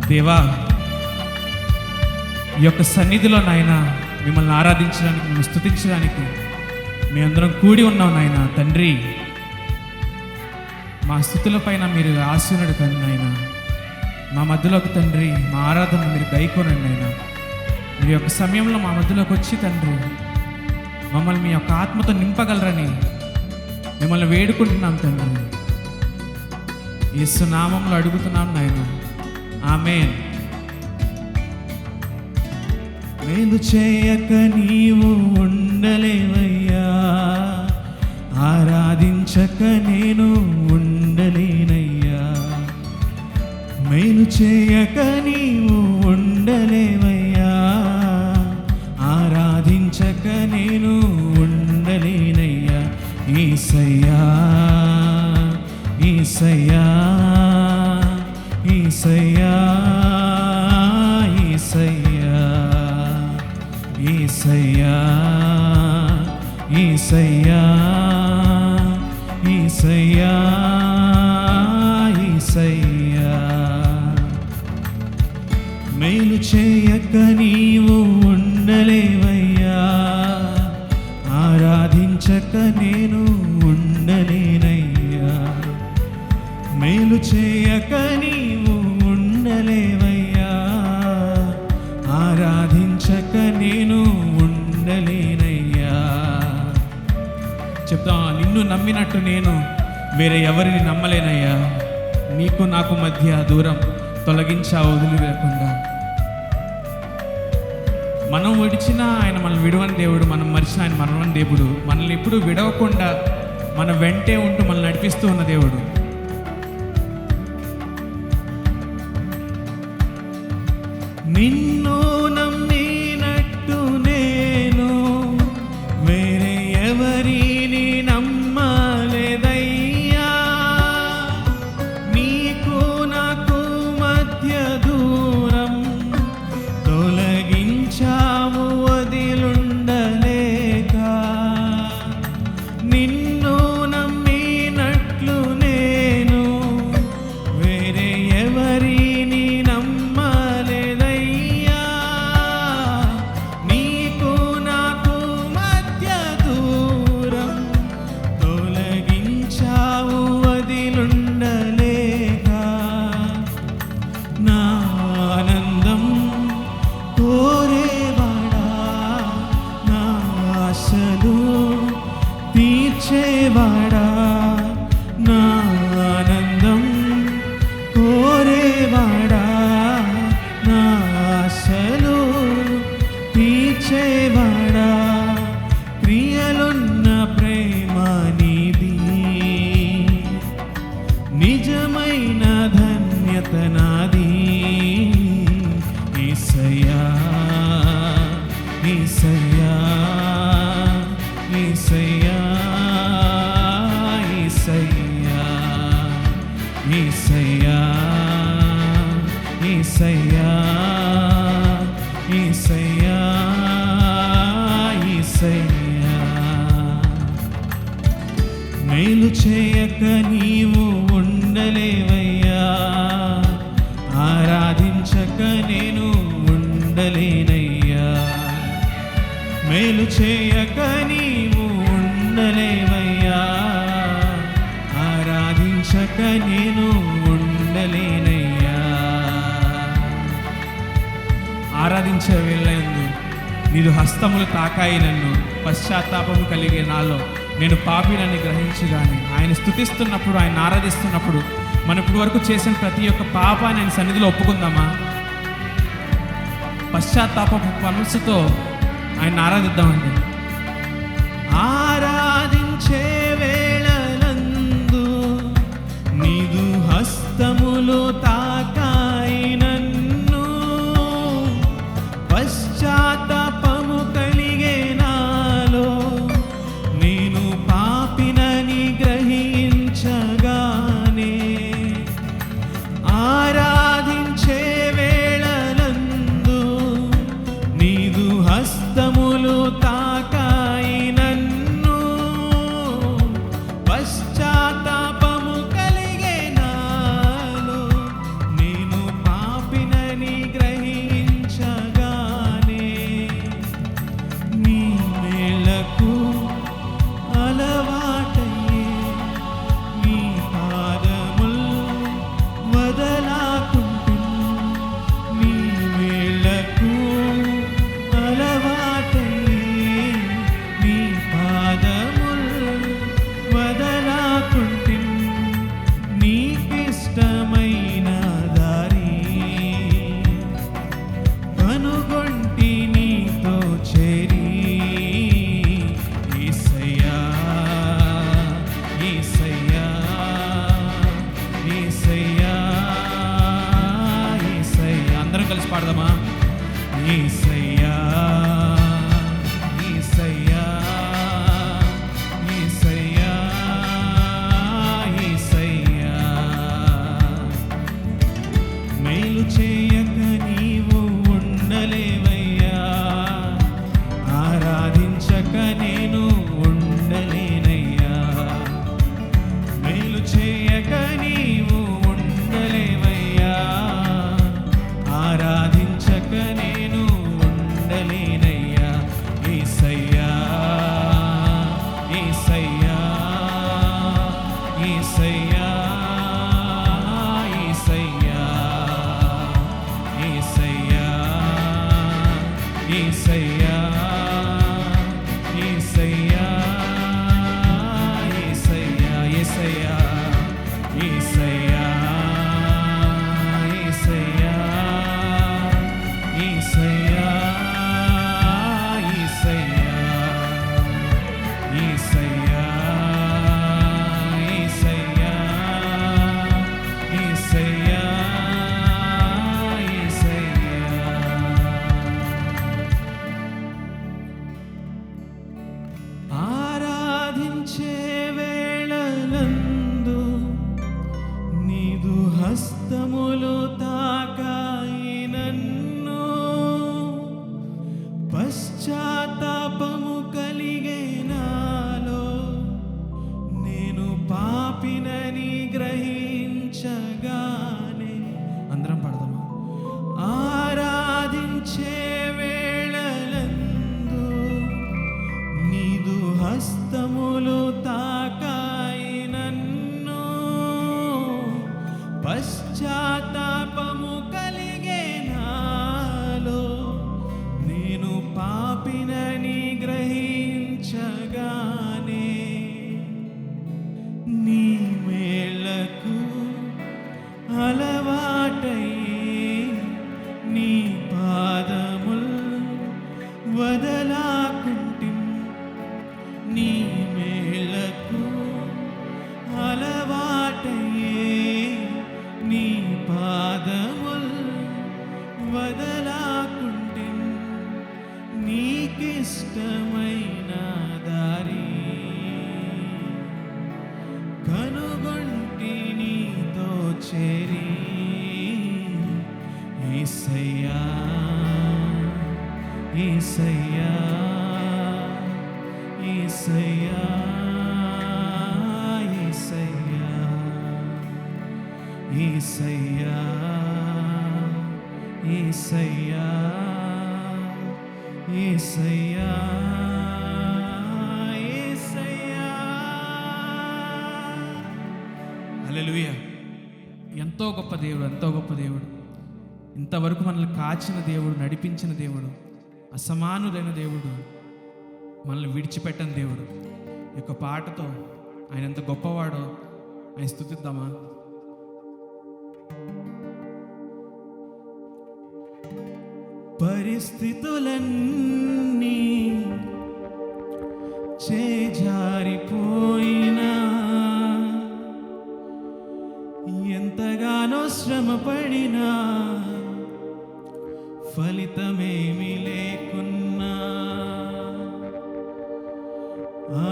దేవా, ఈ యొక్క సన్నిధిలో నాయన మిమ్మల్ని ఆరాధించడానికి, మిమ్మల్ని స్తుతించడానికి మీ అందరం కూడి ఉన్నాం నాయన. తండ్రి, మా స్తుతుల పైన మీరు ఆశీనుడు కానీ నాయన, మా మధ్యలోకి తండ్రి మా ఆరాధన మీరు గైకోనండి నాయన. మీ యొక్క సమయంలో మా మధ్యలోకి వచ్చి తండ్రి మమ్మల్ని మీ యొక్క ఆత్మతో నింపగలరని మిమ్మల్ని వేడుకుంటున్నాం తండ్రి. యేసు నామములో అడుగుతున్నాం నాయన, ఆమేన్. మేలు చేయక నీవు ఉండలేవయ్యా, ఆరాధించక నేను ఉండలేనయ్యా. మేలు చేయక నీవు ఉండలేవయ్యా, ఆరాధించక నేను ఉండలేనయ్యా. యేసయ్యా, యేసయ్యా, యేసయ్యా, యేసయ్యా, యేసయ్యా, యేసయ్యా, యేసయ్యా, యేసయ్యా. మేలు చేయక నీవు ఉండలేవయ్యా, ఆరాధించక నేను ఉండలేనయ్యా. మేలు చేయక నీవు ఉండలేవయ్యా, ఆరాధించక నేను ఉండలేనయ్యా. చెప్తా, నిన్ను నమ్మినట్టు నేను వేరే ఎవరిని నమ్మలేనయ్యా. నీకు నాకు మధ్య దూరం తొలగించా వదిలివేయకుండా. మనం విడిచినా ఆయన మనల్ని విడవని దేవుడు, మనం మరిచిన ఆయన మరణని దేవుడు. మనల్ని ఎప్పుడు విడవకుండా మన వెంటే ఉంటూ మనల్ని నడిపిస్తూ ఉన్న దేవుడు. నిన్ను నమ్మినట్టు నేను వేరే ఎవరిని నమ్మలేదయ్యా. నీకు నాకు మధ్య దూరం తొలగించావు వదిలుండలేక. నిన్ను నమ్మినట్లు నేను వేరే ఎవరిని నమ్మలేదయ్యా. నీకు నాకు మధ్య దూరం తొలగించావు వదిలుండలేక. నా ఆనందం కోరేవాడా, నా ఆశలు తీర్చేవాడా. నా ఆనందం కోరేవాడా, నా ఆశలు తీర్చేవాడా. క్రియలున్న ప్రేమ నీది, నిజమైన ధన్యత నాది. యేసయ్యా, యేసయ్యా, యేసయ్యా, యేసయ్యా, యేసయ్యా, యేసయ్యా, యేసయ్యా, యేసయ్యా. మేలు చేయక నీవు ఉండలేవయ్యా, ఆరాధించక నేను ఉండలేనయ్యా. మేలు చేయక నీవు ఉండలేవయ్యా, ఆరాధించక నేను ఉండలేనయ్యా. ఆరాధించే వేళయందు నీదు హస్తములు తాకాయి నన్ను, పశ్చాత్తాపము కలిగే నాలో నేను పాపినని గ్రహించుగాని. ఆయన స్తుతిస్తున్నప్పుడు, ఆయన ఆరాధిస్తున్నప్పుడు మనం ఇప్పుడు వరకు చేసిన ప్రతి ఒక్క పాపాన్ని ఆయన సన్నిధిలో ఒప్పుకుందామా? పశ్చాత్తాపపు మనసుతో ఆయన ఆరాధిద్దామండి. ఆరాధించే వేళలందు నీదు హస్తములు తాకాయి నన్ను, పశ్చాత్తాపము కలిగే నాలో నేను పాపినని గ్రహించగానే. ఆరాధించే వేళలందు నీదు హస్తములు తాకాయి నన్ను, పాడదామా? యేసయ్యా యేసయ్యా యేసయ్యా యేసయ్యా, మేలు చేయక నీవు ఉండలేవయ్యా, ఆరాధించక నేను ఉండలేనయ్యా. మేలు చేయక నీవు ఉండలేవయ్యా, ఆరాధించక నేను ఉండలేనయ్యా. యేసయ్యా యేసయ్యా యేసయ్యా యేసయ్యా యేసయ్యా యేసయ్యా యేసయ్యా యేసయ్యా యేసయ్యా యేసయ్యా యేసయ్యా యేసయ్యా యేసయ్యా యేసయ్యా యేసయ్యా యేసయ్యా. ఆరాధించే వేళలందు నీదు హస్తములు తాకాయి నన్ను, పశ్చాత్తాపము కలిగే నాలో, నేను పాపినని గ్రహించగానే. అందరం పడదామా? ఆరాధించే వేళలందు నీదు హస్తములు తాకాయి నన్ను, పశ్చాత్తాపము కలిగే నాలో, నేను పాపినని గ్రహించగానే. నీ మేళ్లకు అలవాటయ్యే నీ పాదముల్ వదలాకుంటిన్, నీ మేళ్లకు అలవాటయ్యే నీ పాదముల్ వదలాకుంటిన్, నీకిష్టమైన దారి కనుగొంటి నీతో చేరి. యేసయ్యా యేసయ్యా యేసయ్యా యేసయ్యా యేసయ్యా యేసయ్యా యేసయ్యా యేసయ్యా. హల్లెలూయా. ఎంతో గొప్ప దేవుడు, ఎంతో గొప్ప దేవుడు. ఇంతవరకు మనల్ని కాచిన దేవుడు, నడిపించిన దేవుడు, అసమానుడైన దేవుడు, మనల్ని విడిచిపెట్టని దేవుడు. ఈ యొక్క పాటతో ఆయన ఎంత గొప్పవాడో ఆయన స్తుతిద్దామా? పరిస్థితులన్నీ చేజారిపోయినా, ఎంతగానో శ్రమపడినా, ఫలితమేమి లేకున్నా,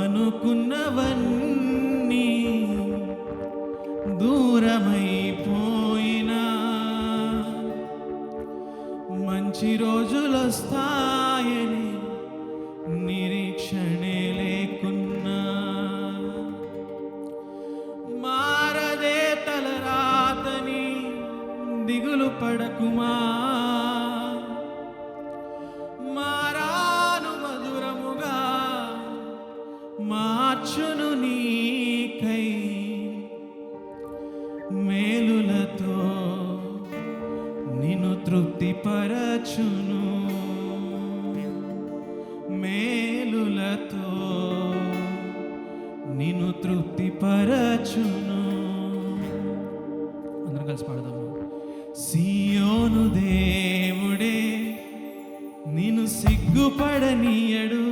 అనుకున్నవన్నీ దూరమైపోయినా, మంచి రోజులొస్తాయని నిరీక్షణే లేకున్నా, మారదే తలరాతని దిగులు పడకుమా, మారాను మధురముగా మార్చును నీకై, మేలులతో నిన్ను తృప్తిపరచును, మేలులతో నిన్ను తృప్తిపరచును. అందరం కలిసి పాడదాము. సియోను దేవుడే నిన్ను సిగ్గుపడనీయడు,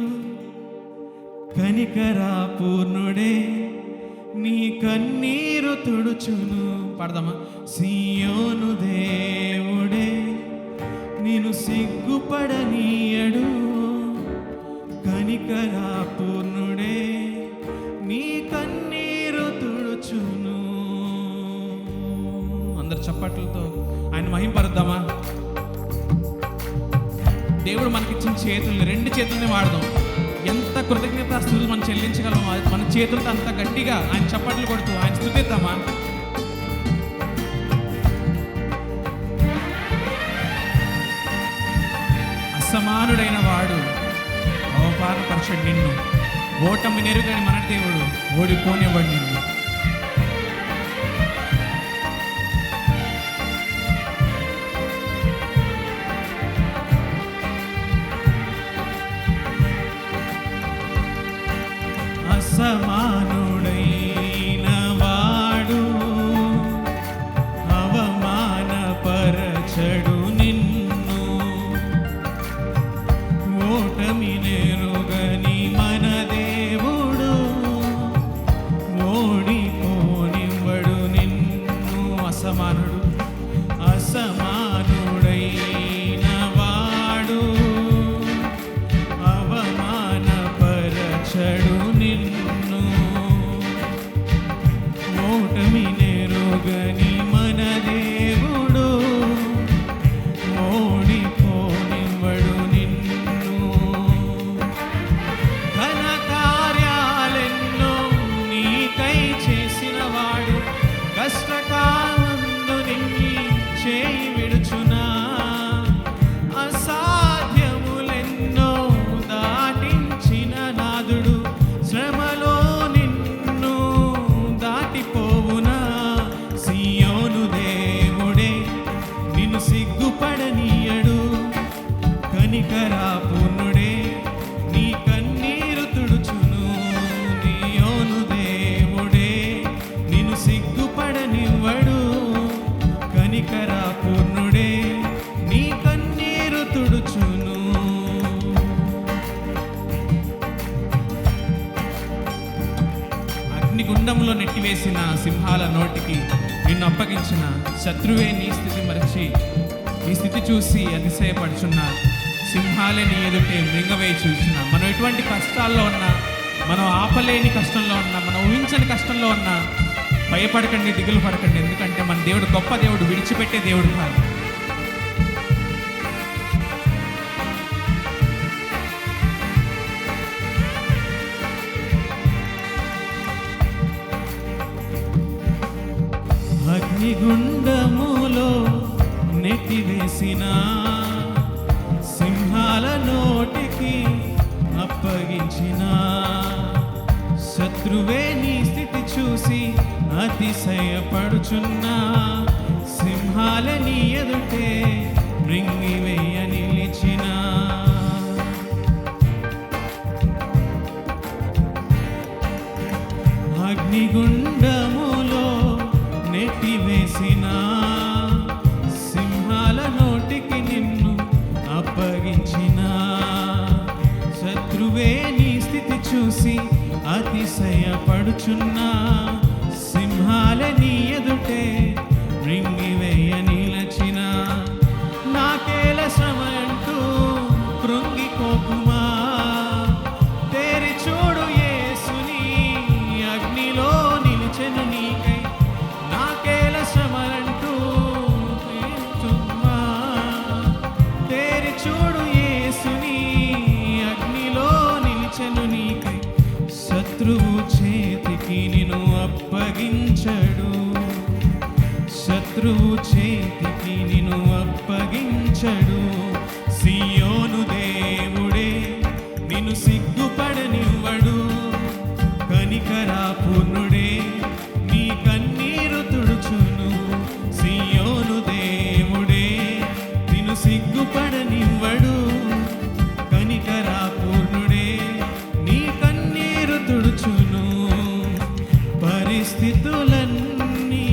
కనికరా పూర్ణుడే నీ కన్నీరు తుడుచును. పాడదామా? సియోను దేవుడే నిన్ను సిగ్గుపడనీయడు. కనికరా పూర్ణుడే నీ కన్నీరు తుడుచును. అందరు చప్పట్లతో ఆయన మహింపరుద్దామా? దేవుడు మనకిచ్చిన చేతుల్ని, 2 చేతుల్ని వాడదాం. ఎంత కృతజ్ఞతాస్తుతులు మనం చెల్లించగలమో మన చేతులతో అంత గట్టిగా ఆయన చప్పట్లు కొడుతూ ఆయన స్తుతిద్దామా? అసమానుడైన వాడు అవమానపరచడు నిన్ను, ఓటమి నెరుగని మన దేవుడు ఓడిపోనివ్వడు నిన్ను. అసమానుడైన వాడు అవమానపరచడు నిన్ను, ఓటమి నెరుగని మన దేవుడు ఓడిపోనివ్వడు నిన్ను. అసమానుడైన వాడు అవమానపరచడు నిన్ను, ఓటమి నెరుగని మన దేవుడు ఓడిపోనివ్వడు నిన్ను. ఘన కార్యాలెన్నో నీకై చేసిన వాడు కష్టకాలందు నిన్ని చేయి విడుచునా. అసాధ్యములెన్నో దాటించిన నాదుడు శ్రమలో నిన్ను దాటిపోవునా. సియోను దేవుడే నిన్ను సిగ్గుపడనీయడు. కనికరా పూర్ణుడే నీ కన్నీరు తుడుచును. సియోను దేవుడే నిన్ను సిగ్గుపడనివ్వడు. కనికరా పూర్ణుడే నీ కన్నీరు తుడుచును. అగ్నిగుండంలో నెట్టివేసిన సింహాల నోటికి నిన్ను అప్పగించిన శత్రువే నీ స్థితి మరచి, నీ స్థితి చూసి అతిశయపడుచున్న సింహాలే నీ ఎదుటే మృంగవేయి చూసిన. మనం ఎటువంటి కష్టాల్లో ఉన్నా, మనం ఆపలేని కష్టంలో ఉన్నా, మనం ఊహించని కష్టంలో ఉన్నా భయపడకండి, దిగులు పడకండి. ఎందుకంటే మన దేవుడు గొప్ప దేవుడు, విడిచిపెట్టే దేవుడు కాదు. అగ్నిగుండములో నెట్టివేసిన సింహాల నోటికి అప్పగించిన శత్రువే నీ స్థితి చూసి అతిశయపడుచున్న సింహాల నీ ఎదుటే మృంగివేయ నిలిచిన. అగ్నిగుండములో నెట్టివేసిన సింహాల నోటికి నిన్ను అప్పగించిన శత్రువే నీ స్థితి చూసి అతిశయపడుచున్న సింహాల నీ ఎదుటే మృంగివేయ నిలచిన. నాకేల శ్రమ అంటూ కృంగిపోకుమా, తేరి చూడు యేసుని అగ్నిలో నిలిచెను నీకై. నాకేల శ్రమలంటూ తేరి చూడు యేసుని అగ్నిలో నిలిచెను నీకై. శత్రువు చేతికి నిన్ను అప్పగించడు, శత్రువు చేతికి నిన్ను అప్పగించడు. సియోను దేవుడే నిన్ను సిగ్గుపడనివ్వడు. కనికరా పూర్ణుడే నీ కన్నీరు తుడుచును. సియోను దేవుడే నిన్ను సిగ్గుపడనివ్వడు. కనికరా పూర్ణుడే నీ కన్నీరు తుడుచును. పరిస్థితులన్నీ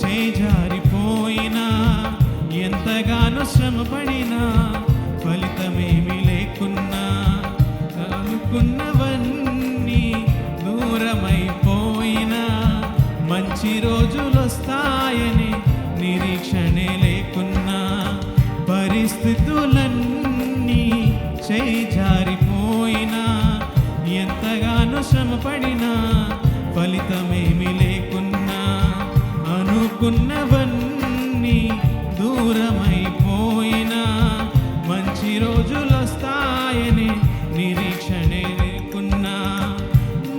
చేజారిపోయినా, ఎంతగానో శ్రమపడినా, ఫలితమేమి లేకున్నా, అనుకున్నవన్నీ దూరమైపోయినా, మంచి రోజులొస్తాయని నిరీక్షణే లేకున్నా, పరిస్థితులన్నీ చేయి జారిపోయినా, ఎంతగానో శ్రమపడినా ఫలితమేమి లేకున్నా, అనుకున్నవన్నీ దూరమైపోయినా, మంచి రోజులొస్తాయని నిరీక్షణే లేకున్నా,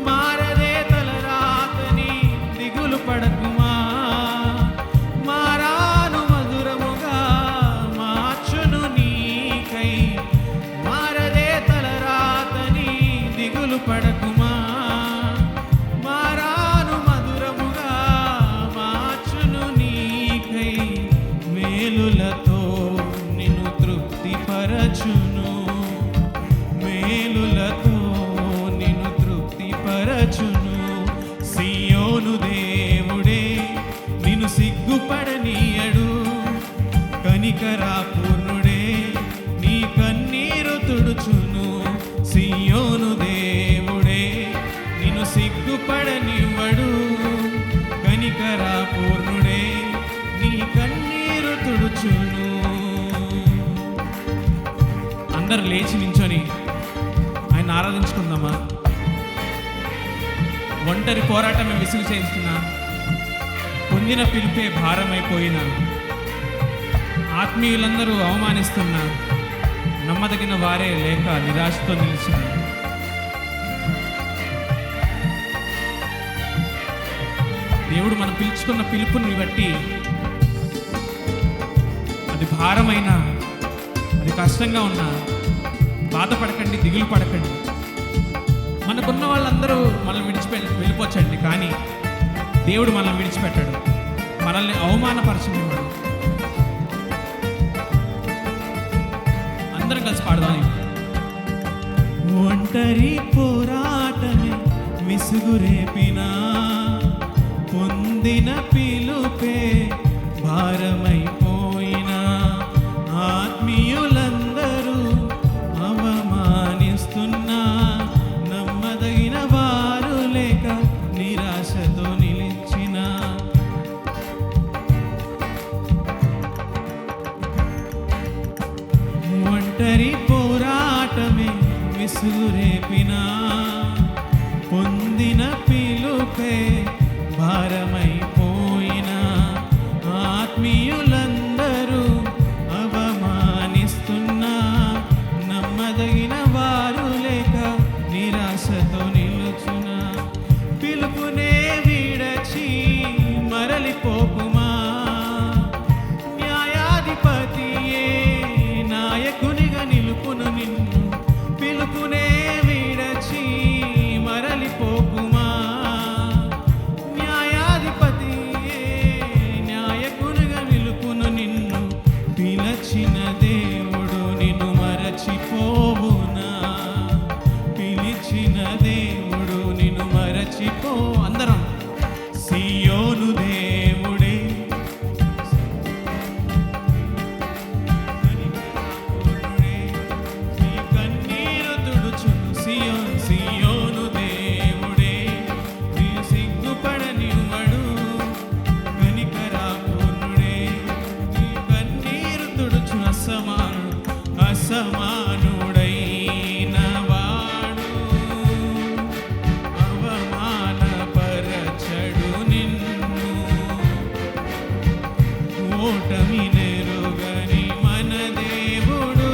మారదే తలరాతని దిగులు పడకుమా, మారాను మధురముగా మార్చును నీకై, మారదే తలరాతని దిగులు పడకుమా, మారాను మధురముగా మార్చును నీకై, మేలులతో నిన్ను తృప్తిపరచును, మేలులతో నిన్ను తృప్తిపరచును. సియోను దేవుడే నిన్ను సిగ్గుపడనీయడు, కనికరాపూర్ణుడే నీ కన్నీరు తుడుచును. సియోను దేవుడే నిన్ను సిగ్గుపడనివ్వడు, కనికరాపూర్ణుడే నీ కన్నీరు తుడుచును. అందరు లేచి నించొని ఆయన ఆరాధించుకుందామా? ఒంటరి పోరాటమే విసుగు చేస్తున్నా, పొందిన పిలిపే భారమైపోయిన, ఆత్మీయులందరూ అవమానిస్తున్నా, నమ్మదగిన వారే లేక నిరాశతో నిలిచిన, దేవుడు మనం పిలుచుకున్న పిలుపుని బట్టి అది భారమైనా, అది కష్టంగా ఉన్నా బాధపడకండి, దిగులు పడకండి. మనకున్న వాళ్ళందరూ మనల్ని వెళ్ళిపోవచ్చండి, కానీ దేవుడు మనల్ని విడిచిపెట్టాడు, మనల్ని అవమానపరచనివాడు. అందరం కలిసి పాడదాం. ఒంటరి పోరాటమే విసుగు రేపినా, పొందిన పిలుపే భారమైపోయినా, ఆత్మీయులందరూ అవమానిస్తున్నా, నమ్మదగిన వారు లేక నిరాశతో నిలిచిన, ఒంటరి పోరాటమే విసుగు రేపినా, పొందిన పిలుపే భారమైపోయినా, ఆత్మీయులందరూ అవమానిస్తున్నా, నమ్మదగిన వారు లేక నిరాశతో నిలుచున్నా, పిలుపునే విడచి మరలిపోకుమా, న్యాయాధిపతియే నాయకునిగా నిలుపును నిన్ను, పిలుపునే విడచి మరలిపోకుమా, న్యాయాధిపతియే నాయకునిగా నిలుపును నిన్ను, పిలచిన దేవుడు నిన్ను మరచిపోవునా, పిలిచిన దేవుడు నిన్ను మరచిపో. అందరం సియోను దేవుడే నీ కన్నీరు తుడుచును. సియోను దేవుడే నీ సిగ్గుపడనివ్వడు, కనికరాపూర్ణుడే నీ కన్నీరు తుడుచు. అసమానుడైన వాడు అవమానపరచడు నిన్ను, ఓటమి నెరుగని మన దేవుడు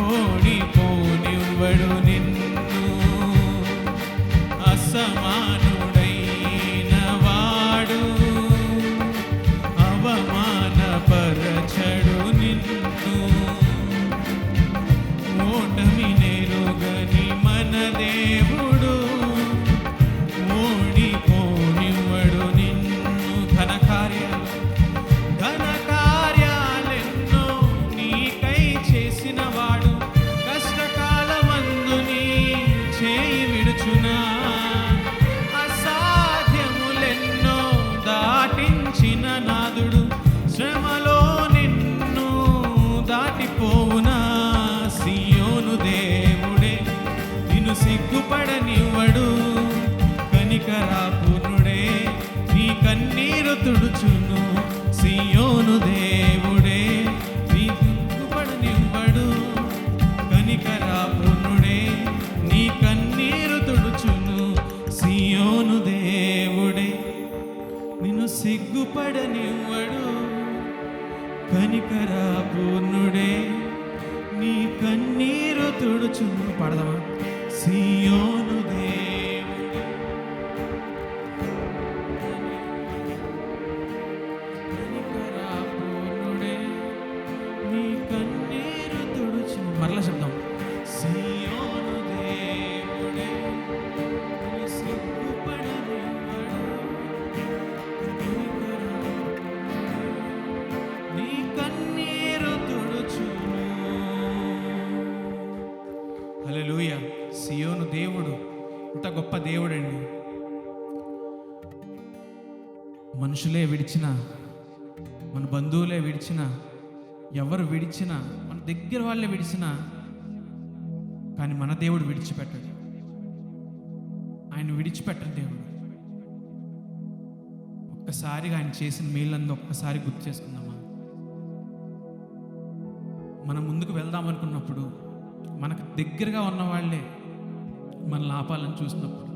ఓడిపోనివ్వడు నిన్ను. అసమానుడైన వాడు అవమానపరచడు నిన్ను, ఓటమి నెరుగని మన దేవుడు ఓడిపోనివ్వడు నిన్ను. ఘన కార్యాలెన్నో నీకై చేసిన వాడు, కష్టకాలమందు నీ చేయి విడుచునా, అసాధ్యములెన్నో దాటించిన నాదుడు, శ్రమలో నిన్ను దాటిపోవునా. సియోను దేవుడే నిన్ను సిగ్గుపడనివ్వడు, కనికరాపూర్ణుడే నీ కన్నీరు తుడుచును. సియోను దేవుడే నీ సిగ్గుపడనివ్వడు. కనికర పూర్ణుడే నీ కన్నీరు తుడుచును. పాడదామా? సియోను దేవుడు కనికర పూర్ణుడే నీ కన్నీరు తుడుచును. మరలా శబ్దం. సియోను దేవుడే నీ సిగ్గుపడనివ్వడు. నీ కన్నీరు తుడుచును. హల్లెలూయా. సియోను దేవుడు ఇంత గొప్ప దేవుడండి. మనుషులే విడిచిన, మన బంధువులే విడిచిన, ఎవరు విడిచినా, మన దగ్గర వాళ్ళే విడిచినా, కానీ మన దేవుడు విడిచిపెట్టడు. ఆయన విడిచిపెట్టడు దేవుడు. ఒక్కసారిగా ఆయన చేసిన మేళ్ళందు ఒక్కసారి గుర్తు చేసుకుందామా? మనం ముందుకు వెళ్దాం అనుకున్నప్పుడు, మనకు దగ్గరగా ఉన్న వాళ్ళే మనల్ని ఆపాలని చూసినప్పుడు,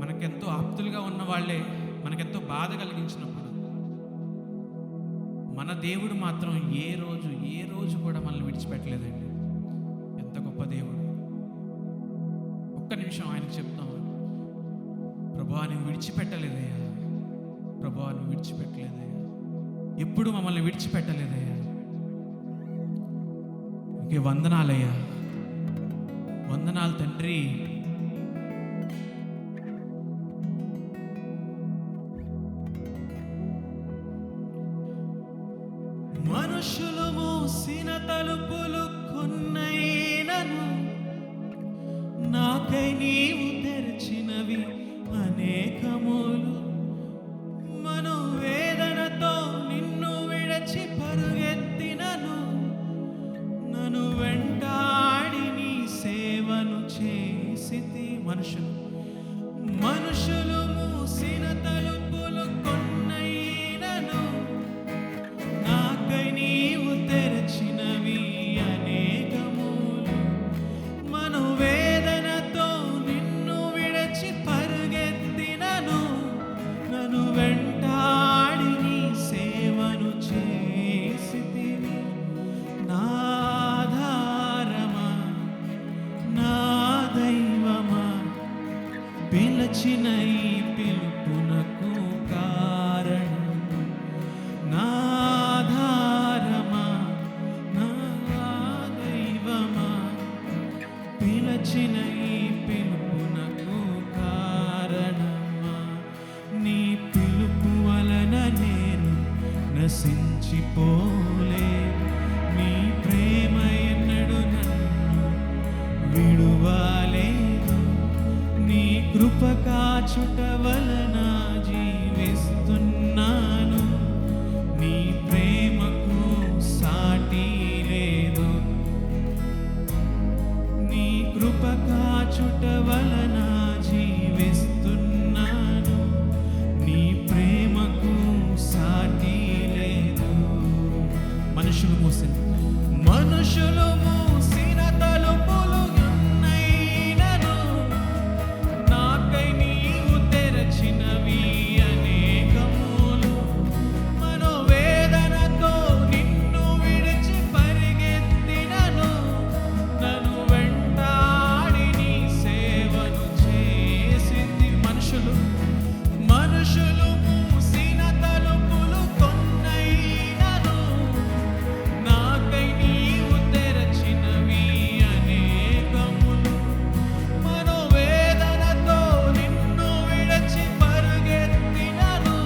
మనకెంతో ఆప్తులుగా ఉన్న వాళ్ళే మనకెంతో బాధ కలిగించినప్పుడు, మన దేవుడు మాత్రం ఏ రోజు కూడా మనల్ని విడిచిపెట్టలేదండి. ఎంత గొప్ప దేవుడు. ఒక్క నిమిషం ఆయనకు చెప్తాం, ప్రభువా నువ్వు విడిచిపెట్టలేదయ్యా, ప్రభువా నువ్వు విడిచిపెట్టలేదయ్యా, ఎప్పుడు మమ్మల్ని విడిచిపెట్టలేదయ్యా, ఇంకే వందనాలయ్యా, వందనాలు తండ్రి. మనుషులు మూసిన తలుపులు కొన్నైనను నాకై నీవు తెరిచినవి అనేకములు. మనోవేదనతో నిన్ను విడచి పరుగెత్తినను, నన్ను వెంటాడి నీ సేవను చేసితి. మనుషులు మూసిన తలుపులు కొన్నైనను నాకై నీవు తెరచినవి అనేకములు. మనోవేదనతో నిన్ను విడచి పరుగెత్తినను, నన్ను వెంటాడి నీ సేవను చేసితివి. నా ఆధారమా, నా దైవమా, పిలచిన ఈ పిలుపునకు కారణం. నా ఆధారమా, నా దైవమా, పిలచిన ఈ పిలుపునకు కారణమా. నీ పిలుపు వలన నేను నశించిపోలే, నీ ప్రేమ ఎన్నడు నన్ను విడువలేదు. నీ కృప కాచుట వలన జీవిస్తున్నాను, నీ ప్రేమకు సాటి లేదు. నీ కృప కాచుట వలన జీవిస్తున్నాను, నీ ప్రేమకు సాటి లేదు. మనుషులు మూసిన తలుపులు ఉన్నైనను నాకై నీవు తెరచినవి అనేకములు. మనోవేదనతో నిన్ను విడిచి పరిగెత్తినను, నన్ను వెంటాడి నీ సేవను చేసింది. మనుషులు మూసిన తలుపులు కొన్నైనను నాకై నీవు తెరచినవి అనేకములు. మనోవేదనతో నిన్ను విడచి పరుగెత్తినను,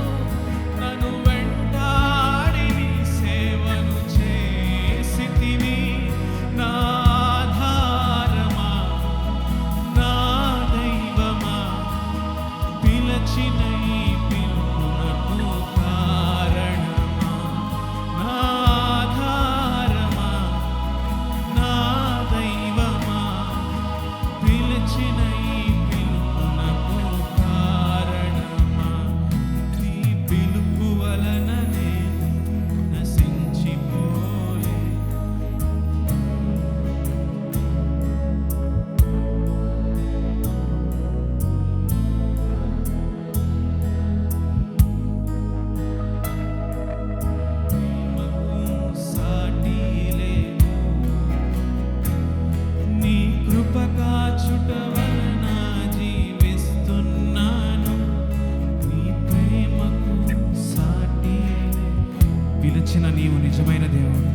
నన్ను వెంటాడి నీ సేవను చేసితివి. నా ఆధారమా, నా దైవమా, పిలచిన ఈ పిలుపునకు కారణమా. నా ఆధారమా, నా దైవమా, పిలచిన ఈ పిలుపునకు కారణమా. నీ పిలుపు వలన నేను నశించిపోలే. పిలిచిన నీవు నిజమైన దేవుడు,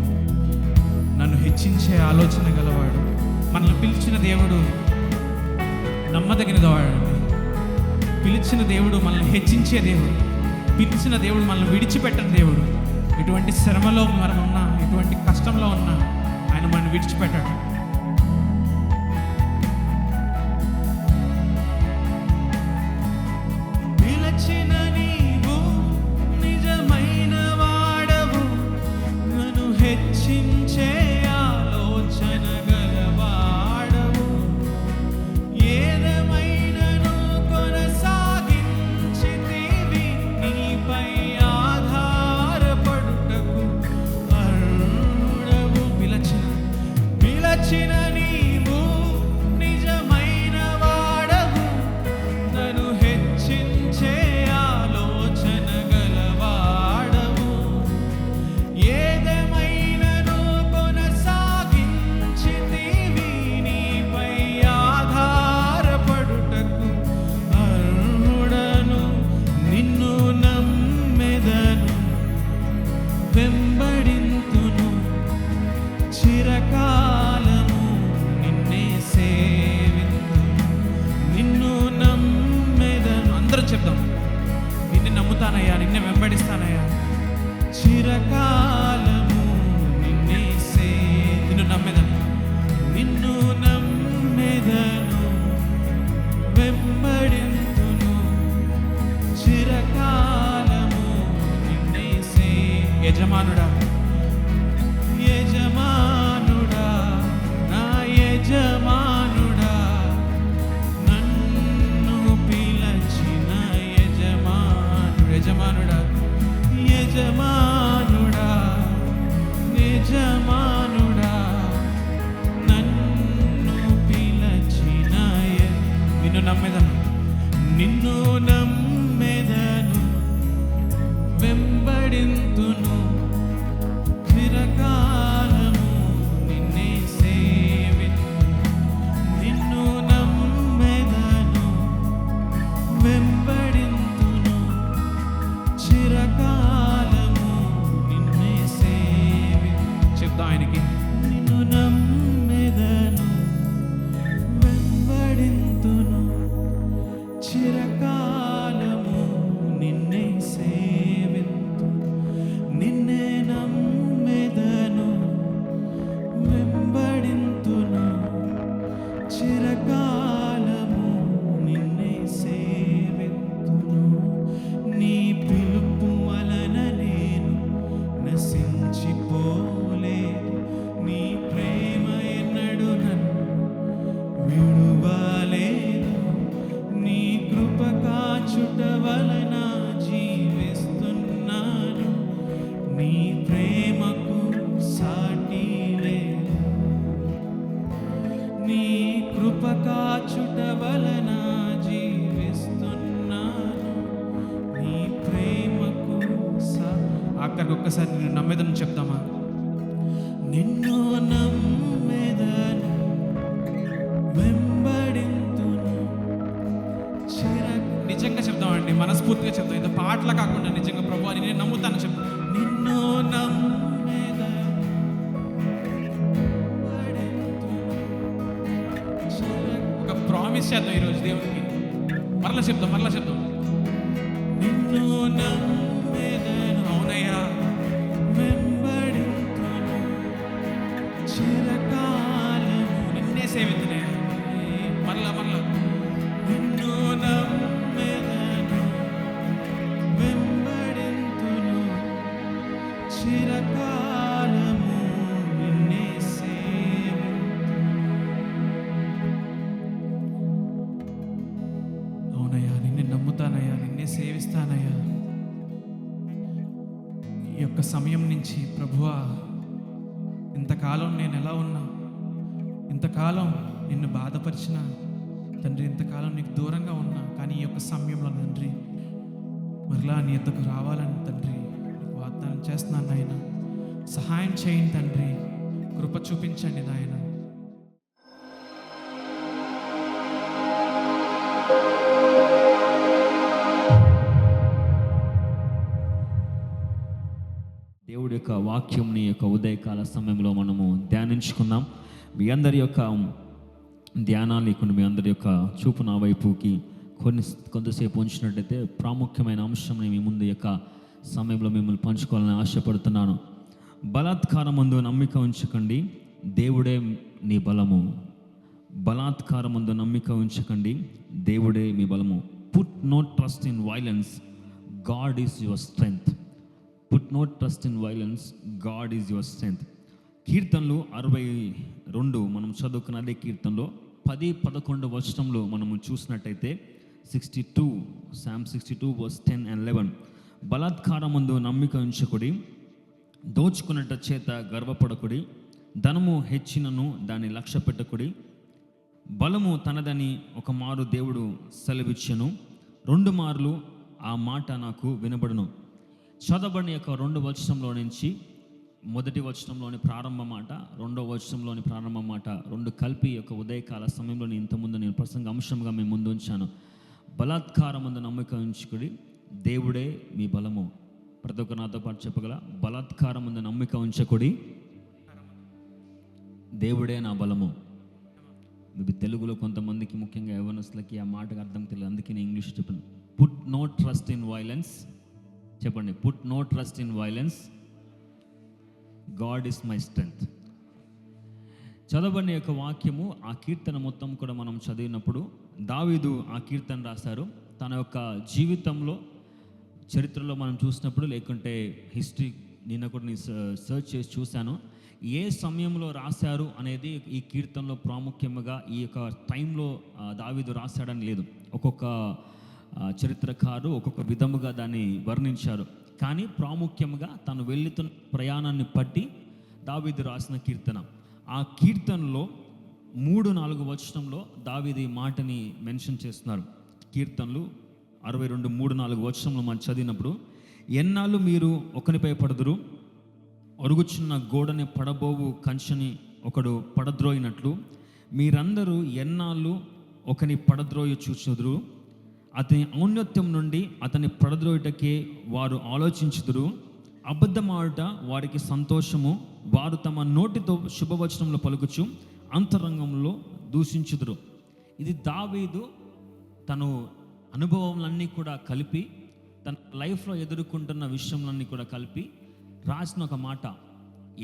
నన్ను హెచ్చించే ఆలోచన గలవాడు. మనల్ని పిలిచిన దేవుడు నమ్మదగిన వాడు. పిలిచిన దేవుడు మనల్ని హెచ్చించే దేవుడు. పిలిచిన దేవుడు మనల్ని విడిచిపెట్టని దేవుడు. ఎటువంటి శ్రమలో మనం ఉన్నా, ఎటువంటి కష్టంలో ఉన్నా ఆయన మనల్ని విడిచిపెట్టాడు. పిలిచిన నీవు నిజమైన వాడవు, నన్ను హెచ్చించే ఆలోచన గలవాడవు. ఏదేమైనను కొనసాగించితివి, నీపై ఆధారపడుటకు అర్హుడవు. పిలచిన నీవు నిజమైన వాడవు, నన్ను హెచ్చించే ఆలోచన గలవాడవు. ఏదేమైనను కొనసాగించితివి, నీపై ఆధారపడుటకు అర్హుడను. నిన్ను నమ్మెదను, వెంబడింతును, చిరకాలము నిన్నే సేవింతును. నిన్ను నమ్మెదను, అందరం చెప్దాం. నిన్ను నమ్ముతానయ్యా, నిన్నే వెంబడిస్తానయ్యా, చిరకాలము నిన్నే నిన్ను నమ్మెదను, నిన్ను నమ్మెదను, వెంబడింతును, చిరకాలము నిన్నే యజమానుడా, యజమానుడా, నా యజమానుడా, నన్ను పిలచిన యజమానుడా, యజమానుడా, యజమానుడా, నన్ను పిలచిన నిన్ను నమ్మెదను, నిన్ను నమ్మెదను, వెంబడింతును, చిరకాలము నిన్నే సేవింతును. నిన్ను నమ్మెదను, వెంబడింతును, చిరకాలము నిన్నే చెప్తా ఆయనకి. నిన్ను నమ్మెదను, వెంబడింతును, చిరకాలము నిన్నే సేవింతును. నిన్నే నమ్మెదను, వెంబడింతును, చిరకాలము నిన్నే సేవింతును. నీ పిలుపు వలన నేను నశించిపోలేదు, నీ ప్రేమ ఎన్నడు నన్ను విడువలేదు. నీ కృప కాచుట వలన జీవిస్తున్నాను, నీ ప్రేమకు సాటి లేదు. నీ కృప కాచుట వలన జీవిస్తున్నాను, నీ ప్రేమకు ఆఖరికి ఒక్కసారి నిన్ను నమ్మెదను చెప్తామా? నిన్ను నమ్మెదను, వెంబడింతును, నిజంగా చెప్తామండి, మనస్ఫూర్తిగా చెప్తాం. ఇంత పాటలు కాకుండా నిజంగా ప్రభువా నేను నమ్ముతాను చెప్తాను. నిన్ను నమ్మెదను, ఒక ప్రామిస్ చేద్దాం ఈరోజు దేవునికి. మరలా చెప్తాం. నిన్ను నమ్మెదను, అవునయ్యా, వెంబడింతును, చిరకాలము నిన్నే సేవింతునయ్యా. మరలా నిన్ను నమ్మెదను, వెంబడింతును, చిరకాలము నిన్నే అవునయ్యా, నిన్నే నమ్ముతానయ్యా, నిన్నే సేవిస్తానయ్యా. ఈ యొక్క సమయం నుంచి ప్రభువా, ఇంతకాలం నేను ఎలా ఉన్నా, ఇంతకాలం నిన్ను బాధపరిచిన తండ్రి, ఇంతకాలం నీకు దూరంగా ఉన్నా, కానీ ఈ యొక్క సమయంలో తండ్రి మరలా నీ యొద్దకు రావాలని తండ్రి నీకు వాగ్దానం చేస్తున్నాను నాయన. సహాయం చేయండి తండ్రి, కృప చూపించండి నాయన. దేవుడి యొక్క వాక్యంని యొక్క ఉదయకాల సమయంలో మనము ధ్యానించుకుందాం. మీ అందరి యొక్క ధ్యానాన్ని మీ అందరి యొక్క చూపు నా వైపుకి కొంతసేపు ఉంచినట్టయితే ప్రాముఖ్యమైన అంశంని మీ ముందు యొక్క సమయంలో మిమ్మల్ని పంచుకోవాలని ఆశపడుతున్నాను. బలాత్కారం ముందు నమ్మిక ఉంచకండి, దేవుడే నీ బలము. బలాత్కారం ముందు నమ్మిక ఉంచకండి, దేవుడే మీ బలము. Put no trust in violence, God is your strength. Put no trust in violence, God is your strength. కీర్తనలు 62 మనం చదువుకున్న అదే కీర్తనలో 10-11 వచనంలో మనము చూసినట్టయితే 62 Psalm 62 verse 10 and 11. బలాత్కారం ముందు నమ్మిక ఉంచకుడి, దోచుకున్నట్ట చేత గర్వపడకుడి, ధనము హెచ్చినను దాన్ని లక్ష్య పెట్టకుడి. బలము తనదని ఒక మారు దేవుడు సెలవిచ్చెను, 2 మార్లు ఆ మాట నాకు వినబడును. చదవబడిన యొక్క 2 వచనంలో నుంచి మొదటి వచనంలోని ప్రారంభ మాట, 2వ వచనంలోని ప్రారంభ మాట 2 కలిపి యొక్క ఉదయకాల సమయంలో ఇంతకుముందు నేను ప్రసంగ అంశంగా మేము ముందు ఉంచాను. బలాత్కారం ముందు నమ్మిక ఉంచుకుడి, దేవుడే మీ బలము. ప్రతి ఒక్క నాతో పాటు చెప్పగల, బలాత్కారం ముందు నమ్మిక ఉంచకుడి, దేవుడే నా బలము. ఇది తెలుగులో కొంతమందికి ముఖ్యంగా యవ్వనస్తులకి ఆ మాటకు అర్థం తెలియదు, అందుకే నేను ఇంగ్లీష్ చెప్పాను. Put no trust in violence. చెప్పండి, put no trust in violence, God is my strength. చదవబడిన యొక్క వాక్యము, ఆ కీర్తన మొత్తం కూడా మనం చదివినప్పుడు దావీదు ఆ కీర్తన రాశారు. తన యొక్క జీవితంలో చరిత్రలో మనం చూసినప్పుడు, లేకుంటే హిస్టరీ నిన్న కూడా నేను సర్చ్ చేసి చూశాను, ఏ సమయంలో రాశారు అనేది ఈ కీర్తనలో ప్రాముఖ్యంగా ఈ యొక్క టైంలో దావీదు రాశాడని లేదు. ఒక్కొక్క చరిత్రకారు ఒక్కొక్క విధముగా దాన్ని వర్ణించారు. కానీ ప్రాముఖ్యంగా తను వెళ్తున్న ప్రయాణాన్ని బట్టి దావీదు రాసిన కీర్తన. ఆ కీర్తనలో 3-4 వచనంలో దావీదు ఈ మాటని మెన్షన్ చేస్తున్నారు. కీర్తనలు 62 3-4 వచనంలో మనం చదివినప్పుడు, ఎన్నాళ్ళు మీరు ఒకనిపై పడదురు, ఒరుగుచున్న గోడని పడబోవు కంచెని ఒకడు పడద్రోయినట్లు మీరందరూ ఎన్నాళ్ళు ఒకని పడద్రోయి చూచుదురు. అతని ఔన్నత్యం నుండి అతని పడద్రోయుటకే వారు ఆలోచించుదురు. అబద్ధమాడుట వారికి సంతోషము, వారు తమ నోటితో శుభవచనంలో పలుకుచు అంతరంగంలో దూషించుదురు. ఇది దావీదు తను అనుభవాలన్నీ కూడా కలిపి, తన లైఫ్లో ఎదుర్కొంటున్న విషయంలన్నీ కూడా కలిపి రాసిన ఒక మాట.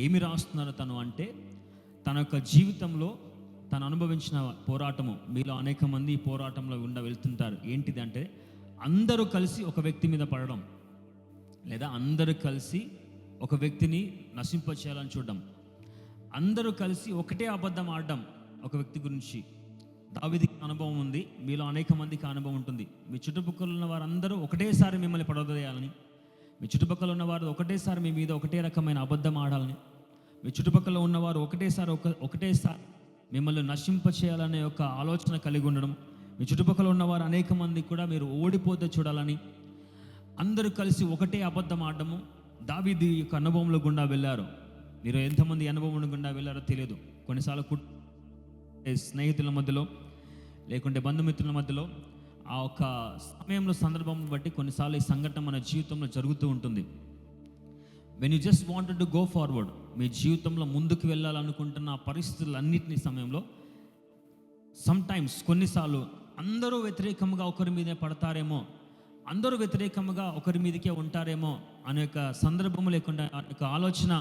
ఏమి రాస్తున్నారు తను అంటే, తన యొక్క జీవితంలో తను అనుభవించిన పోరాటము. మీలో అనేక మంది ఈ పోరాటంలో వెళ్తుంటారు. ఏంటిది అంటే, అందరూ కలిసి ఒక వ్యక్తి మీద పడడం, లేదా అందరూ కలిసి ఒక వ్యక్తిని నశింపచేయాలని చూడడం, అందరూ కలిసి ఒకటే అబద్ధం ఆడడం ఒక వ్యక్తి గురించి. దావీదుకి అనుభవం ఉంది, మీలో అనేక మందికి అనుభవం ఉంటుంది. మీ చుట్టుపక్కల ఉన్న వారందరూ ఒకటేసారి మిమ్మల్ని పడవేయాలని, మీ చుట్టుపక్కల ఉన్నవారు ఒకటేసారి మీ మీద ఒకటే రకమైన అబద్ధం ఆడాలని, మీ చుట్టుపక్కల ఉన్నవారు ఒకటేసారి మిమ్మల్ని నశింపచేయాలనే ఒక ఆలోచన కలిగి ఉండడం, మీ చుట్టుపక్కల ఉన్నవారు అనేక మంది కూడా మీరు ఓడిపోతే చూడాలని అందరూ కలిసి ఒకటే అబద్ధం ఆడడము దావీదు యొక్క అనుభవంలో గుండా వెళ్ళారు. మీరు ఎంతమంది అనుభవం గుండా వెళ్ళారో తెలియదు. కొన్నిసార్లు స్నేహితుల మధ్యలో, లేకుంటే బంధుమిత్రుల మధ్యలో ఆ ఒక సమయంలో సందర్భం బట్టి కొన్నిసార్లు ఈ సంఘటన మన జీవితంలో జరుగుతూ ఉంటుంది. When you just wanted to go forward, మీ జీవితంలో ముందుకు వెళ్ళాలనుకుంటున్న పరిస్థితులన్నింటినీ సమయంలో సమ్టైమ్స్ కొన్నిసార్లు అందరూ వ్యతిరేకంగా ఒకరి మీదే పడతారేమో, అందరూ వ్యతిరేకంగా ఒకరి మీదకే ఉంటారేమో అనే యొక్క సందర్భము లేకుండా ఒక ఆలోచన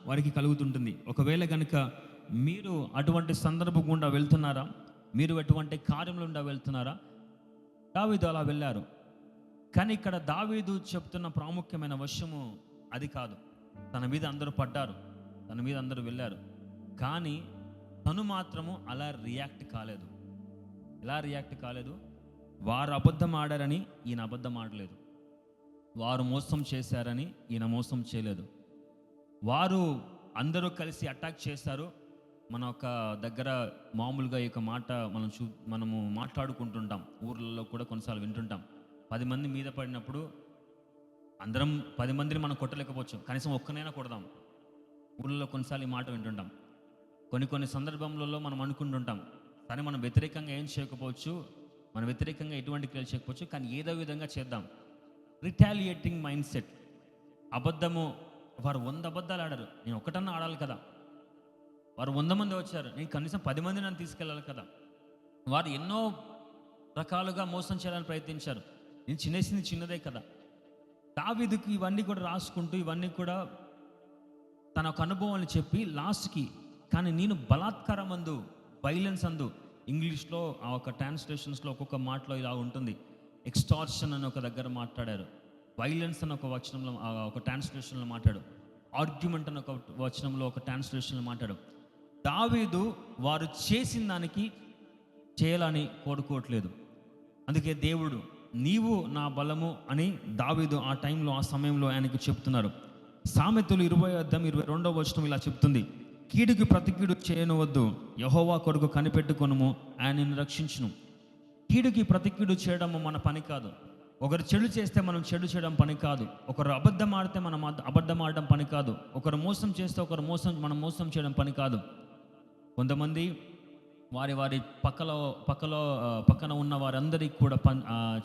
వారికి కలుగుతుంటుంది. ఒకవేళ కనుక మీరు అటువంటి సందర్భం గుండా వెళ్తున్నారా, మీరు అటువంటి కార్యంలో గుండా వెళ్తున్నారా? దావీదు అలా వెళ్ళారు. కానీ ఇక్కడ దావీదు చెప్తున్న ప్రాముఖ్యమైన విషయము అది కాదు. తన మీద అందరూ పడ్డారు, తన మీద అందరూ వెళ్ళారు, కానీ తను మాత్రము అలా రియాక్ట్ కాలేదు. ఎలా రియాక్ట్ కాలేదు? వారు అబద్ధం ఆడారని ఈయన అబద్ధం ఆడలేదు, వారు మోసం చేశారని ఈయన మోసం చేయలేదు. వారు అందరూ కలిసి అటాక్ చేశారు. మన ఒక దగ్గర మామూలుగా ఈ యొక్క మాట మనము మాట్లాడుకుంటుంటాం, ఊర్లలో కూడా కొన్నిసార్లు వింటుంటాం. 10 మంది మీద పడినప్పుడు అందరం 10 మందిని మనం కొట్టలేకపోవచ్చు, కనీసం ఒక్కనైనా కొడదాం. ఊళ్ళలో కొన్నిసార్లు ఈ మాట వింటుంటాం. కొన్ని సందర్భంలో మనం అనుకుంటుంటాం, కానీ మనం వ్యతిరేకంగా ఏం చేయకపోవచ్చు, మన వ్యతిరేకంగా ఎటువంటి క్రియలు చేయకపోవచ్చు, కానీ ఏదో విధంగా చేద్దాం. రిటాలియేటింగ్ మైండ్ సెట్, వారు 100 అబద్ధాలు ఆడారు, నేను ఒకటన్నా ఆడాలి కదా. వారు 100 మంది వచ్చారు, నేను కనీసం 10 మంది నన్ను తీసుకెళ్ళాలి కదా. వారు ఎన్నో రకాలుగా మోసం చేయడానికి ప్రయత్నించారు, నేను చిన్నేసింది చిన్నదే కదా. దావీదుకి ఇవన్నీ కూడా రాసుకుంటూ ఇవన్నీ కూడా తన ఒక అనుభవాన్ని చెప్పి లాస్ట్కి, కానీ నేను బలాత్కారం అందు, వైలెన్స్ అందు, ఇంగ్లీష్లో ఆ ఒక ట్రాన్స్లేషన్స్లో ఒక్కొక్క మాటలో ఇలా ఉంటుంది, ఎక్స్టార్షన్ అని ఒక దగ్గర మాట్లాడారు, వైలెన్స్ అని ఒక వచనంలో ఒక ట్రాన్స్లేషన్లో మాట్లాడు, ఆర్గ్యుమెంట్ అని ఒక వచనంలో ఒక ట్రాన్స్లేషన్లో మాట్లాడు. దావీదు వారు చేసిన దానికి చేయాలని కోరుకోవట్లేదు. అందుకే దేవుడు నీవు నా బలము అని దావీదు ఆ టైంలో ఆ సమయంలో ఆయనకు చెప్తున్నారు. సామెతలు 20:22 వచనం ఇలా చెప్తుంది, కీడుకి ప్రతి కీడు చేయనవద్దు, యెహోవా కొరకు కనిపెట్టుకొనుము, ఆయన నిన్ను రక్షించును. కీడుకి ప్రతి కీడు చేయడం మన పని కాదు. ఒకరు చెడు చేస్తే మనం చెడు చేయడం పని కాదు. ఒకరు అబద్ధం ఆడితే మనం అబద్ధం ఆడడం పని కాదు. ఒకరు మోసం చేస్తే మనం మోసం చేయడం పని కాదు. కొంతమంది వారి పక్కన ఉన్న వారందరికీ కూడా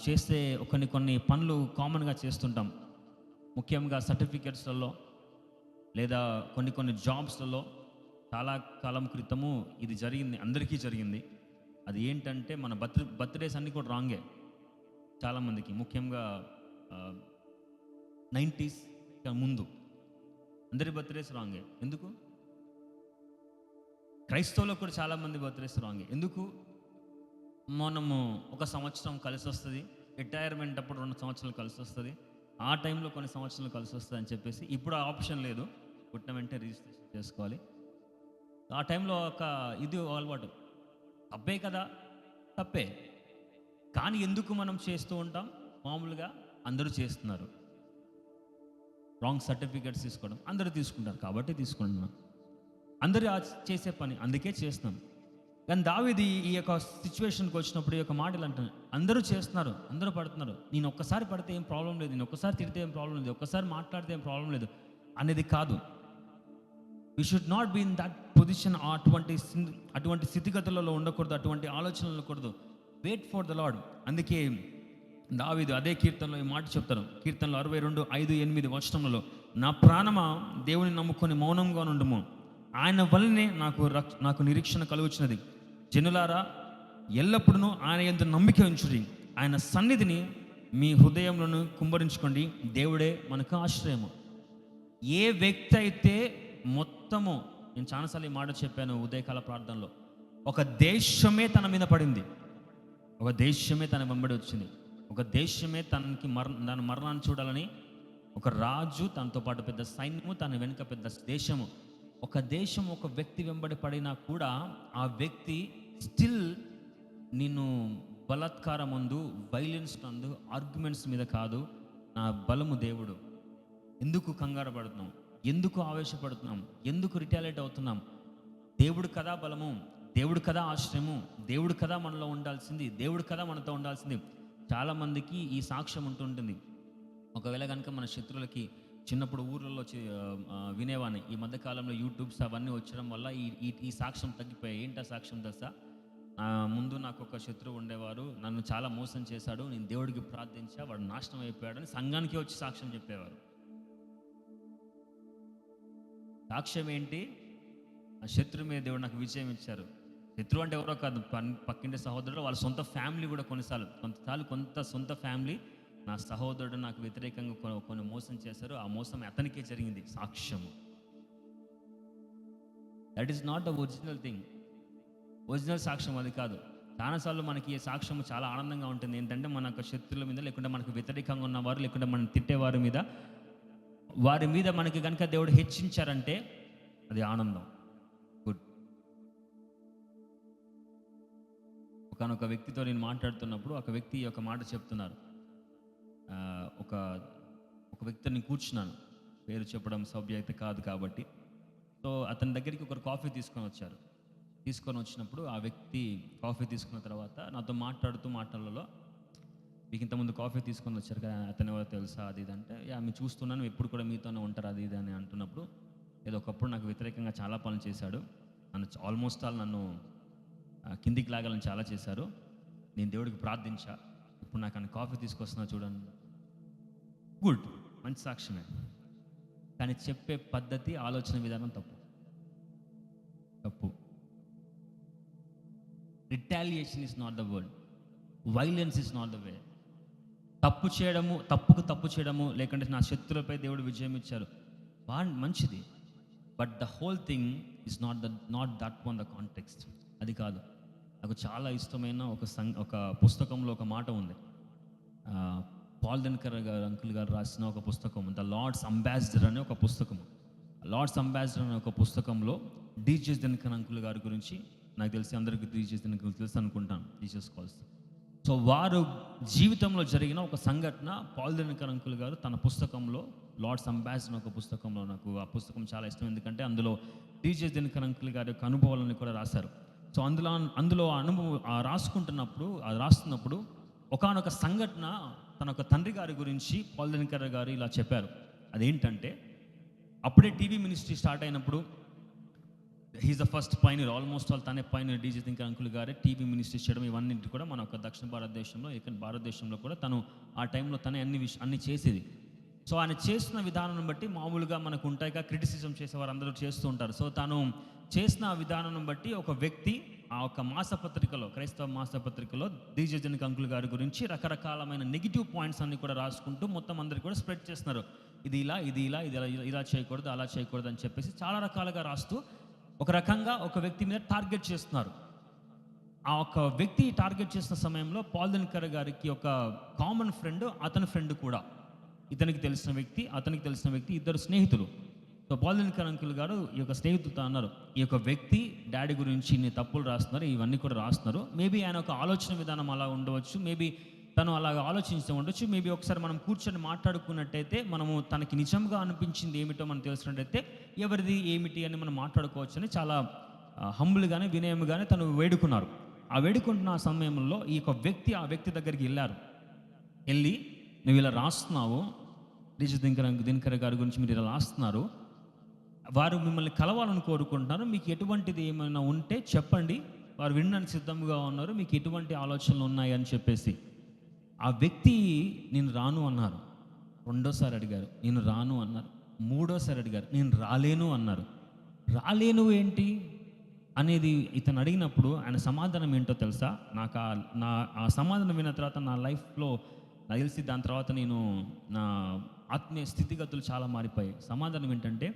చేస్తే కొన్ని పనులు కామన్గా చేస్తుంటాం. ముఖ్యంగా సర్టిఫికెట్స్లలో లేదా కొన్ని జాబ్స్లలో చాలా కాలం క్రితము ఇది జరిగింది, అందరికీ జరిగింది. అది ఏంటంటే మన బర్త్డేస్ అన్నీ కూడా రాంగే చాలామందికి, ముఖ్యంగా 90s ముందు అందరి బర్త్డేస్ రాంగే. ఎందుకు? క్రైస్తవులో కూడా చాలామంది బర్త్డేస్ రాంగే. ఎందుకు? మనము ఒక సంవత్సరం కలిసి వస్తుంది, రిటైర్మెంట్ అప్పుడు 2 సంవత్సరాలు కలిసి వస్తుంది, ఆ టైంలో కొన్ని సంవత్సరాలు కలిసి వస్తుంది అని చెప్పేసి ఇప్పుడు ఆ ఆప్షన్ లేదు, పుట్టిన వెంటనే రిజిస్ట్రేషన్ చేసుకోవాలి. ఆ టైంలో ఇది అలవాటు. తప్పే కదా, తప్పే. కానీ ఎందుకు మనం చేస్తూ ఉంటాం? మామూలుగా అందరూ చేస్తున్నారు, రాంగ్ సర్టిఫికేట్స్ తీసుకోవడం అందరూ తీసుకుంటారు కాబట్టి తీసుకుంటున్నాం, అందరూ చేసే పని అందుకే చేస్తున్నాం. కానీ దావీదు ఈ యొక్క సిచ్యువేషన్కి వచ్చినప్పుడు ఈ యొక్క మాటలు అంటాను, అందరూ చేస్తున్నారు, అందరూ పడుతున్నారు, నేను ఒక్కసారి పడితే ఏం ప్రాబ్లం లేదు, నేను ఒక్కసారి తిడితే ఏం ప్రాబ్లం లేదు, ఒక్కసారి మాట్లాడితే ఏం ప్రాబ్లం లేదు అనేది కాదు. We should not be in that position. అటువంటి స్థితిగతులలో ఉండకూడదు, అటువంటి ఆలోచనలు ఉండకూడదు. Wait for the Lord. అందుకే దావీదు అదే కీర్తనలో ఈ మాట చెప్తారు, కీర్తనలో 62:5-8 వచనంలో, నా ప్రాణమా దేవుని నమ్ముకొని మౌనంగా నుండుము, ఆయన వల్లనే నాకు నిరీక్షణ కలుగుచున్నది. జనులారా ఎల్లప్పుడూ ఆయన యందు నమ్మిక ఉంచుడి, ఆయన సన్నిధిని మీ హృదయంలోను కుమ్మరించుకోండి, దేవుడే మనకు ఆశ్రయము. ఏ వ్యక్తి అయితే మొత్తము, నేను చాలాసార్లు ఈ మాట చెప్పాను ఉదయకాల ప్రార్థనలో, ఒక దేశమే తన మీద పడింది, ఒక దేశమే తన వెంబడి వచ్చింది, ఒక దేశమే దాని మరణాన్ని చూడాలని ఒక రాజు, తనతో పాటు పెద్ద సైన్యము, తన వెనుక పెద్ద దేశము, ఒక దేశం ఒక వ్యక్తి వెంబడి పడినా కూడా ఆ వ్యక్తి స్టిల్ నిన్ను బలాత్కారం ముందు, వైలెన్స్ నందు, ఆర్గ్యుమెంట్స్ మీద కాదు, నా బలము దేవుడు. ఎందుకు కంగారు పడుతున్నాం? ఎందుకు ఆవేశపడుతున్నాం? ఎందుకు రిటాలియేట్ అవుతున్నాం? దేవుడు కదా బలము, దేవుడు కదా ఆశ్రయము, దేవుడు కదా మనలో ఉండాల్సింది, దేవుడు కదా మనతో ఉండాల్సింది. చాలామందికి ఈ సాక్ష్యం ఉంటుంటుంది. ఒకవేళ కనుక మన శత్రువులకి చిన్నప్పుడు ఊర్లలో వినేవాడిని, ఈ మధ్యకాలంలో యూట్యూబ్స్ అవన్నీ వచ్చడం వల్ల ఈ సాక్ష్యం తగ్గిపోయాయి. ఏంటి ఆ సాక్ష్యం తెలుసా? ముందు నాకు ఒక శత్రువు ఉండేవారు, నన్ను చాలా మోసం చేశాడు, నేను దేవుడికి ప్రార్థించా, వాడు నాశనం అయిపోయాడని సంఘానికి వచ్చి సాక్ష్యం చెప్పేవారు. సాక్ష్యం ఏంటి? ఆ శత్రువు మీద దేవుడు నాకు విజయం ఇచ్చారు. శత్రువు అంటే ఎవరో కాదు, పక్కింటి సహోదరుడు, వాళ్ళ సొంత ఫ్యామిలీ కూడా కొంత సొంత ఫ్యామిలీ, నా సహోదరుడు నాకు వ్యతిరేకంగా కొన్ని మోసం చేశారు, ఆ మోసం అతనికే జరిగింది. సాక్ష్యము. That is not the original thing. Original సాక్ష్యం అది కాదు. చాలాసార్లు మనకి ఈ సాక్ష్యం చాలా ఆనందంగా ఉంటుంది. ఏంటంటే మన యొక్క శత్రువుల మీద, లేకుంటే మనకు వ్యతిరేకంగా ఉన్నవారు, లేకుంటే మనం తిట్టేవారి మీద, వారి మీద మనకి కనుక దేవుడు హెచ్చించారంటే అది ఆనందం. గుడ్. ఒకనొక వ్యక్తితో నేను మాట్లాడుతున్నప్పుడు ఒక వ్యక్తి ఒక మాట చెప్తున్నారు. ఒక వ్యక్తిని కూర్చున్నాను, పేరు చెప్పడం సభ్యత కాదు కాబట్టి. సో అతని దగ్గరికి ఒకరు కాఫీ తీసుకొని వచ్చినప్పుడు ఆ వ్యక్తి కాఫీ తీసుకున్న తర్వాత నాతో మాటలలో, మీకు ఇంతకుముందు కాఫీ తీసుకొని వచ్చారు కదా, అతను ఎవరో తెలుసా అది ఇది అంటే, ఆమె చూస్తున్నాను, ఎప్పుడు కూడా మీతోనే ఉంటారు అది ఇది అని అంటున్నప్పుడు, ఏదో ఒకప్పుడు నాకు వ్యతిరేకంగా చాలా పనులు చేశాడు, నన్ను కిందికి లాగాలని చాలా చేశారు, నేను దేవుడికి ప్రార్థించా, ఇప్పుడు నాకు ఆయన కాఫీ తీసుకొస్తున్నా చూడండి. గుడ్, మంచి సాక్ష్యమే. కానీ చెప్పే పద్ధతి, ఆలోచన విధానం తప్పు. Retaliation is not the word, violence is not the way. తప్పు చేయడము లేకుంటే నా శత్రులపై దేవుడు విజయం ఇచ్చారు, మంచిది. But the whole thing is not that one the context. అది కాదు. నాకు చాలా ఇష్టమైన ఒక పుస్తకంలో ఒక మాట ఉంది. పాల్ దినకర్ గారు అంకుల్ గారు రాసిన ఒక పుస్తకం, ద లార్డ్స్ అంబాసిడర్ అనే ఒక పుస్తకం. లార్డ్స్ అంబాసిడర్ అనే ఒక పుస్తకంలో డీజీఎస్ దినకర్ అంకుల్ గారి గురించి, నాకు తెలిసి అందరికీ డీజీఎస్ దినకర్ తెలుసు అనుకుంటాను, డీజీఎస్ కాల్స్. సో వారు జీవితంలో జరిగిన ఒక సంఘటన పాల్ దినకర్ అంకుల్ గారు తన పుస్తకంలో, లార్డ్స్ అంబాసిడర్ ఒక పుస్తకంలో, నాకు ఆ పుస్తకం చాలా ఇష్టం. ఎందుకంటే అందులో డీజీఎస్ దినకర్ అంకుల్ గారి యొక్క అనుభవాలను కూడా రాశారు. సో అందులో అనుభవం రాస్తున్నప్పుడు ఒకానొక సంఘటన తన ఒక తండ్రి గారి గురించి పాల్ దినకర్ గారు ఇలా చెప్పారు. అదేంటంటే, అప్పుడే టీవీ మినిస్ట్రీ స్టార్ట్ అయినప్పుడు, he's the first pioneer, almost all తనే పైనర్. డీజీఎస్ దినకర్ అంకుల్ గారే టీవీ మినిస్ట్రీ చేయడం, ఇవన్నీ కూడా మన ఒక దక్షిణ భారతదేశంలో, భారతదేశంలో కూడా తను ఆ టైంలో తనే అన్ని చేసేది. సో ఆయన చేసిన విధానం బట్టి మామూలుగా మనకు ఉంటాయిగా, క్రిటిసిజం చేసేవారు అందరూ చేస్తూ ఉంటారు. సో తను చేసిన విధానం బట్టి ఒక వ్యక్తి ఆ ఒక మాసపత్రికలో, క్రైస్తవ మాసపత్రికలో డీజీఎస్ దినకర్ అంకుల్ గారి గురించి రకరకాలమైన నెగిటివ్ పాయింట్స్ అన్ని కూడా రాసుకుంటూ మొత్తం అందరికి కూడా స్ప్రెడ్ చేస్తున్నారు. ఇది ఇలా చేయకూడదు, అలా చేయకూడదు అని చెప్పేసి చాలా రకాలుగా రాస్తూ ఒక రకంగా ఒక వ్యక్తి మీద టార్గెట్ చేస్తున్నారు. ఆ ఒక వ్యక్తి టార్గెట్ చేసిన సమయంలో పాల్ దినకర్ గారికి ఒక కామన్ ఫ్రెండ్, అతని ఫ్రెండ్ కూడా, అతనికి తెలిసిన వ్యక్తి, ఇద్దరు స్నేహితులు. సో పాల్ దినకర్ అంకుల్ గారు ఈ యొక్క స్నేహితులతో అన్నారు, ఈ యొక్క వ్యక్తి డాడీ గురించి ఇన్ని తప్పులు రాస్తున్నారు, ఇవన్నీ కూడా రాస్తున్నారు. మేబీ ఆయన ఒక ఆలోచన విధానం అలా ఉండవచ్చు, మేబీ తను అలాగ ఆలోచించే ఉండొచ్చు. మేబీ ఒకసారి మనం కూర్చొని మాట్లాడుకున్నట్టయితే, మనము తనకి నిజంగా అనిపించింది ఏమిటో మనం తెలిసినట్టయితే ఎవరిది ఏమిటి అని మనం మాట్లాడుకోవచ్చు అని చాలా హంబుల్గానే, వినయంగానే తను వేడుకున్నారు. ఆ వేడుకుంటున్న సమయంలో ఈ యొక్క వ్యక్తి ఆ వ్యక్తి దగ్గరికి వెళ్ళి, నువ్వు ఇలా రాస్తున్నావు, డీజీఎస్ దినకర్ గారి గురించి మీరు ఇలా రాస్తున్నారు, వారు మిమ్మల్ని కలవాలని కోరుకుంటున్నారు, మీకు ఎటువంటిది ఏమైనా ఉంటే చెప్పండి, వారు వినడానికి సిద్ధంగా ఉన్నారు, మీకు ఎటువంటి ఆలోచనలు ఉన్నాయి అని చెప్పేసి. ఆ వ్యక్తి నేను రాను అన్నారు. రెండోసారి అడిగారు, నేను రాను అన్నారు. మూడోసారి అడిగారు, నేను రాలేను అన్నారు. రాలేను ఏంటి అనేది ఇతను అడిగినప్పుడు ఆయన సమాధానం ఏంటో తెలుసా? నాకు ఆ సమాధానం విన్న తర్వాత నా లైఫ్లో నాకు తెలిసి దాని తర్వాత నా ఆత్మీయ స్థితిగతులు చాలా మారిపోయాయి. సమాధానం ఏంటంటే,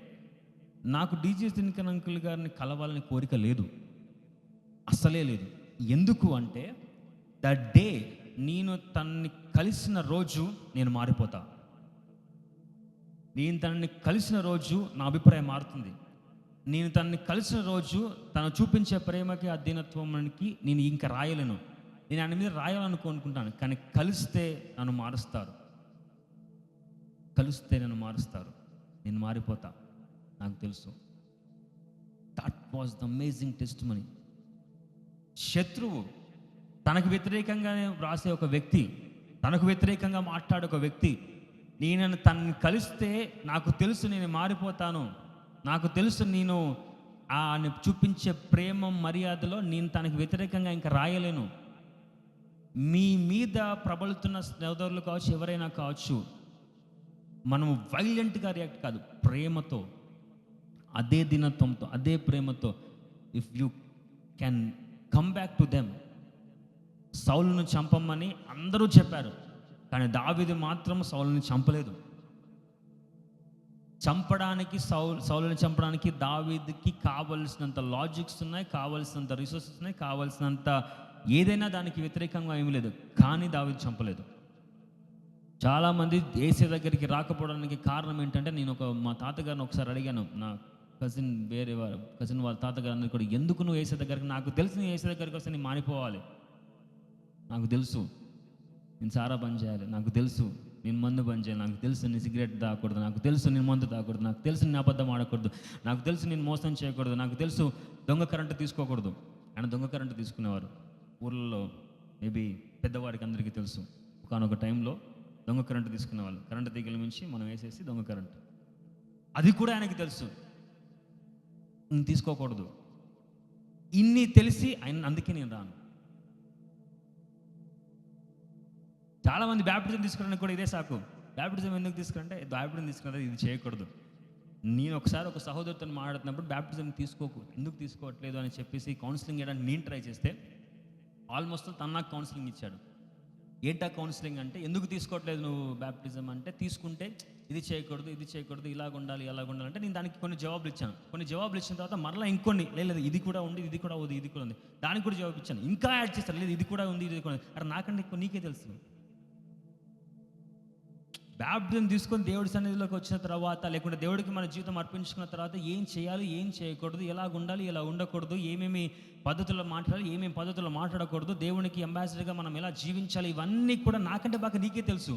నాకు డీజీఎస్ దినకర్ అంకుల్ గారిని కలవాలని కోరిక లేదు, అస్సలే లేదు. ఎందుకు అంటే, ద డే నేను తనని కలిసిన రోజు నేను మారిపోతా. నేను తనని కలిసిన రోజు నా అభిప్రాయం మారుతుంది. నేను తనని కలిసిన రోజు తను చూపించే ప్రేమకి, ఆ దీనత్వానికి నేను ఇంకా రాయలేను. నేను ఆయన మీద రాయాలనుకుంటాను, కానీ కలిస్తే నన్ను మారుస్తారు, నేను మారిపోతా, నాకు తెలుసు. That was the amazing testimony. శత్రువు, తనకు వ్యతిరేకంగానే రాసే ఒక వ్యక్తి, తనకు వ్యతిరేకంగా మాట్లాడే ఒక వ్యక్తి, నేను తనని కలిస్తే నాకు తెలుసు నేను మారిపోతాను, నాకు తెలుసు నేను ఆయన చూపించే ప్రేమ మర్యాదలో నేను తనకు వ్యతిరేకంగా ఇంకా రాయలేను. మీ మీద ప్రబలుతున్న సోదరులు కావచ్చు, ఎవరైనా కావచ్చు, మనము వైలెంట్గా రియాక్ట్ కాదు, ప్రేమతో, అదే దినత్వంతో, అదే ప్రేమతో, if you can come back to them. సౌలును చంపమని అందరూ చెప్పారు, కానీ దావీదు మాత్రం సౌలుని చంపలేదు. సౌలుని చంపడానికి దావీదుకి కావలసినంత లాజిక్స్ ఉన్నాయి, కావలసినంత రిసోర్సెస్ ఉన్నాయి, కావలసినంత ఏదైనా దానికి వ్యతిరేకంగా ఏమీ లేదు, కానీ దావీదు చంపలేదు. చాలామంది యేసే దగ్గరికి రాకపోవడానికి కారణం ఏంటంటే, నేను మా తాతగారిని ఒకసారి అడిగాను, నా కజిన్ వాళ్ళ తాతగారిని కూడా, ఎందుకు నువ్వు యేసే దగ్గరికి, నాకు తెలిసి నువ్వు యేసే దగ్గరికి వస్తే నేను మారిపోవాలి, నాకు తెలుసు నేను సారా బంద్ చేయాలి, నాకు తెలుసు నేను మందు బంద్ చేయాలి, నాకు తెలుసు నేను సిగరెట్ తాగకూడదు, నాకు తెలుసు నేను మందు తాగకూడదు, నాకు తెలుసు నేను అబద్ధం ఆడకూడదు, నాకు తెలుసు నేను మోసం చేయకూడదు, నాకు తెలుసు దొంగ కరెంటు తీసుకోకూడదు. ఆయన దొంగ కరెంటు తీసుకునేవారు. ఊళ్ళలో మేబీ పెద్దవారికి అందరికీ తెలుసు, ఒకనొక టైంలో దొంగ కరెంటు తీసుకునేవాళ్ళు. కరెంటు తీగల మించి మనం వేసేసి దొంగ కరెంటు, అది కూడా ఆయనకి తెలుసు, నేను తీసుకోకూడదు. ఇన్ని తెలిసి ఆయన, అందుకే నేను రాను. చాలామంది బ్యాప్టిజం తీసుకోవడానికి కూడా ఇదే సాకు. బ్యాప్టిజం ఎందుకు తీసుకురంటే, బ్యాప్టిజం తీసుకున్నది ఇది చేయకూడదు, నేను ఒకసారి ఒక సహోదరుతో మాట్లాడుతున్నప్పుడు బ్యాప్టిజం ఎందుకు తీసుకోవట్లేదు అని చెప్పేసి కౌన్సిలింగ్ చేయడానికి నేను ట్రై చేస్తే ఆల్మోస్ట్ తను నాకు కౌన్సిలింగ్ ఇచ్చాడు. ఏంటా కౌన్సిలింగ్ అంటే, ఎందుకు తీసుకోవట్లేదు నువ్వు బ్యాప్టిజం అంటే, తీసుకుంటే ఇది చేయకూడదు, ఇలాగ ఉండాలి అంటే నేను దానికి కొన్ని జవాబులు ఇచ్చిన తర్వాత మరలా ఇంకొన్ని లేదు ఇది కూడా ఉంది, ఇది కూడా ఉంది, దానికి కూడా జవాబు ఇచ్చాను. ఇంకా యాడ్ చేస్తారు, లేదు ఇది కూడా ఉంది, ఇది కూడా ఉంది. అరే నాకంటే ఎక్కువ నీకే తెలుసు. బ్యాప్టిజం తీసుకొని దేవుడి సన్నిధిలోకి వచ్చిన తర్వాత, లేకుంటే దేవుడికి మన జీవితం అర్పించుకున్న తర్వాత ఏం చేయాలి, ఏం చేయకూడదు, ఎలాగ ఉండాలి, ఎలా ఉండకూడదు, ఏమేమి పద్ధతుల్లో మాట్లాడాలి, ఏమేమి పద్ధతుల్లో మాట్లాడకూడదు, దేవునికి అంబాసిడర్గా మనం ఎలా జీవించాలి, ఇవన్నీ కూడా నాకంటే బాగా నీకే తెలుసు.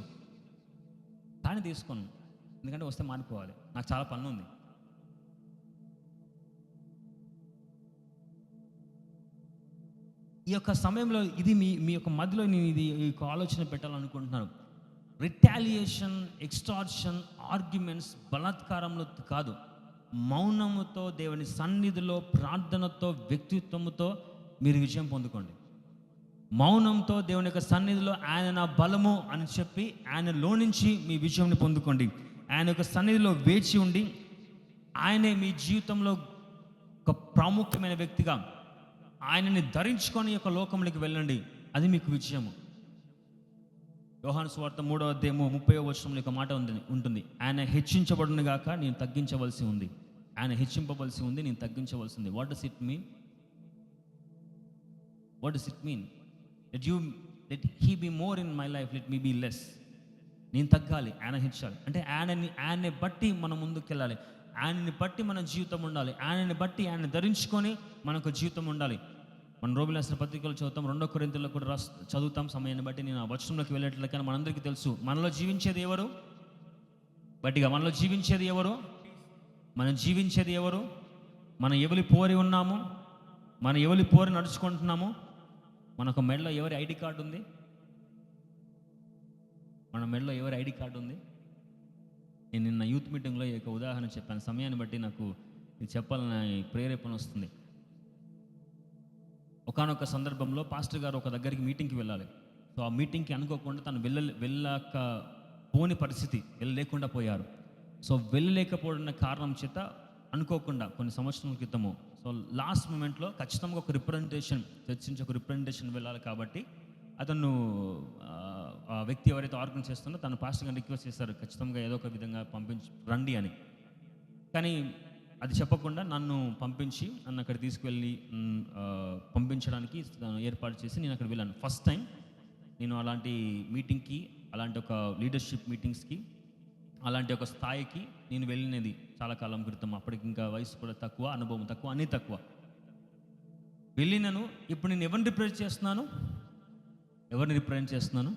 కానీ తీసుకోను, ఎందుకంటే వస్తే మారిపోవాలి, నాకు చాలా పని ఉంది. ఈ యొక్క సమయంలో ఇది మీ యొక్క మధ్యలో నేను ఈ ఆలోచన పెట్టాలనుకుంటున్నాను. రిటాలియేషన్, ఎక్స్టార్షన్, ఆర్గ్యుమెంట్స్, బలాత్కారంలో కాదు, మౌనముతో, దేవుని సన్నిధిలో, ప్రార్థనతో, వ్యక్తిత్వముతో మీరు విజయం పొందుకోండి. మౌనంతో దేవుని యొక్క సన్నిధిలో ఆయన నా బలము అని చెప్పి ఆయనలో నుంచి మీ విజయంని పొందుకోండి. ఆయన యొక్క సన్నిధిలో వేచి ఉండి ఆయనే మీ జీవితంలో ఒక ప్రాముఖ్యమైన వ్యక్తిగా ఆయనని ధరించుకొని యొక్క లోకంలోకి వెళ్ళండి. అది మీకు విజయము. యోహాను సువార్త 3వ అధ్యాయము 30వ వచనంలో ఒక మాట ఉంటుంది. ఆయన హెచ్చించబడును గాక, నేను తగ్గించవలసి ఉంది. ఆయన హెచ్చింపవలసి ఉంది, నేను తగ్గించవలసి ఉంది. What does it mean? Let he be more in my life, let me be less. నేను తగ్గాలి, ఆయన హెచ్చాలి. అంటే ఆయన్ని బట్టి మనం ముందుకు వెళ్ళాలి, ఆయనని బట్టి మన జీవితం ఉండాలి, ఆయనని బట్టి ఆయన ధరించుకొని మనకు జీవితం ఉండాలి. మన రోమిల రాసిన పత్రికలు చదువుతాం, 2 కొరింథీయుల్లో కూడా చదువుతాం. సమయాన్ని బట్టి నేను ఆ వచనంలోకి వెళ్ళట్లేదు, కానీ మనందరికీ తెలుసు మనలో జీవించేది ఎవరు? బట్టిగా మనలో జీవించేది ఎవరు? మనం జీవించేది ఎవరు? మనం ఎవరి పోరి ఉన్నాము, మనం ఎవరి పోరి నడుచుకుంటున్నాము. మనకు మెడలో ఎవరి ఐడి కార్డు ఉంది? మన మెడలో ఎవరి ఐడి కార్డు ఉంది? నేను నిన్న యూత్ మీటింగ్లో ఒక ఉదాహరణ చెప్పాను. సమయాన్ని బట్టి నాకు ఇది చెప్పాలని ప్రేరేపణ వస్తుంది. ఒకానొక సందర్భంలో పాస్టర్ గారు ఒక దగ్గరికి మీటింగ్కి వెళ్ళాలి. సో ఆ మీటింగ్కి అనుకోకుండా తను వెళ్ళక పోని పరిస్థితి, వెళ్ళలేకుండా పోయారు. సో వెళ్ళలేకపోవడం కారణం చేత అనుకోకుండా కొన్ని సంవత్సరాల క్రితము, సో లాస్ట్ మూమెంట్లో ఖచ్చితంగా ఒక రిప్రజెంటేషన్, చర్చించి ఒక రిప్రజెంటేషన్ వెళ్ళాలి. కాబట్టి అతను ఆ వ్యక్తి ఎవరైతే ఆర్గనైజ్ చేస్తుందో తను పాస్టర్ గారిని రిక్వెస్ట్ చేశారు, ఖచ్చితంగా ఏదో ఒక విధంగా రండి అని. కానీ అది చెప్పకుండా నన్ను పంపించి నన్ను అక్కడ తీసుకువెళ్ళి పంపించడానికి ఏర్పాటు చేసి నేను అక్కడ వెళ్ళాను. ఫస్ట్ టైం నేను అలాంటి మీటింగ్కి, అలాంటి ఒక లీడర్షిప్ మీటింగ్స్కి, అలాంటి ఒక స్థాయికి నేను వెళ్ళినది చాలా కాలం క్రితం. అప్పటికి ఇంకా వయసు కూడా తక్కువ, అనుభవం తక్కువ, అన్నీ తక్కువ. వెళ్ళినాను. ఇప్పుడు నేను ఎవరిని రిప్రజెంట్ చేస్తున్నాను? ఎవరిని రిప్రజెంట్ చేస్తున్నాను?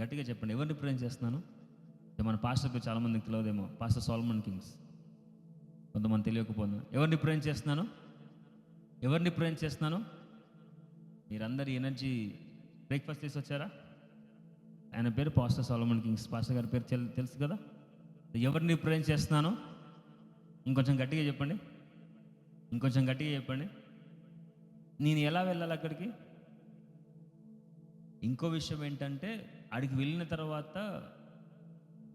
గట్టిగా చెప్పండి, ఎవరిని రిప్రజెంట్ చేస్తున్నాను? మన పాస్టర్కి చాలామందికి తెలియదేమో, పాస్టర్ సోలమన్ కింగ్స్. కొంతమంది తెలియకపోతున్నా. ఎవరిని రిప్రజెంట్ చేస్తున్నాను? మీరందరి ఎనర్జీ బ్రేక్ఫాస్ట్ చేసి వచ్చారా? ఆయన పేరు పాస్టర్ సోలమన్ కింగ్స్. పాస్టర్ గారి పేరు తెలుసు కదా. ఎవరిని రిప్రజెంట్ చేస్తున్నాను? ఇంకొంచెం గట్టిగా చెప్పండి. నేను ఎలా వెళ్ళాలి అక్కడికి? ఇంకో విషయం ఏంటంటే, అక్కడికి వెళ్ళిన తర్వాత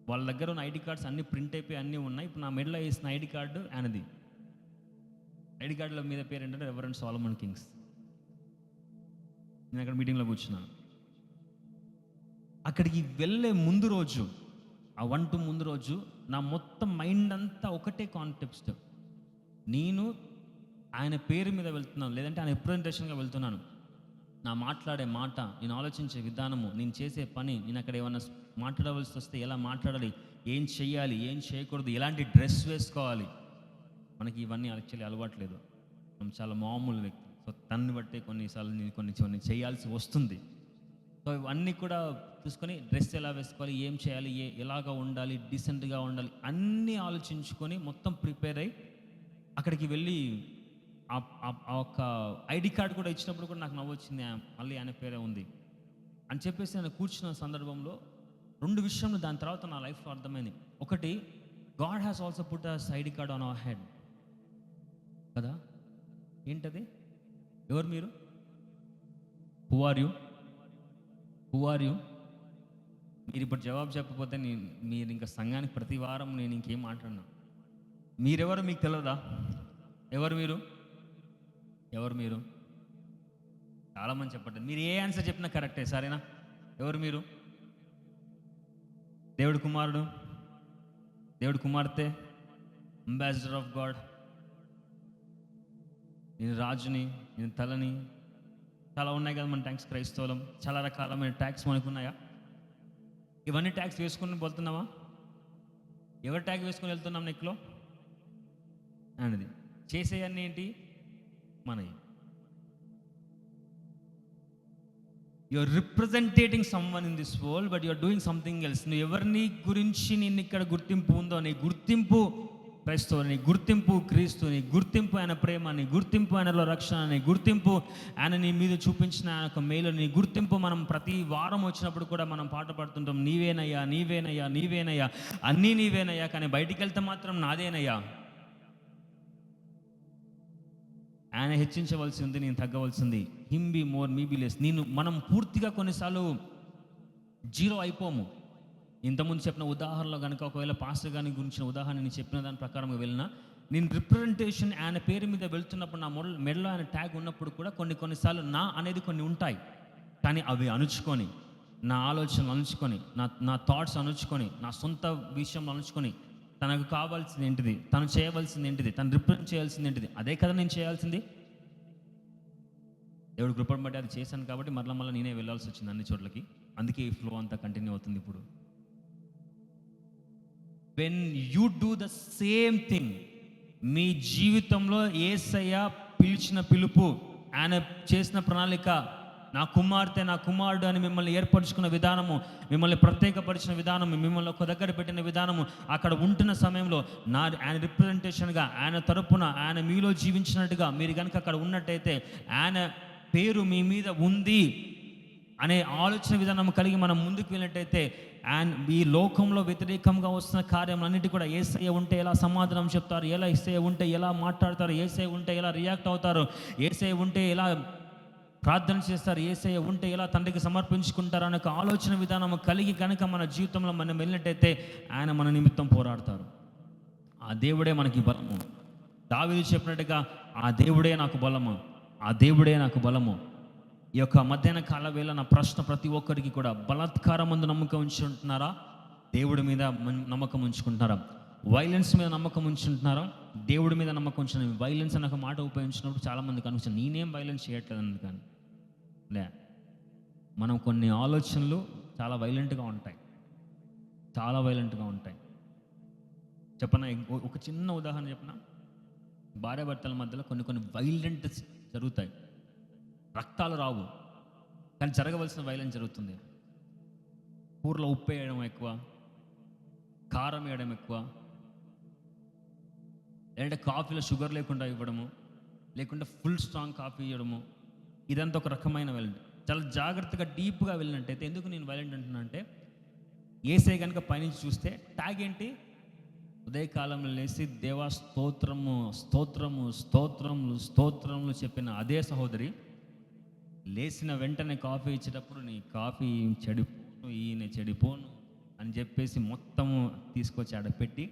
వాళ్ళ దగ్గర ఉన్న ఐడి కార్డ్స్ అన్నీ ప్రింట్ అయిపోయి అన్నీ ఉన్నాయి. ఇప్పుడు నా మెడలో వేసిన ఐడి కార్డు ఆయనది. ఐడి కార్డుల మీద పేరు ఏంటంటే రెవరెండ్ సోలమన్ కింగ్స్. నేను అక్కడ మీటింగ్లో కూర్చున్నాను. అక్కడికి వెళ్ళే ముందు రోజు, ఆ 1 2 ముందు రోజు నా మొత్తం మైండ్ అంతా ఒకటే కాన్టెక్స్ట్. నేను ఆయన పేరు మీద వెళ్తున్నాను, లేదంటే ఆయన రిప్రజెంటేషన్గా వెళ్తున్నాను. నా మాట్లాడే మాట, నేను ఆలోచించే విధానము, నేను చేసే పని, నేను అక్కడ ఏమన్నా మాట్లాడవలసి వస్తే ఎలా మాట్లాడాలి, ఏం చేయాలి, ఏం చేయకూడదు, ఎలాంటి డ్రెస్ వేసుకోవాలి. మనకి ఇవన్నీ యాక్చువల్లీ అలవాట్లేదు, మనం చాలా మామూలు వ్యక్తి. సో తన్ని బట్టే కొన్నిసార్లు నేను కొన్ని చేయాల్సి వస్తుంది. సో ఇవన్నీ కూడా చూసుకొని డ్రెస్ ఎలా వేసుకోవాలి, ఏం చేయాలి, ఎలాగా ఉండాలి, డీసెంట్గా ఉండాలి, అన్నీ ఆలోచించుకొని మొత్తం ప్రిపేర్ అయ్యి అక్కడికి వెళ్ళి ఆ ఒక్క ఐడి కార్డు కూడా ఇచ్చినప్పుడు కూడా నాకు నవ్వొచ్చింది. మళ్ళీ ఆయన పేరే ఉంది అని చెప్పేసి నేను కూర్చున్న సందర్భంలో 2 విషయంలో దాని తర్వాత నా లైఫ్లో అర్థమైంది. ఒకటి, God has also put us ID card on our head కదా. ఏంటది? ఎవరు మీరు? Who are you? మీరు ఇప్పుడు జవాబు చెప్పకపోతే మీరు ఇంకా సంఘానికి ప్రతి వారం నేను ఇంకేం మాట్లాడినా. మీరెవరు మీకు తెలియదా? ఎవరు మీరు? ఎవరు మీరు? చాలామంది చెప్పండి. మీరు ఏ ఆన్సర్ చెప్పినా కరెక్టే, సరేనా? ఎవరు మీరు? దేవుడి కుమారుడు, దేవుడి కుమార్తె, అంబాసిడర్ ఆఫ్ గాడ్. నేను రాజుని, నేను తలని, చాలా ఉన్నాయి కదా మన ట్యాక్స్. క్రైస్తవులం చాలా రకాలమైన ట్యాక్స్ మనకు ఉన్నాయా? ఇవన్నీ ట్యాక్స్ వేసుకుని వెళ్తున్నావా? ఎవరు ట్యాక్స్ వేసుకుని వెళ్తున్నాం నెక్లో అనేది? చేసేయన్నీ ఏంటి మనవి. You're representing someone in this world, but you're doing something else. నువ్వు ఎవరిని గురించి నేను ఇక్కడ గుర్తింపు ఉందో, నీ గుర్తింపు క్రైస్తవుని, నీ గుర్తింపు క్రీస్తు, నీ గుర్తింపు ఆయన ప్రేమ, నీ గుర్తింపు ఆయనలో రక్షణ, నీ గుర్తింపు ఆయన నీ మీద చూపించిన ఆయన ఒక మేలు, నీ గుర్తింపు. మనం ప్రతి వారం వచ్చినప్పుడు కూడా మనం పాట పాడుతుంటాం, నీవేనయ్యా నీవేనయ్యా నీవేనయ్యా, అన్నీ నీవేనయ్యా, కానీ బయటికి వెళ్తే మాత్రం నాదేనయ్యా. ఆయన హెచ్చించవలసి ఉంది, నేను తగ్గవలసింది. Him be more me be less. మనం పూర్తిగా కొన్నిసార్లు జీరో అయిపోము. ఇంతకుముందు చెప్పిన ఉదాహరణలో కనుక ఒకవేళ పాస్టర్ గారి గురించిన ఉదాహరణ నేను చెప్పిన దాని ప్రకారంగా వెళ్ళినా, నేను రిప్రజెంటేషన్ ఆయన పేరు మీద వెళ్తున్నప్పుడు నా మెడలో ఆయన ట్యాగ్ ఉన్నప్పుడు కూడా కొన్నిసార్లు నా అనేది కొన్ని ఉంటాయి. కానీ అవి అణుచుకొని, నా ఆలోచనలు అణుచుకొని, నా థాట్స్ అణుచుకొని, నా సొంత విషయంలో అణుచుకొని, తనకు కావాల్సింది ఏంటిది, తను చేయవలసింది ఏంటిది, తను రిప్రజెంట్ చేయాల్సింది ఏంటిది, అదే కదా నేను చేయాల్సింది. దేవుడు కృపను బట్టి అది చేశాను కాబట్టి మళ్ళీ నేనే వెళ్ళాల్సి వచ్చింది అన్ని చోట్లకి. అందుకే ఈ ఫ్లో అంతా కంటిన్యూ అవుతుంది. ఇప్పుడు when you do the same thing, మీ జీవితంలో యేసయ్య పిలిచిన పిలుపు, ఆయన చేసిన ప్రణాళిక, నా కుమార్తె నా కుమారుడు అని మిమ్మల్ని ఏర్పరచుకున్న విధానము, మిమ్మల్ని ప్రత్యేకపరిచిన విధానము, మిమ్మల్ని ఒక దగ్గర పెట్టిన విధానము, అక్కడ ఉంటున్న సమయంలో ఆయన రిప్రజెంటేషన్గా, ఆయన తరపున, ఆయన మీలో జీవించినట్టుగా మీరు కనుక అక్కడ ఉన్నట్టయితే, ఆయన పేరు మీ మీద ఉంది అనే ఆలోచన విధానం కలిగి మనం ముందుకు వెళ్ళినట్టయితే, అండ్ ఈ లోకంలో వ్యతిరేకంగా వస్తున్న కార్యములన్నిటి కూడా యేసయ్య ఉంటే ఎలా సమాధానం చెప్తారు, ఎలా యేసయ్య ఉంటే ఎలా మాట్లాడతారు, యేసయ్య ఉంటే ఎలా రియాక్ట్ అవుతారు, యేసయ్య ఉంటే ఎలా ప్రార్థన చేస్తారు, యేసయ్య ఉంటే ఎలా తండ్రికి సమర్పించుకుంటారు అనే ఒక ఆలోచన విధానం కలిగి కనుక మన జీవితంలో మనం వెళ్ళినట్టయితే ఆయన మన నిమిత్తం పోరాడతారు. ఆ దేవుడే మనకి బలము. దావీదు చెప్పినట్టుగా, ఆ దేవుడే నాకు బలము, ఆ దేవుడే నాకు బలము. ఈ యొక్క మధ్యాహ్న కాల వేళ నా ప్రశ్న ప్రతి ఒక్కరికి కూడా, బలాత్కారం ముందు నమ్మకం ఉంచుకుంటున్నారా, దేవుడి మీద నమ్మకం ఉంచుకుంటున్నారా? వైలెన్స్ మీద నమ్మకం ఉంచుకుంటున్నారా, దేవుడి మీద నమ్మకం ఉంచుకున్నాను? వైలెన్స్ అనే ఒక మాట ఉపయోగించినప్పుడు చాలామందికి అనిపిస్తుంది, నేనేం వైలెన్స్ చేయట్లేదని. కానీ మనం కొన్ని ఆలోచనలు చాలా వైలెంట్గా ఉంటాయి, చాలా వైలెంట్గా ఉంటాయి. చెప్పనా, ఒక చిన్న ఉదాహరణ చెప్పనా? భార్యాభర్తల మధ్యలో కొన్ని వైలెంట్ జరుగుతాయి. రక్తాలు రావు, కానీ జరగవలసిన వైలెన్స్ జరుగుతుంది. కూరలో ఉప్పు వేయడం ఎక్కువ, కారం వేయడం ఎక్కువ, లేదంటే కాఫీలో షుగర్ లేకుండా ఇవ్వడము, లేకుంటే ఫుల్ స్ట్రాంగ్ కాఫీ ఇవ్వడము, ఇదంతా ఒక రకమైన వైలెంట్. చాలా జాగ్రత్తగా డీప్గా వెళ్ళినట్టయితే, ఎందుకు నేను వైలెంట్ అంటున్నా అంటే, యేసయ్య కనుక పైనుంచి చూస్తే ట్యాగ్ ఏంటి? ఉదయకాలంలో లేచి దేవా స్తోత్రము స్తోత్రము స్తోత్రములు స్తోత్రములు చెప్పిన అదే సహోదరి లేచిన వెంటనే కాఫీ ఇచ్చేటప్పుడు, నీ కాఫీ చెడిపోను, ఈయన చెడిపోను అని చెప్పేసి మొత్తము తీసుకొచ్చి ఆడ పెట్టి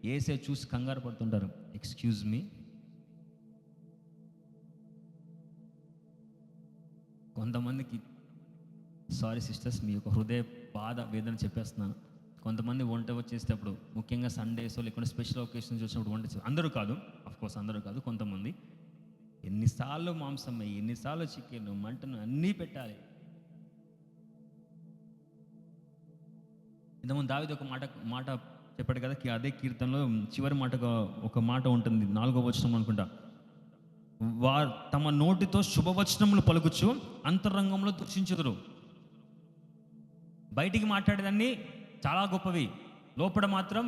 యేసయ్య చూసి కంగారు పడుతుంటారు. Excuse me. కొంతమందికి, సారీ సిస్టర్స్, మీ యొక్క హృదయ బాధ వేదన చెప్పేస్తున్నాను. కొంతమంది వంట వచ్చేటప్పుడు, ముఖ్యంగా సండేస్ లేకుంటే స్పెషల్ ఒకేషన్స్ వచ్చినప్పుడు వంట, అందరూ కాదు, అఫ్కోర్స్ అందరూ కాదు, కొంతమంది ఎన్నిసార్లు మాంసం, ఎన్నిసార్లు చికెన్, మటన్ అన్నీ పెట్టాలి. ఇంతకుముందు దావీదు ఒక మాట చెప్పాడు కదా, అదే కీర్తనలో చివరి మాటగా ఒక మాట ఉంటుంది, 4వ వచనం అనుకుంటా. వారు తమ నోటితో శుభవచనములు పలుకుచు అంతరంగంలో దూషించుదురు. బయటికి మాట్లాడేదాన్ని చాలా గొప్పవి, లోపల మాత్రం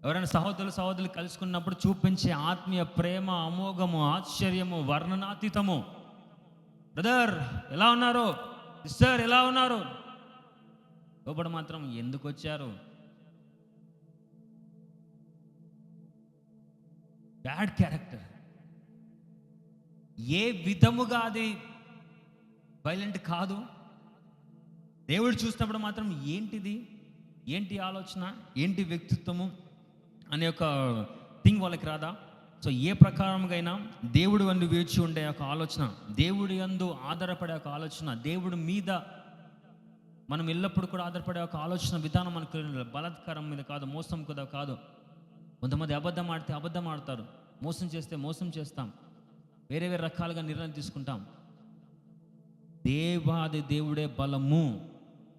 ఎవరైనా సహోదరులు కలుసుకున్నప్పుడు చూపించే ఆత్మీయ ప్రేమ అమోఘము, ఆశ్చర్యము, వర్ణనాతీతము. బ్రదర్ ఎలా ఉన్నారు, సిస్టర్ ఎలా ఉన్నారు, లోపల మాత్రం ఎందుకు వచ్చారు, బ్యాడ్ క్యారెక్టర్. ఏ విధముగా అది వైలెంట్ కాదు, దేవుడు చూసినప్పుడు మాత్రం ఏంటి ఆలోచన, ఏంటి వ్యక్తిత్వము అనే ఒక థింగ్ వాళ్ళకి రాదా? సో ఏ ప్రకారంగా దేవుడు అందు వేచి ఉండే ఒక ఆలోచన, దేవుడి అందు ఆధారపడే ఒక ఆలోచన, దేవుడి మీద మనం ఎల్లప్పుడూ కూడా ఆధారపడే ఒక ఆలోచన విధానం మనకు బలాత్కారం మీద కాదు, మోసం కూడా కాదు. కొంతమంది అబద్ధం ఆడితే అబద్ధం ఆడతారు, మోసం చేస్తే మోసం చేస్తాం, వేరే రకాలుగా నిర్ణయం తీసుకుంటాం. దేవాది దేవుడే బలము,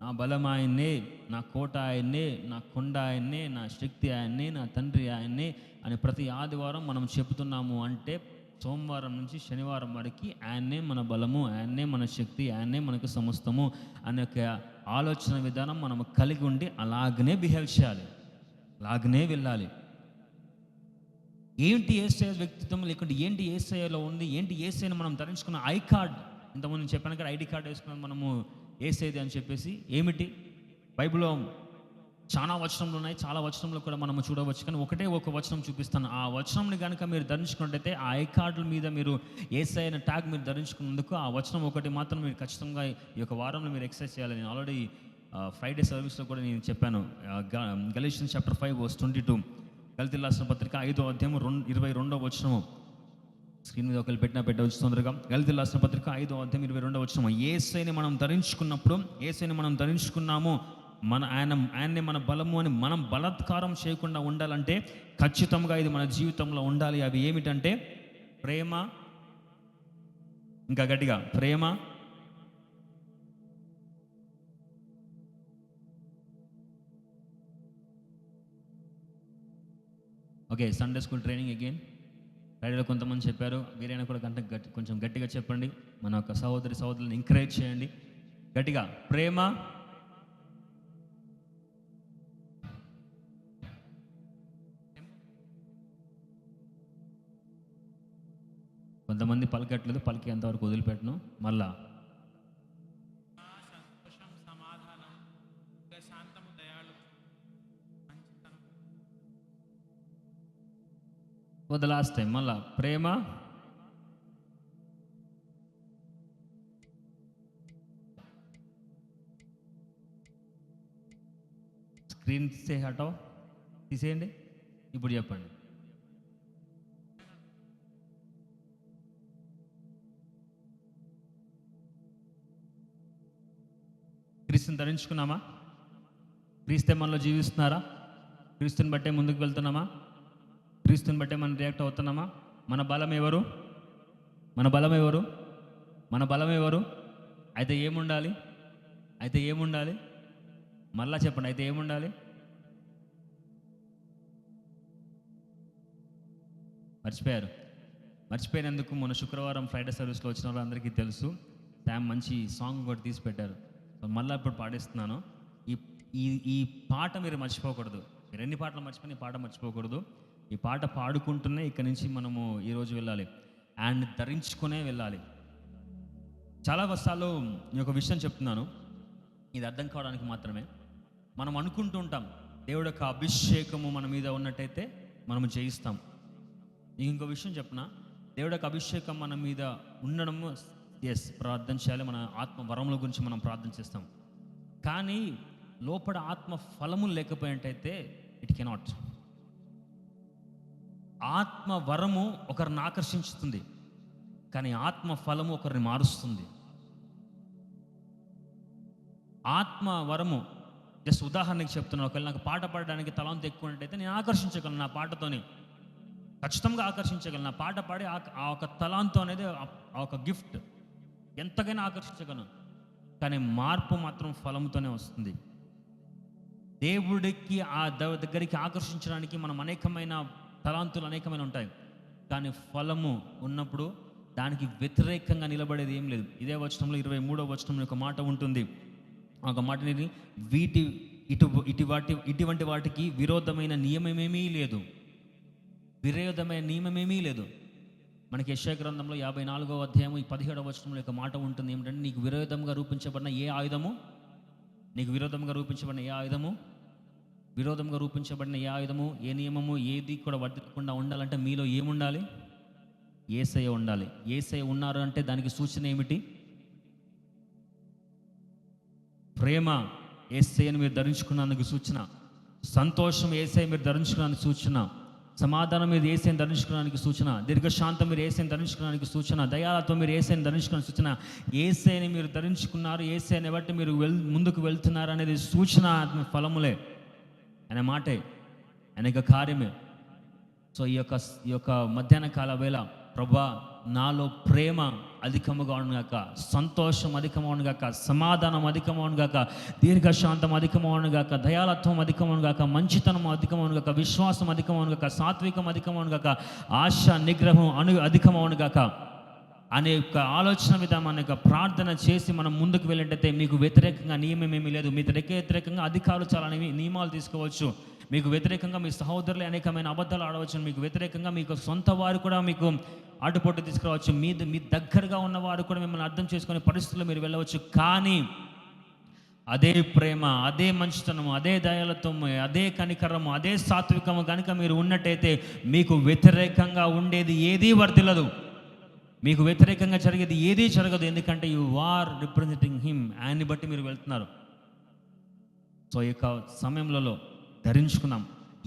నా బలం ఆయన్నే, నా కోట ఆయన్నే, నా కొండ ఆయన్నే, నా శక్తి ఆయన్నే, నా తండ్రి ఆయన్నే అని ప్రతి ఆదివారం మనం చెబుతున్నాము అంటే సోమవారం నుంచి శనివారం వరకు ఆయన్నే మన బలము, ఆయన్నే మన శక్తి, ఆయన్నే మనకు సమస్తము అనే ఒక ఆలోచన విధానం మనం కలిగి ఉండి అలాగనే బిహేవ్ చేయాలి, అలాగనే వెళ్ళాలి. ఏంటి యేసయ్య వ్యక్తిత్వం, లేకుంటే ఏంటి యేసయ్యలో ఉంది, ఏంటి యేసయ్యను మనం ధరించుకున్న ఐ కార్డ్, ఇంతకుముందు నేను చెప్పాను కదా, ఐడి కార్డ్ వేసుకున్నాం మనము యేసయ్యది అని చెప్పేసి. ఏమిటి? బైబిల్లో చాలా వచనంలో ఉన్నాయి, చాలా వచనంలో కూడా మనము చూడవచ్చు, కానీ ఒకటే ఒక వచనం చూపిస్తాను. ఆ వచనంని కనుక మీరు ధరించుకున్నట్టయితే ఆ ఐ కార్డుల మీద మీరు యేసయ్య ట్యాగ్ మీరు ధరించుకున్నందుకు ఆ వచనం ఒకటి మాత్రం మీరు ఖచ్చితంగా ఈ యొక్క వారంలో మీరు ఎక్సర్సైజ్ చేయాలి. నేను ఆల్రెడీ ఫ్రైడే సర్వీస్లో కూడా నేను చెప్పాను. గలీషియన్స్ చాప్టర్ 5:22, గలతీయులకు రాసిన పత్రిక 5వ అధ్యాయం 22వ వచనము. స్క్రీన్ మీద ఒకళ్ళు పెట్టవచ్చు తొందరగా. గలతీయులకు రాసిన పత్రిక 5వ అధ్యాయం 22వ వచనము. యేసయ్యని మనం ధరించుకున్నప్పుడు, యేసయ్యని మనం ధరించుకున్నాము, ఆయన్నే మన బలము అని మనం బలాత్కారం చేయకుండా ఉండాలంటే ఖచ్చితంగా ఇది మన జీవితంలో ఉండాలి. అవి ఏమిటంటే ప్రేమ, ఇంకా గట్టిగా ప్రేమ, okay, Sunday school training again ఫ్రైడేలో కొంతమంది చెప్పారు, మీరైనా కూడా కొంచెం గట్టిగా చెప్పండి. మన యొక్క సహోదరులను ఎంకరేజ్ చేయండి గట్టిగా. ప్రేమ, కొంతమంది పలికట్లేదు, పలికి ఎంతవరకు వదిలిపెట్టను. మళ్ళా సంతోషం, సమాధానం, శాంతము, దయాళు, మంచితనం. ఫర్ ద లాస్ట్ టైం మళ్ళా ప్రేమ, స్క్రీన్ హటావ్, తీసేయండి. ఇప్పుడు చెప్పండి. క్రీస్తుని ధరించుకున్నామా? క్రీస్తే మనలో జీవిస్తున్నారా? క్రీస్తుని బట్టే ముందుకు వెళ్తున్నామా? క్రీస్తుని బట్టే మనం రియాక్ట్ అవుతున్నామా? మన బలం ఎవరు? మన బలం ఎవరు? మన బలం ఎవరు? అయితే ఏముండాలి? మళ్ళా చెప్పండి. అయితే ఏముండాలి? మర్చిపోయినందుకు మొన్న శుక్రవారం ఫ్రైడే సర్వీస్లో వచ్చిన వాళ్ళందరికీ తెలుసు. శామ్ మంచి సాంగ్ కూడా తీసి పెట్టారు. మళ్ళీ ఇప్పుడు పాడిస్తున్నాను. ఈ పాట మీరు మర్చిపోకూడదు. మీరు ఎన్ని పాటలు మర్చిపోయిన ఈ పాట మర్చిపోకూడదు. ఈ పాట పాడుకుంటూనే ఇక్కడి నుంచి మనము ఈరోజు వెళ్ళాలి అండ్ ధరించుకునే వెళ్ళాలి. చాలా వర్షాలు నేను ఒక విషయం చెప్తున్నాను, ఇది అర్థం కావడానికి మాత్రమే. మనం అనుకుంటూ ఉంటాం దేవుడి యొక్క అభిషేకము మన మీద ఉన్నట్టయితే మనము జయిస్తాం. ఇంకో విషయం చెప్పిన, దేవుడి యొక్క అభిషేకం మన మీద ఉండడము ప్రార్థన చేయాలి. మన ఆత్మ వరముల గురించి మనం ప్రార్థన చేస్తాం. కానీ లోపల ఆత్మ ఫలములు లేకపోయినట్టయితే ఇట్ కెనాట్. ఆత్మ వరము ఒకరిని ఆకర్షించుతుంది, కానీ ఆత్మ ఫలము ఒకరిని మారుస్తుంది. ఆత్మ వరము జస్ట్ ఉదాహరణకి చెప్తున్నాను. ఒకవేళ నాకు పాట పాడడానికి తలాంత ఎక్కువ ఉన్నట్టయితే నేను ఆకర్షించగలను, నా పాటతోనే ఖచ్చితంగా ఆకర్షించగలను. నా పాట పాడి ఆ ఒక తలాంతో అనేది ఆ ఒక గిఫ్ట్ ఎంతకైనా ఆకర్షించగలను. కానీ మార్పు మాత్రం ఫలంతోనే వస్తుంది. దేవుడికి ఆ దగ్గరికి ఆకర్షించడానికి మనం అనేకమైన తలాంతులు అనేకమైన ఉంటాయి, కానీ ఫలము ఉన్నప్పుడు దానికి వ్యతిరేకంగా నిలబడేది ఏం లేదు. ఇదే వచనంలో 23వ వచనంలో ఒక మాట ఉంటుంది. ఒక మాటని ఇటువంటి వాటికి విరోధమైన నియమమేమీ లేదు. మనకి యెషయా గ్రంథంలో 54వ అధ్యాయం 17వ వచనంలో ఒక మాట ఉంటుంది. ఏమిటంటే నీకు విరోధంగా రూపించబడిన ఏ ఆయుధము, ఏ నియమము ఏది కూడా వర్తించకుండా ఉండాలంటే మీలో ఏముండాలి? యేసయ్య ఉండాలి. యేసయ్య ఉన్నారు అంటే దానికి సూచన ఏమిటి? ప్రేమ యేసయ్యను మీరు ధరించుకున్నందుకు సూచన, సంతోషం యేసయ్య మీరు ధరించుకున్నందుకు సూచన, సమాధానం మీరు యేసయ్యను ధరించుకోవడానికి సూచన, దీర్ఘశాంతం మీరు యేసయ్యను ధరించుకోవడానికి సూచన, దయాలత్వం మీరు యేసయ్యను ధరించుకోవడానికి సూచన. యేసయ్యని మీరు ధరించుకున్నారు, యేసయ్యని బట్టి మీరు ముందుకు వెళ్తున్నారు అనేది సూచన ఫలములే, అనే మాటే, అనేక కార్యమే. సో ఈ యొక్క మధ్యాహ్న కాల వేళ ప్రభా నాలో ప్రేమ అధికముగా ఉండుగాక, సంతోషం అధికముగా ఉండుగాక, సమాధానం అధికముగా ఉండుగాక, దీర్ఘశాంతం అధికముగా ఉండుగాక, దయాలత్వం అధికముగా ఉండుగాక, మంచితనం అధికముగా ఉండుగాక, విశ్వాసం అధికముగా ఉండుగాక, సాత్వికం అధికముగా ఉండుగాక, ఆశ నిగ్రహం అధికముగా ఉండుగాక అనే యొక్క ఆలోచన విధానం, అనే యొక్క ప్రార్థన చేసి మనం ముందుకు వెళ్ళినట్టయితే మీకు వ్యతిరేకంగా నియమం ఏమీ లేదు. మీ వ్యతిరేకంగా అధికారులు చాలా నియమాలు తీసుకోవచ్చు, మీకు వ్యతిరేకంగా మీ సహోదరులు అనేకమైన అబద్ధాలు ఆడవచ్చు, మీకు వ్యతిరేకంగా మీకు సొంత వారు కూడా మీకు ఆటుపోటు తీసుకురావచ్చు, మీ దగ్గరగా ఉన్నవారు కూడా మిమ్మల్ని అర్థం చేసుకునే పరిస్థితుల్లో మీరు వెళ్ళవచ్చు. కానీ అదే ప్రేమ, అదే మంచితనము, అదే దయాలత్వము, అదే కనికరము, అదే సాత్వికము కనుక మీరు ఉన్నట్టయితే మీకు వ్యతిరేకంగా ఉండేది ఏదీ వర్ధిల్లదు, మీకు వ్యతిరేకంగా జరిగేది ఏదీ జరగదు. ఎందుకంటే యు ఆర్ రిప్రజెంటింగ్ హిమ్, ఆయన్ని బట్టి మీరు వెళ్తున్నారు. సో ఈ యొక్క సమయంలో ధరించుకున్నాం,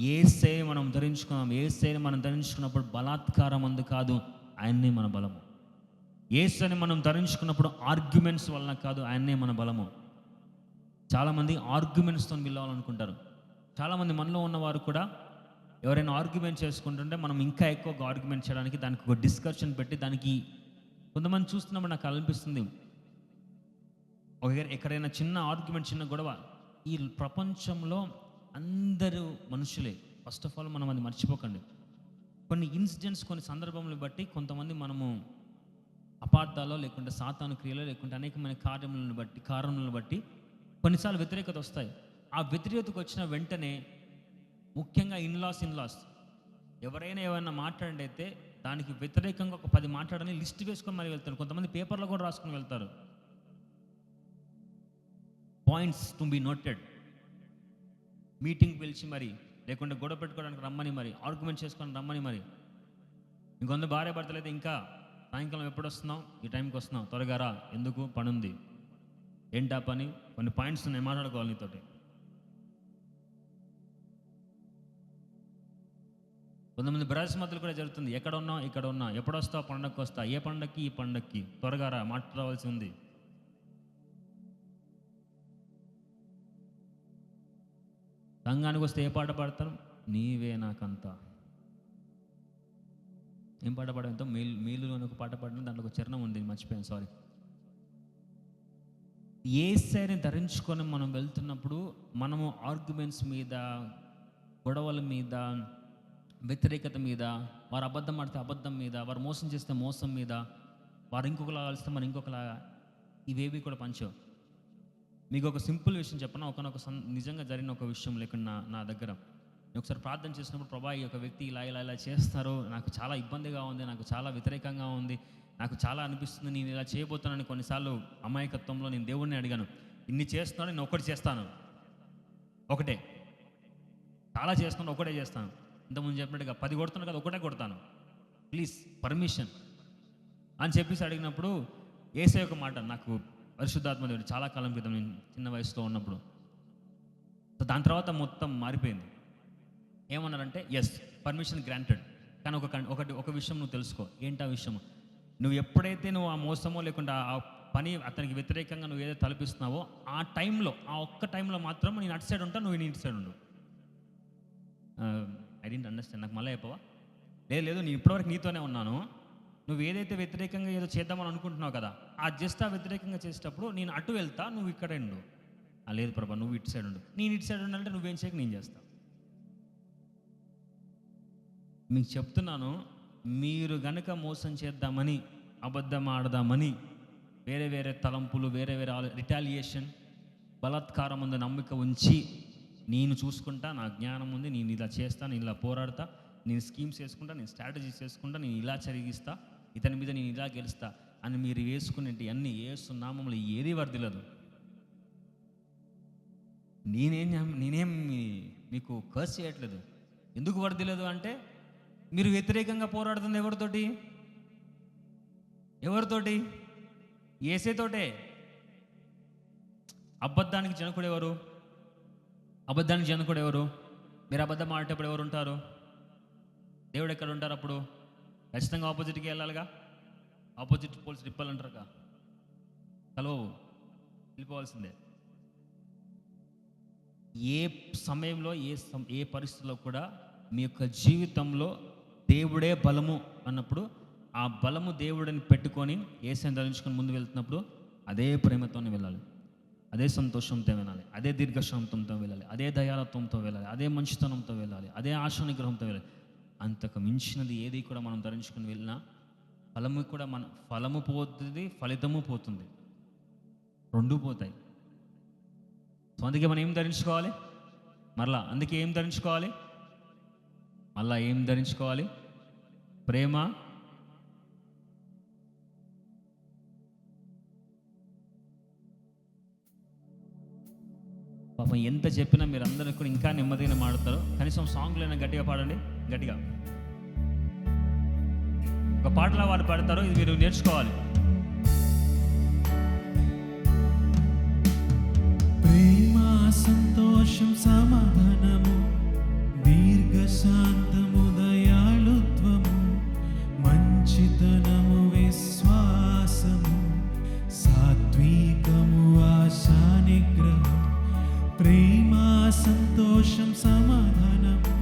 యేసయ్య మనం ధరించుకున్నాం. యేసయ్యని మనం ధరించుకున్నప్పుడు బలాత్కారం అందు కాదు, ఆయన్నే మన బలము. యేసయ్యని మనం ధరించుకున్నప్పుడు ఆర్గ్యుమెంట్స్ వలన కాదు, ఆయన్నే మన బలము. చాలామంది ఆర్గ్యుమెంట్స్తో వెళ్ళాలనుకుంటారు. చాలామంది మనలో ఉన్నవారు కూడా ఎవరైనా ఆర్గ్యుమెంట్ చేసుకుంటుంటే మనం ఇంకా ఎక్కువగా ఆర్గ్యుమెంట్ చేయడానికి దానికి ఒక డిస్కషన్ పెట్టి, దానికి కొంతమంది చూస్తున్నప్పుడు నాకు అనిపిస్తుంది, ఎక్కడైనా చిన్న ఆర్గ్యుమెంట్, చిన్న గొడవ, ఈ ప్రపంచంలో అందరూ మనుషులే. ఫస్ట్ ఆఫ్ ఆల్ మనం అది మర్చిపోకండి. కొన్ని ఇన్సిడెంట్స్, కొన్ని సందర్భములను బట్టి కొంతమంది మనము అపార్థాలో, లేకుంటే సాతాను క్రియలో, లేకుంటే అనేకమైన కారణాలను బట్టి కొన్నిసార్లు వ్యతిరేకత వస్తాయి. ఆ వ్యతిరేకతకు వచ్చిన వెంటనే ముఖ్యంగా ఇన్లాస్ ఎవరైనా ఏమైనా మాట్లాడితే దానికి వ్యతిరేకంగా ఒక 10 మాట్లాడని లిస్ట్ వేసుకొని మరి వెళ్తారు. కొంతమంది పేపర్లో కూడా రాసుకొని వెళ్తారు, points to be noted. Meeting పిలిచి మరి, లేకుంటే గొడవ పెట్టుకోవడానికి రమ్మని మరి, ఆర్గ్యుమెంట్ చేసుకొని రమ్మని మరి. ఇంకొంత భార్య భర్తలు అయితే ఇంకా సాయంకాలం ఎప్పుడు వస్తున్నావు, ఈ టైంకి వస్తున్నావు, త్వరగా రా, ఎందుకు పని ఉంది, ఏంటా పని, కొన్ని పాయింట్స్ ఉన్నాయి మాట్లాడుకోవాలి నీతోటి. కొంతమంది బ్రదర్స్ మధ్యలో కూడా జరుగుతుంది, ఎక్కడ ఉన్నావు, ఇక్కడ ఉన్నా, ఎప్పుడు వస్తావు, పండగకి వస్తా, ఏ పండగకి, ఈ పండగకి, త్వరగా రా, మాట్లాడవలసి ఉంది. సంఘానికి వస్తే ఏ పాట పాడతారు, నీవే నాకంతా. ఏం పాట పాడంతో మేలులో ఒక పాట పాడిన, దాంట్లో ఒక చరణం ఉంది, మర్చిపోయాను, సారీ. యేసయ్యని ధరించుకొని మనం వెళ్తున్నప్పుడు మనము ఆర్గ్యుమెంట్స్ మీద, గొడవల మీద, వ్యతిరేకత మీద, వారు అబద్ధం ఆడితే అబద్ధం మీద, వారు మోసం చేస్తే మోసం మీద, వారు ఇంకొకలా కలిస్తే మనం ఇంకొకలా, ఇవేవి కూడా పంచవు. మీకు ఒక సింపుల్ విషయం చెప్పనా, ఒకనొక నిజంగా జరిగిన ఒక విషయం లేకుండా నా దగ్గర నేను ఒకసారి ప్రార్థన చేసినప్పుడు, ప్రభా ఈ యొక్క వ్యక్తి ఇలా చేస్తారు, నాకు చాలా ఇబ్బందిగా ఉంది, నాకు చాలా వ్యతిరేకంగా ఉంది, నాకు చాలా అనిపిస్తుంది, నేను ఇలా చేయబోతున్నాను. కొన్నిసార్లు అమాయకత్వంలో నేను దేవుడిని అడిగాను, ఇన్ని చేస్తున్నాను, నేను ఒకటి చేస్తాను, ఒకటే, చాలా చేస్తున్నాను, ఒకటే చేస్తాను. ఇంతకుముందు చెప్పినట్టుగా 10 కొడుతున్నాను కదా, ఒకటే కొడతాను, ప్లీజ్ పర్మిషన్ అని చెప్పేసి అడిగినప్పుడు యేసయ్య ఒక మాట, నాకు పరిశుద్ధాత్మ దేవుడు చాలా కాలం క్రితం, నేను చిన్న వయసులో ఉన్నప్పుడు. సో దాని తర్వాత మొత్తం మారిపోయింది. ఏమన్నారంటే, ఎస్ పర్మిషన్ గ్రాంటెడ్, కానీ ఒక విషయం నువ్వు తెలుసుకో. ఏంటి ఆ విషయం? నువ్వు ఎప్పుడైతే నువ్వు ఆ మోసమో లేకుండా ఆ పని అతనికి వ్యతిరేకంగా నువ్వు ఏదైతే తలపిస్తున్నావో, ఆ టైంలో, ఆ ఒక్క టైంలో మాత్రం నేను అటు సైడ్ ఉంటా, నువ్వు ఇటు సైడ్ ఉండు. ఐ డెంట్ అండర్స్టాండ్, నాకు మళ్ళీ చెప్పవా? లేదు నేను ఇప్పటివరకు నీతోనే ఉన్నాను, నువ్వు ఏదైతే వ్యతిరేకంగా ఏదో చేద్దామని అనుకుంటున్నావు కదా, ఆ జస్ట్ ఆ వ్యతిరేకంగా చేసేటప్పుడు నేను అటు వెళ్తా, నువ్వు ఇక్కడ ఉండు. లేదు ప్రభా, నువ్వు ఇటు సైడ్ ఉండు. నేను ఇటు సైడ్ ఉండాలంటే నువ్వేం చేయక నేను చేస్తా. మీకు చెప్తున్నాను, మీరు గనక మోసం చేద్దామని, అబద్ధం ఆడదామని, వేరే తలంపులు, వేరే రిటాలియేషన్, బలాత్కారం ముందు నమ్మిక ఉంచి, నేను చూసుకుంటా, నా జ్ఞానం ఉంది, నేను ఇలా చేస్తా, నేను ఇలా పోరాడతా, నేను స్కీమ్స్ వేసుకుంటా, నేను స్ట్రాటజీస్ వేసుకుంటా, నేను ఇలా జరిగిస్తా, ఇతని మీద నేను ఇలా గెలుస్తా అని మీరు వేసుకునేటి అన్నీ యేసు నామములో ఏది వర్ధిల్లదు. నేనేం మీకు కర్స్ చేయట్లేదు. ఎందుకు వర్ధిల్లదు అంటే, మీరు వ్యతిరేకంగా పోరాడుతుంది ఎవరితోటి? యేసేతోటే. అబద్ధానికి జనకుడు ఎవరు? అబద్ధానికి జనకుడు ఎవరు? మీరు అబద్ధం ఆడేటప్పుడు ఎవరు ఉంటారు? దేవుడు ఎక్కడ ఉంటారు? అప్పుడు ఖచ్చితంగా ఆపోజిట్కి వెళ్ళాలిగా. Opposite poles తిప్పాలంటారుగా, కలవవు, వెళ్ళిపోవాల్సిందే. ఏ సమయంలో ఏ పరిస్థితుల్లో కూడా మీ యొక్క జీవితంలో దేవుడే బలము అన్నప్పుడు ఆ బలము దేవుడిని పెట్టుకొని యేసుని ధరించుకొని ముందు వెళ్తున్నప్పుడు అదే ప్రేమతోనే వెళ్ళాలి, అదే సంతోషంతో వెళ్ళాలి, అదే దీర్ఘశాంతంతో వెళ్ళాలి, అదే దయాలత్వంతో వెళ్ళాలి, అదే మంచితనంతో వెళ్ళాలి, అదే ఆశా నిగ్రహంతో వెళ్ళాలి. అంతకు మించినది ఏది కూడా మనం ధరించుకొని వెళ్ళినా ఫలము పోతుంది, ఫలితము పోతుంది, రెండూ పోతాయి. సో అందుకే మనం ఏం ధరించుకోవాలి? అందుకే ఏం ధరించుకోవాలి? ఏం ధరించుకోవాలి? ప్రేమ, పాపం ఎంత చెప్పినా మీరు అందరూ కూడా ఇంకా నెమ్మదిగా మాడతారు. కనీసం సాంగ్లైనా గట్టిగా పాడండి, గట్టిగా ఒక పాటలా వారు పాడతారు, ఇది మీరు నేర్చుకోవాలి. ప్రేమ, సంతోషం, సమాధానము, దీర్ఘశాంతము, దయాళుత్వము, మంచితనము, విశ్వాసము, సాత్వికము, ఆశా నిగ్రహం. ప్రేమ, సంతోషం, సమాధానము,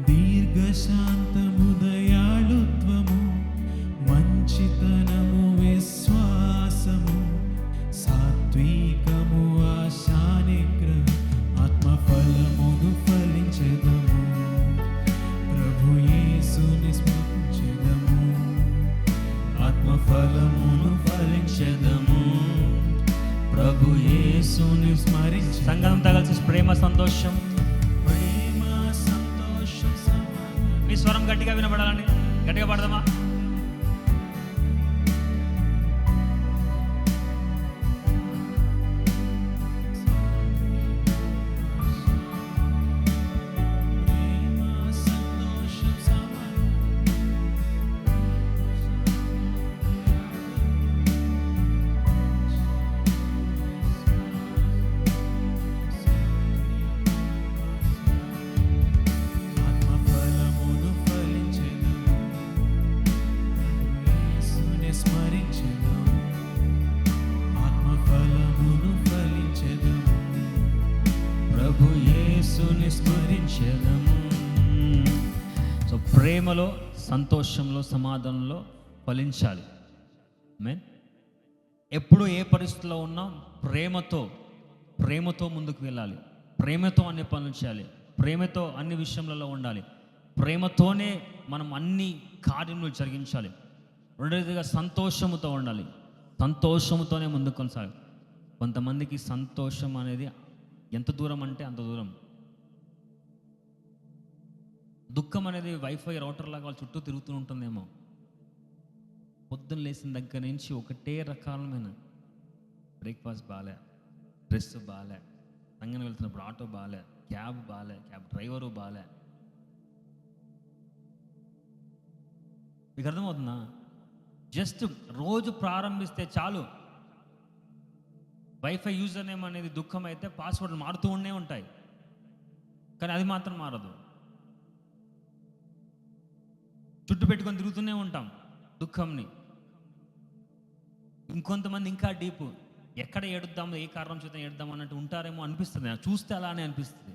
దీర్ఘశాంతము, దయాళుత్వము, మంచితనము, విశ్వాసము, సాత్వికము, ఆశా నిగ్రహం. ఆత్మఫలమును ఫలించెదము, ప్రభు యేసుని స్మరించెదము. ఆత్మఫలమును ఫలించెదము, ప్రభు యేసుని స్మరించెదము. సంగమంతా కలిసి ప్రేమ, సంతోషం, ప్రేమ, సంతోషం, సమాధానం. మీ స్వరం గట్టిగా వినబడాలండి, గట్టిగా పాడదామా? సో ప్రేమలో, సంతోషంలో, సమాధానంలో ఫలించాలి. ఆమేన్. ఎప్పుడు ఏ పరిస్థితిలో ఉన్నా ప్రేమతో ముందుకు వెళ్ళాలి, ప్రేమతో అన్ని పనులు చేయాలి, ప్రేమతో అన్ని విషయంలో ఉండాలి, ప్రేమతోనే మనం అన్ని కార్యములు జరిగించాలి. రెండవదిగా సంతోషముతో ఉండాలి, సంతోషముతోనే ముందుకు కొనసాగాలి. కొంతమందికి సంతోషం అనేది ఎంత దూరం అంటే అంత దూరం. దుఃఖం అనేది వైఫై రౌటర్ లాగా వాళ్ళ చుట్టూ తిరుగుతూ ఉంటుందేమో. పొద్దున్న లేచిన దగ్గర నుంచి ఒకటే రకాలమైన బ్రేక్ఫాస్ట్ బాలే, డ్రెస్ బాలే, సంగని వెళ్తున్నప్పుడు ఆటో బాలే, క్యాబ్ డ్రైవరు బాలే. మీకు అర్థమవుతుందా? జస్ట్ రోజు ప్రారంభిస్తే చాలు, వైఫై యూజర్ నేమ్ అనేది దుఃఖం అయితే పాస్వర్డ్లు మారుతూ ఉంటాయి, కానీ అది మాత్రం మారదు. చుట్టూ పెట్టుకొని తిరుగుతూనే ఉంటాం దుఃఖంని. ఇంకొంతమంది ఇంకా డీప్, ఎక్కడ ఏడుద్దాము, ఏ కారణం చేత ఏడుద్దాం అన్నట్టు ఉంటారేమో అనిపిస్తుంది, చూస్తే అలానే అనిపిస్తుంది.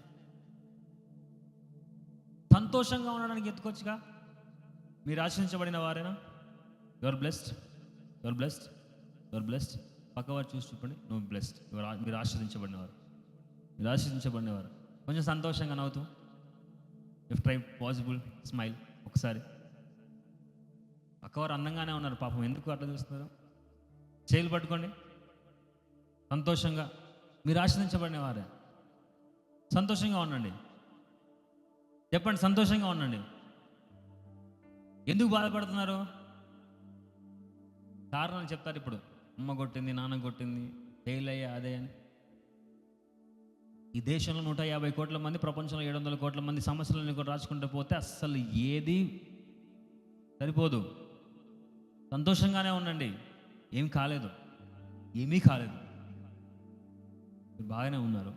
సంతోషంగా ఉండడానికి ఎత్తుకోవచ్చుగా. మీరు ఆశీర్వదించబడిన వారేనా? You're blessed, you're blessed, you're blessed. పక్కవారు చూసి చెప్పండి, నువ్వు బ్లెస్డ్, మీరు ఆశీర్వదించబడినవారు, మీరు ఆశీర్వదించబడినవారు. కొంచెం సంతోషంగా నవ్వుతూ, ఇఫ్ ట్రై పాసిబుల్ స్మైల్ ఒకసారి. పక్కవారు అందంగానే ఉన్నారు, పాపం ఎందుకు అట్లా చూస్తున్నారు? చేతులు పట్టుకోండి, సంతోషంగా. మీరు ఆశీర్వదించబడిన వారే, సంతోషంగా ఉండండి. చెప్పండి, సంతోషంగా ఉండండి. ఎందుకు బాధపడుతున్నారు? కారణాలు చెప్తారు. ఇప్పుడు అమ్మ కొట్టింది, నాన్న కొట్టింది, ఫెయిల్ అయ్యా, అదే అని. ఈ దేశంలో 150 కోట్ల మంది, ప్రపంచంలో 700 కోట్ల మంది సమస్యలను కూడా రాసుకుంటూ పోతే అస్సలు ఏది సరిపోదు. సంతోషంగానే ఉండండి, ఏమీ కాలేదు. మీరు బాగానే ఉన్నారు.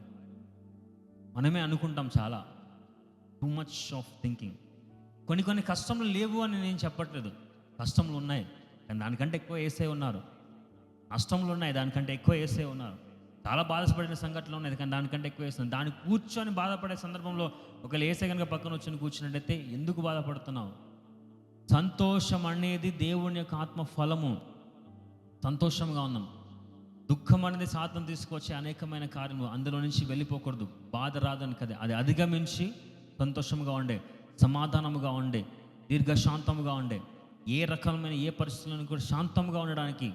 మనమే అనుకుంటాం చాలా, టూ మచ్ ఆఫ్ థింకింగ్. కొన్ని కష్టములు లేవు అని నేను చెప్పట్లేదు, కష్టములు ఉన్నాయి, కానీ దానికంటే ఎక్కువ యేసే ఉన్నారు. నష్టములు ఉన్నాయి, దానికంటే ఎక్కువ యేసే ఉన్నారు. చాలా బాధపడిన సంఘటనలు ఉన్నాయి, కానీ దానికంటే ఎక్కువ వేస్తుంది. దాన్ని కూర్చొని బాధపడే సందర్భంలో ఒకవేళ యేసే కనుక పక్కన వచ్చి కూర్చున్నట్టయితే ఎందుకు బాధపడుతున్నావు? సంతోషం అనేది దేవుని యొక్క ఆత్మ ఫలము. సంతోషంగా ఉన్నాం. దుఃఖం అనేది సాధన తీసుకొచ్చే అనేకమైన కార్యము, అందులో నుంచి వెళ్ళిపోకూడదు. బాధ రాదని కదా, అది అధిగమించి సంతోషంగా ఉండే, సమాధానముగా ఉండే, దీర్ఘశాంతముగా ఉండే, ఏ రకమైన ఏ పరిస్థితులను కూడా శాంతంగా ఉండడానికి,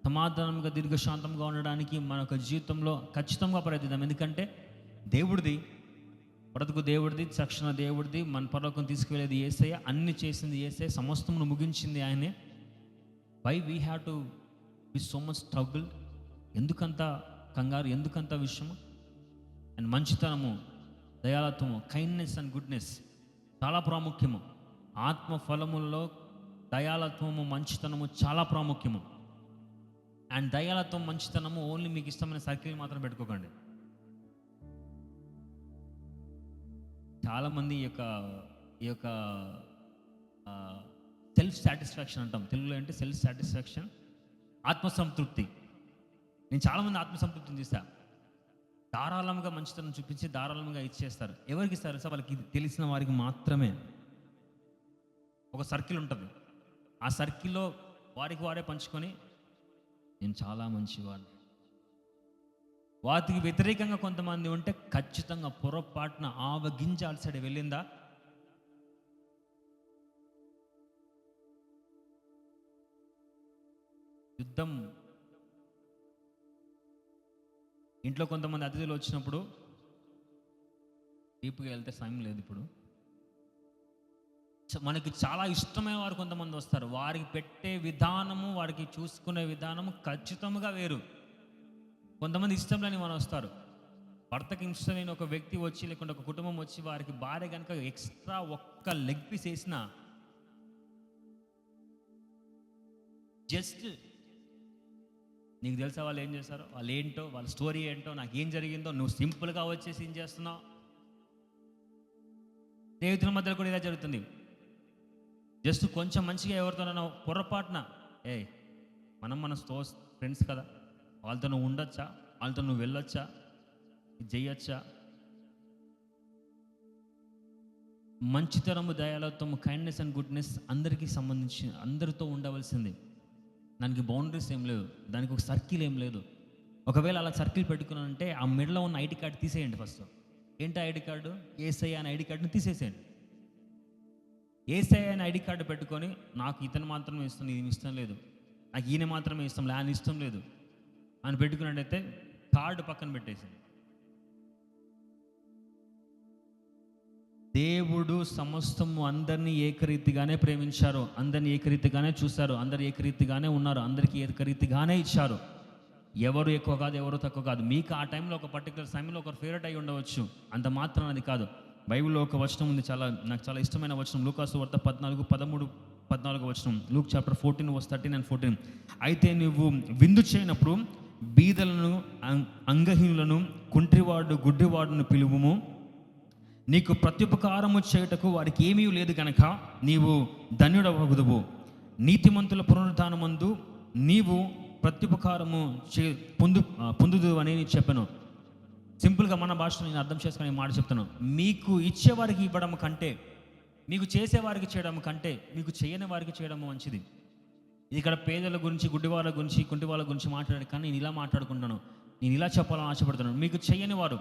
సమాధానంగా దీర్ఘశాంతంగా ఉండడానికి మన యొక్క జీవితంలో ఖచ్చితంగా ప్రయత్నిద్దాం. ఎందుకంటే దేవుడిది, బ్రతుకు దేవుడిది, రక్షణ దేవుడిది, మన పరలోకం తీసుకువెళ్ళేది యేసయ్య, అన్ని చేసింది యేసయ్య, సమస్తమును ముగించింది ఆయనే. Why we have to be so much struggle? ఎందుకంత కంగారు, ఎందుకంత విషయము? అండ్ మంచితనము, దయాళత్వము, కైండ్నెస్ అండ్ గుడ్నెస్ చాలా ప్రాముఖ్యము. ఆత్మ ఫలముల్లో దయాళత్వము, మంచితనము చాలా ప్రాముఖ్యము. అండ్ దయాళత్వం, మంచితనము ఓన్లీ మీకు ఇష్టమైన సర్కిల్ మాత్రం పెట్టుకోకండి. చాలామంది ఈ యొక్క సెల్ఫ్ సాటిస్ఫాక్షన్ అంటాం, తెలుగులో ఏంటి సెల్ఫ్ సాటిస్ఫాక్షన్, ఆత్మసంతృప్తి. నేను చాలామంది ఆత్మసంతృప్తిని చూసా. ధారాళంగా మంచితనం చూపించి ధారాళంగా ఇచ్చేస్తారు. ఎవరికి ఇస్తారు సార్? వాళ్ళకి తెలిసిన వారికి మాత్రమే. ఒక సర్కిల్ ఉంటుంది, ఆ సర్కిల్లో వారికి వారే పంచుకొని నేను చాలా మంచివాడిని. వాటికి వ్యతిరేకంగా కొంతమంది ఉంటే ఖచ్చితంగా పొరపాటున ఆవగింజ అలసడి వెళ్ళిందా, యుద్ధం. ఇంట్లో కొంతమంది అతిథులు వచ్చినప్పుడు, డీప్గా వెళ్తే సమయం లేదు ఇప్పుడు, మనకి చాలా ఇష్టమైన వారు కొంతమంది వస్తారు. వారికి పెట్టే విధానము, వారికి చూసుకునే విధానము ఖచ్చితంగా వేరు. కొంతమంది ఇష్టం లేని మనం వస్తారు. భర్తకి ఇష్టం లేని ఒక వ్యక్తి వచ్చి, లేకుంటే ఒక కుటుంబం వచ్చి, వారికి భార్య కనుక ఎక్స్ట్రా ఒక్క లెగ్ పీస్ వేసినా, జస్ట్ నీకు తెలుసా వాళ్ళు ఏం చేస్తారో, వాళ్ళు ఏంటో, వాళ్ళ స్టోరీ ఏంటో, నాకు ఏం జరిగిందో, నువ్వు సింపుల్గా వచ్చేసి ఏం చేస్తున్నావు. స్నేహితుల మధ్యలో కూడా ఇలా జరుగుతుంది. జస్ట్ కొంచెం మంచిగా ఎవరితోనైనా పొరపాటున, మన ఫ్రెండ్స్ కదా, వాళ్ళతో నువ్వు ఉండొచ్చా, వాళ్ళతో నువ్వు వెళ్ళొచ్చా, ఇది చెయ్యొచ్చా? మంచితనము, దయాళత్వము, కైండ్నెస్ అండ్ గుడ్నెస్ అందరికీ సంబంధించి, అందరితో ఉండవలసింది. దానికి బౌండరీస్ ఏం లేదు, దానికి ఒక సర్కిల్ ఏం లేదు. ఒకవేళ అలా సర్కిల్ పెట్టుకున్నానంటే ఆ మెడలో ఉన్న ఐడి కార్డు తీసేయండి. ఫస్ట్ ఏంటి ఐడి కార్డు? యేసయ్య అనే ఐడి కార్డుని తీసేసేయండి. యేసయ్య అనే ఐడి కార్డు పెట్టుకొని, నాకు ఇతను మాత్రమే ఇష్టం, ఇది ఇష్టం లేదు, నాకు ఈయన మాత్రమే ఇష్టం, ఆయన ఇష్టం లేదు అని పెట్టుకున్నట్టయితే కార్డు పక్కన పెట్టేసింది. దేవుడు సమస్తము అందరినీ ఏకరీతిగానే ప్రేమించారు, అందరినీ ఏకరీతిగానే చూశారు, అందరు ఏకరీతిగానే ఉన్నారు, అందరికీ ఏకరీతిగానే ఇచ్చారు. ఎవరు ఎక్కువ కాదు, ఎవరు తక్కువ కాదు. మీకు ఆ టైంలో ఒక పర్టికులర్ సమయంలో ఒకరు ఫేవరెట్ అయి ఉండవచ్చు, అంత మాత్రం అది కాదు. బైబిల్లో ఒక వచనం ఉంది, నాకు చాలా ఇష్టమైన వచనం, లూకాసు వార్త 14 వచనం, లూక్ చాప్టర్ 14 verse 13 and 14. అయితే నువ్వు విందు చేయనప్పుడు బీదలను, అంగహీనులను, కుంట్రివాడు, గుడ్డివాడును పిలువుము. నీకు ప్రత్యుపకారము చేయుటకు వారికి ఏమీ లేదు కనుక నీవు ధన్యుడవగుదువు. నీతిమంతుల పునరుద్ధానమందు నీవు ప్రత్యుపకారము పొందుదు అని నేను చెప్పాను. సింపుల్గా మన భాషలో నేను అర్థం చేసుకుని మాట చెప్తాను. మీకు ఇచ్చేవారికి ఇవ్వడం కంటే, మీకు చేసేవారికి చేయడం కంటే, మీకు చేయని వారికి చేయడం మంచిది. ఇక్కడ పేదల గురించి, గుడ్డివాళ్ళ గురించి, కుంటివాళ్ళ గురించి మాట్లాడాడు, కానీ నేను ఇలా మాట్లాడుకుంటాను, నేను ఇలా చెప్పాలని ఆశపడుతున్నాను. మీకు చేయని వారు,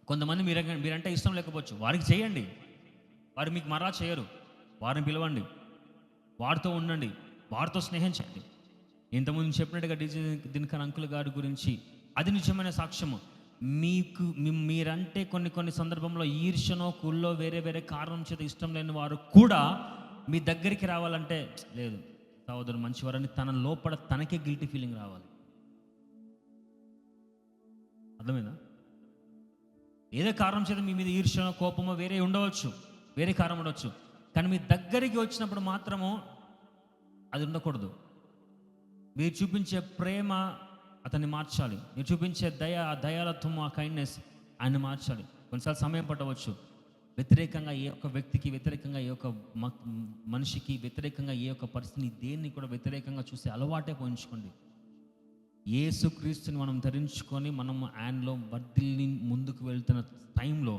కొంతమంది మీరంటే ఇష్టం లేకపోవచ్చు, వారికి చేయండి. వారు మీకు మరలా చేయరు, వారిని పిలవండి, వారితో ఉండండి, వారితో స్నేహం చేయండి. ఇంతకుముందు చెప్పినట్టుగా దినకర్ అంకుల్ గారి గురించి అది నిజమైన సాక్ష్యము. మీరంటే కొన్ని సందర్భంలో ఈర్ష్యనో, కుల్లో, వేరే కారణం చేత ఇష్టం లేని వారు కూడా మీ దగ్గరికి రావాలంటే, లేదు సహోదరు మంచివారని తన లోపల తనకే గిల్టీ ఫీలింగ్ రావాలి. అర్థమైందా? ఏదో కారణం చేత మీ మీద ఈర్ష్యనో, కోపమో వేరే ఉండవచ్చు, వేరే కారణం ఉండవచ్చు, కానీ మీ దగ్గరికి వచ్చినప్పుడు మాత్రము అది ఉండకూడదు. మీరు చూపించే ప్రేమ అతన్ని మార్చాలి. మీరు చూపించే దయ, ఆ దయాలత్వం, ఆ కైండ్నెస్ ఆయన్ని మార్చాలి. కొన్నిసార్లు సమయం పట్టవచ్చు. వ్యతిరేకంగా ఏ ఒక్క వ్యక్తికి, వ్యతిరేకంగా ఏ ఒక్క మనిషికి, వ్యతిరేకంగా ఏ ఒక్క పరిస్థితిని, దేన్ని కూడా వ్యతిరేకంగా చూసే అలవాటే పోయించుకోండి. యేసుక్రీస్తుని మనం ధరించుకొని మనం ఆయనలో వర్ధిల్లి ముందుకు వెళ్తున్న టైంలో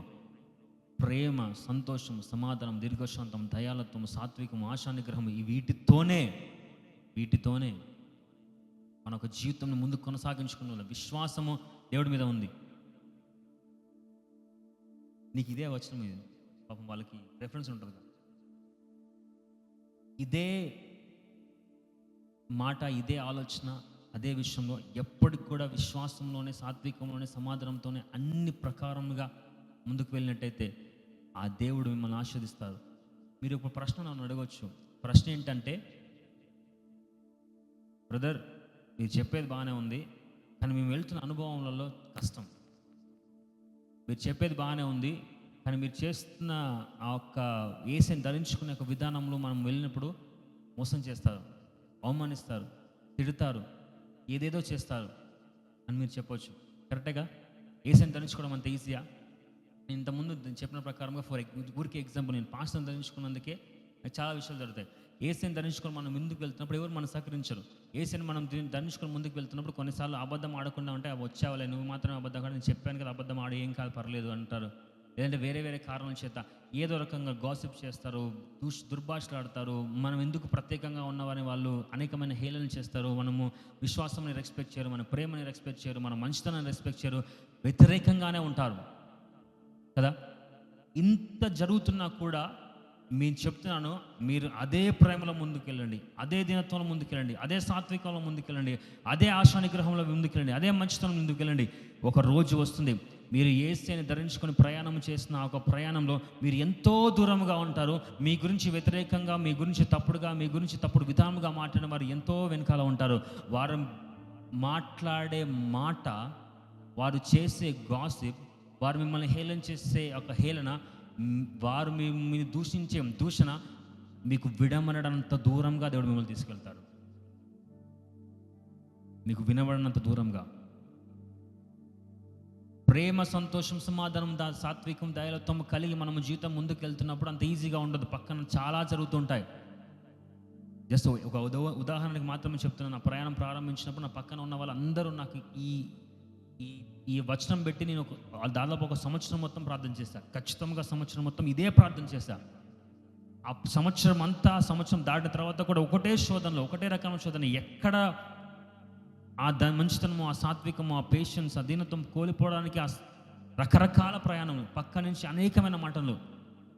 ప్రేమ, సంతోషం, సమాధానం, దీర్ఘశాంతం, దయాలత్వం, సాత్వికం, ఆశానిగ్రహం, వీటితోనే మన ఒక జీవితంని ముందుకు కొనసాగించుకున్న వాళ్ళ విశ్వాసము దేవుడి మీద ఉంది. నీకు ఇదే వచనం, ఇది పాపం వాళ్ళకి రెఫరెన్స్ ఉంటుంది కదా, ఇదే మాట, ఇదే ఆలోచన, అదే విషయంలో ఎప్పటికి కూడా విశ్వాసంలోనే, సాత్వికంలోనే, సమాధానంతోనే అన్ని ప్రకారముగా ముందుకు వెళ్ళినట్టయితే ఆ దేవుడు మిమ్మల్ని ఆశీర్వదిస్తారు. మీరు ఒక ప్రశ్న నన్ను అడగవచ్చు. ప్రశ్న ఏంటంటే, బ్రదర్ మీరు చెప్పేది బాగానే ఉంది, కానీ మేము వెళ్తున్న అనుభవంలో కష్టం. మీరు చెప్పేది బాగానే ఉంది, కానీ మీరు చేస్తున్న ఆ ఒక్క యేసుని ధరించుకునే ఒక విధానంలో మనం వెళ్ళినప్పుడు మోసం చేస్తారు, అవమానిస్తారు, తిడతారు, ఏదేదో చేస్తారు అని మీరు చెప్పవచ్చు. కరెక్టేగా? యేసుని ధరించుకోవడం అంత ఈజీయా? నేను ఇంతకుముందు చెప్పిన ప్రకారంగా ఊరికి ఎగ్జాంపుల్, నేను పాస్టర్ని ధరించుకున్నందుకే నాకు చాలా విషయాలు జరుగుతాయి. యేసుని ధరించుకొని మనం ముందుకు వెళ్తున్నప్పుడు ఎవరు మనం సహకరించరు. యేసుని మనం ధరించుకొని ముందుకు వెళ్తున్నప్పుడు కొన్నిసార్లు అబద్ధం ఆడకుండా ఉంటే వచ్చావులే, నువ్వు మాత్రమే అబద్ధం ఆడ, నేను చెప్పాను కదా అబద్ధం ఆడ, ఏం కాదు పర్లేదు అంటారు. లేదంటే వేరే వేరే కారణాల చేత ఏదో రకంగా గాసిప్ చేస్తారు, దుర్భాషలు ఆడతారు. మనం ఎందుకు ప్రత్యేకంగా ఉన్నవారని వాళ్ళు అనేకమైన హేళనలు చేస్తారు. మనము విశ్వాసాన్ని రెస్పెక్ట్ చేయరు, మన ప్రేమని రెస్పెక్ట్ చేయరు, మన మంచితనాన్ని రెస్పెక్ట్ చేయరు, వ్యతిరేకంగానే ఉంటారు కదా. ఇంత జరుగుతున్నా కూడా నేను చెప్తున్నాను, మీరు అదే ప్రేమలో ముందుకెళ్ళండి, అదే దినత్వంలో ముందుకెళ్ళండి, అదే సాత్వికంలో ముందుకెళ్ళండి, అదే ఆశానిగ్రహంలో ముందుకెళ్ళండి, అదే మంచితనం ముందుకెళ్ళండి. ఒక రోజు వస్తుంది, మీరు యేసుని ధరించుకొని ప్రయాణం చేసిన ఒక ప్రయాణంలో మీరు ఎంతో దూరంగా ఉంటారు. మీ గురించి వ్యతిరేకంగా, మీ గురించి తప్పుడుగా, మీ గురించి తప్పుడు విధానంగా మాట్లాడిన వారు ఎంతో వెనకాల ఉంటారు. వారు మాట్లాడే మాట, వారు చేసే గాసిప్, వారు మిమ్మల్ని హేళన చేసే ఒక హేళన, వారు మిమ్మల్ని దూషించే దూషణ మీకు విడమనడంత దూరంగా దేవుడు మిమ్మల్ని తీసుకెళ్తాడు. మీకు వినబడినంత దూరంగా. ప్రేమ, సంతోషం, సమాధానం, సాత్వికం, దయాలత్వం కలిగి మనము జీవితం ముందుకు వెళ్తున్నప్పుడు అంత ఈజీగా ఉండదు. పక్కన చాలా జరుగుతుంటాయి. జస్ట్ ఒక ఉదాహరణకి మాత్రమే చెప్తున్నాను. నా ప్రయాణం ప్రారంభించినప్పుడు నా పక్కన ఉన్న వాళ్ళందరూ నాకు ఈ వచనం పెట్టి నేను దాదాపు ఒక సంవత్సరం మొత్తం ప్రార్థన చేశాను. ఖచ్చితంగా సంవత్సరం మొత్తం ఇదే ప్రార్థన చేశాను. ఆ సంవత్సరం దాటిన తర్వాత కూడా ఒకటే శోధనలో, ఒకటే రకమైన శోధన. ఎక్కడ ఆ మంచితనము, ఆ సాత్వికము, ఆ పేషెన్స్, ఆ దీనత్వం కోల్పోవడానికి ఆ రకరకాల ప్రయాణం, పక్క నుంచి అనేకమైన మాటలు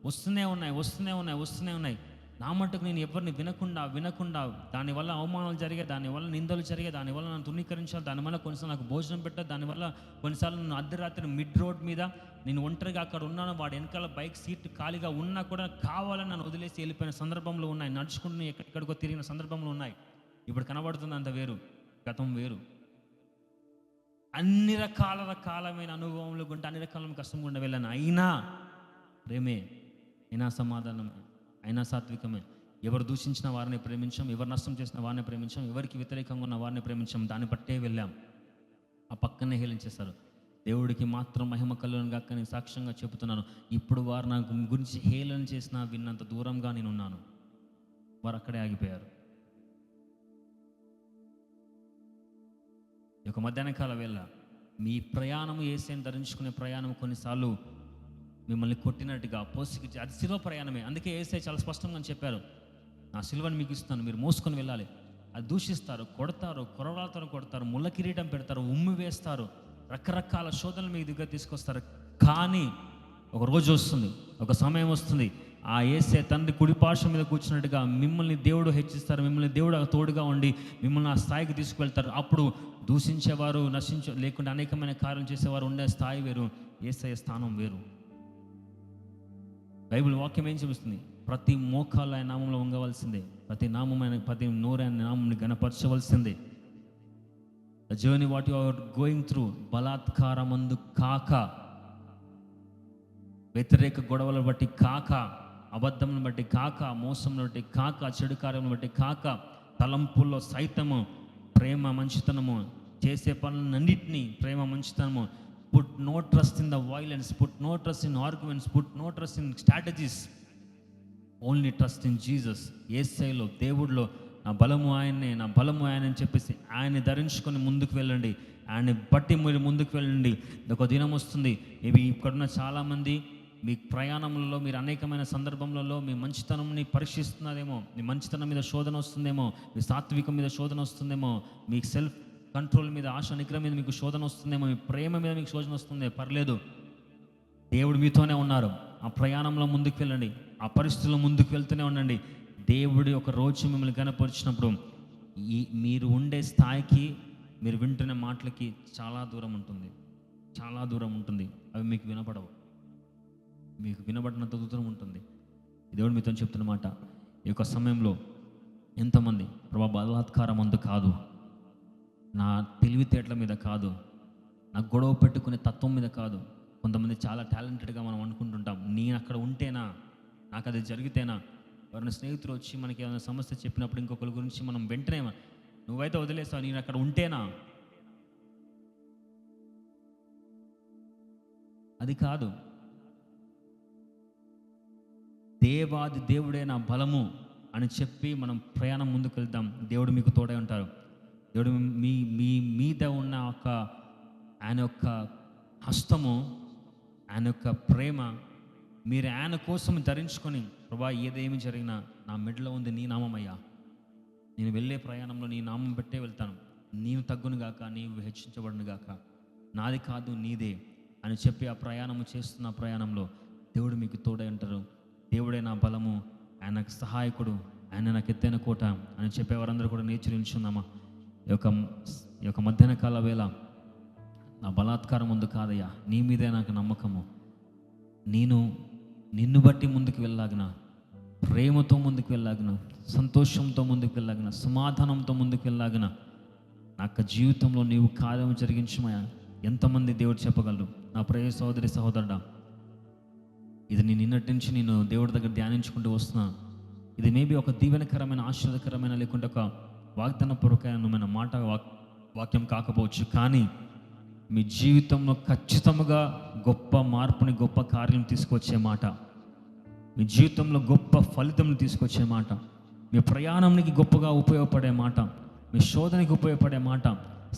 వస్తూనే ఉన్నాయి. నా మటుకు నేను ఎవరిని వినకుండా దానివల్ల అవమానాలు జరిగాయి, దానివల్ల నిందలు జరిగాయి, దానివల్ల నన్ను తుణీకరించాలి, దానివల్ల కొన్నిసార్లు నాకు భోజనం పెట్టాలి, దానివల్ల కొన్నిసార్లు నన్ను అర్ధరాత్రి మిడ్ రోడ్ మీద నేను ఒంటరిగా అక్కడ ఉన్నాను, వాడి వెనకాల బైక్ సీట్ ఖాళీగా ఉన్నా కూడా కావాలని నన్ను వదిలేసి వెళ్ళిపోయిన సందర్భంలో ఉన్నాయి. నడుచుకుంటూ ఎక్కడికో తిరిగిన సందర్భంలో ఉన్నాయి. ఇప్పుడు కనబడుతుంది అంత వేరు, గతం వేరు. అన్ని రకాలమైన అనుభవములు గుంటే, అన్ని రకాల కష్టం గుండా వెళ్ళాను. అయినా ప్రేమే, అయినా సమాధానమే, అయినా సాత్వికమే. ఎవరు దూషించిన వారిని ప్రేమించాం, ఎవరు నష్టం చేసిన వారిని ప్రేమించాం, ఎవరికి వ్యతిరేకంగా ఉన్న వారిని ప్రేమించాం, దాన్ని బట్టే వెళ్ళాం. ఆ పక్కనే హేళించేస్తారు. దేవుడికి మాత్రం మహిమ కలుగును గాక అని సాక్ష్యంగా చెబుతున్నాను. ఇప్పుడు వారు నాకు గురించి హేళన చేసినా విన్నంత దూరంగా నేను ఉన్నాను. వారు అక్కడే ఆగిపోయారు. ఈ యొక్క మధ్యాహ్న కాల వేళ మీ ప్రయాణం, యేసుని ధరించుకునే ప్రయాణం కొన్నిసార్లు మిమ్మల్ని కొట్టినట్టుగా పోసికి, అది శిలువ ప్రయాణమే. అందుకే యేసయ్య చాలా స్పష్టంగా చెప్పారు, నా శిలువను మీకు ఇస్తాను, మీరు మోసుకొని వెళ్ళాలి. అది దూషిస్తారు, కొడతారు, కొరడాలతో కొడతారు, ముళ్ళ కిరీటం పెడతారు, ఉమ్మి వేస్తారు, రకరకాల శోధనలు మీ దగ్గర తీసుకొస్తారు. కానీ ఒక రోజు వస్తుంది, ఒక సమయం వస్తుంది, ఆ యేసయ్య తండ్రి కుడిపార్శ్వం మీద కూర్చున్నట్టుగా మిమ్మల్ని దేవుడు హెచ్చిస్తారు, మిమ్మల్ని దేవుడు తోడుగా ఉండి మిమ్మల్ని ఆ స్థాయికి తీసుకువెళ్తారు. అప్పుడు దూషించేవారు, లేకుండా అనేకమైన కార్యం చేసేవారు ఉండే స్థాయి వేరు, యేసయ్య స్థానం వేరు. బైబిల్ వాక్యం ఏం చూపిస్తుంది? ప్రతి మోకాలు ఆయన నామంలో వంగవలసిందే, ప్రతి నోరు ఆయన నామంని గణపరచవలసిందే. The journey what you are going through, బలాత్కారమందు కాక, వ్యతిరేక గొడవలను బట్టి కాక, అబద్ధంను బట్టి కాక, మోసంను బట్టి కాక, చెడు కార్యములను బట్టి కాక, తలంపుల్లో సైతము ప్రేమ, మంచితనము, చేసే పనులన్నింటినీ ప్రేమ, మంచితనము. Put no trust in the violence, put no trust in arguments, put no trust in strategies, only trust in Jesus. యేసయ్యలో, దేవుడిలో నా బలము ఆయన్నే, నా బలము ఆయన అని చెప్పేసి ఆయన్ని ధరించుకొని ముందుకు వెళ్ళండి. ఆయన్ని బట్టి మీరు ముందుకు వెళ్ళండి. ఒక దినం వస్తుంది, ఇవి ఇక్కడున్న చాలామంది మీ ప్రయాణంలో మీరు అనేకమైన సందర్భంలో మీ మంచితనంని పరీక్షిస్తున్నారేమో, మీ మంచితనం మీద శోధన వస్తుందేమో, మీ సాత్వికం మీద శోధన వస్తుందేమో, మీ సెల్ఫ్ కంట్రోల్ మీద, ఆశ నిగ్రహం మీద మీకు శోధన వస్తుందేమో, మీ ప్రేమ మీద మీకు శోధన వస్తుందే. పర్లేదు, దేవుడు మీతోనే ఉన్నారు. ఆ ప్రయాణంలో ముందుకు వెళ్ళండి, ఆ పరిస్థితుల్లో ముందుకు వెళ్తూనే ఉండండి. దేవుడి ఒక రోజు మిమ్మల్ని కనపరిచినప్పుడు మీరు ఉండే స్థాయికి, మీరు వింటున్న మాటలకి చాలా దూరం ఉంటుంది, చాలా దూరం ఉంటుంది. అవి మీకు వినపడవు, మీకు వినబడినంత దూరం ఉంటుంది. దేవుడు మీతో చెప్తున్న మాట, ఈ యొక్క సమయంలో ఎంతమంది ప్రభా బలాత్కారం అందు కాదు, నా తెలివితేటల మీద కాదు, నా గొడవ పెట్టుకునే తత్వం మీద కాదు. కొంతమంది చాలా టాలెంటెడ్గా మనం అనుకుంటుంటాం, నేను అక్కడ ఉంటేనా, నాకు అది జరిగితేనా. ఎవరైనా స్నేహితులు వచ్చి మనకి ఏమైనా సమస్య చెప్పినప్పుడు ఇంకొకరి గురించి మనం వెంటనే, నువ్వైతే వదిలేస్తావు, నేను అక్కడ ఉంటేనా. అది కాదు. దేవాది దేవుడే నా బలము అని చెప్పి మనం ప్రయాణం ముందుకు వెళ్దాం. దేవుడు మీకు తోడై ఉంటారు. దేవుడు మీ మీద ఉన్న ఆయన యొక్క హస్తము, ఆయన యొక్క ప్రేమ మీరు ఆయన కోసం ధరించుకొని, ప్రభా ఏదేమి జరిగినా నా మెడలో ఉంది నీ నామమయ్యా, నేను వెళ్ళే ప్రయాణంలో నీ నామం పెట్టే వెళ్తాను, నీవు తగ్గును గాక, నీవు హెచ్చించబడును గాక, నాది కాదు నీదే అని చెప్పి ఆ ప్రయాణము చేస్తున్న ప్రయాణంలో దేవుడు మీకు తోడై ఉంటారు. దేవుడే నా బలము, ఆయన నాకు సహాయకుడు, ఆయన నాకు ఎత్తైన కోట అని చెప్పేవారందరూ కూడా నేర్చి నిల్చున్నామా. ఈ యొక్క మధ్యాహ్న కాల వేళ నా బలాత్కారం ముందు కాదయ్యా, నీ మీదే నాకు నమ్మకము, నిన్ను బట్టి ముందుకు వెళ్ళాగిన, ప్రేమతో ముందుకు వెళ్ళాగిన, సంతోషంతో ముందుకు వెళ్ళాగిన, సమాధానంతో ముందుకు వెళ్ళాగిన నాకు జీవితంలో నీవు కార్యం జరిగించమయ్యా. ఎంతమంది దేవుడు చెప్పగలరు? నా ప్రియ సహోదరి సహోదరుడా, ఇది నేను నిన్నటి నుంచి నేను దేవుడి దగ్గర ధ్యానించుకుంటూ వస్తున్నాను. ఇది మేబీ ఒక దీవెనకరమైన, ఆశీర్వాదకరమైన, లేకుంటే ఒక వాగ్దానపూర్వకమైన మాట, వాక్యం కాకపోవచ్చు, కానీ మీ జీవితంలో ఖచ్చితంగా గొప్ప మార్పుని, గొప్ప కార్యం తీసుకొచ్చే మాట, మీ జీవితంలో గొప్ప ఫలితం తీసుకొచ్చే మాట, మీ ప్రయాణానికి గొప్పగా ఉపయోగపడే మాట, మీ శోధనకి ఉపయోగపడే మాట,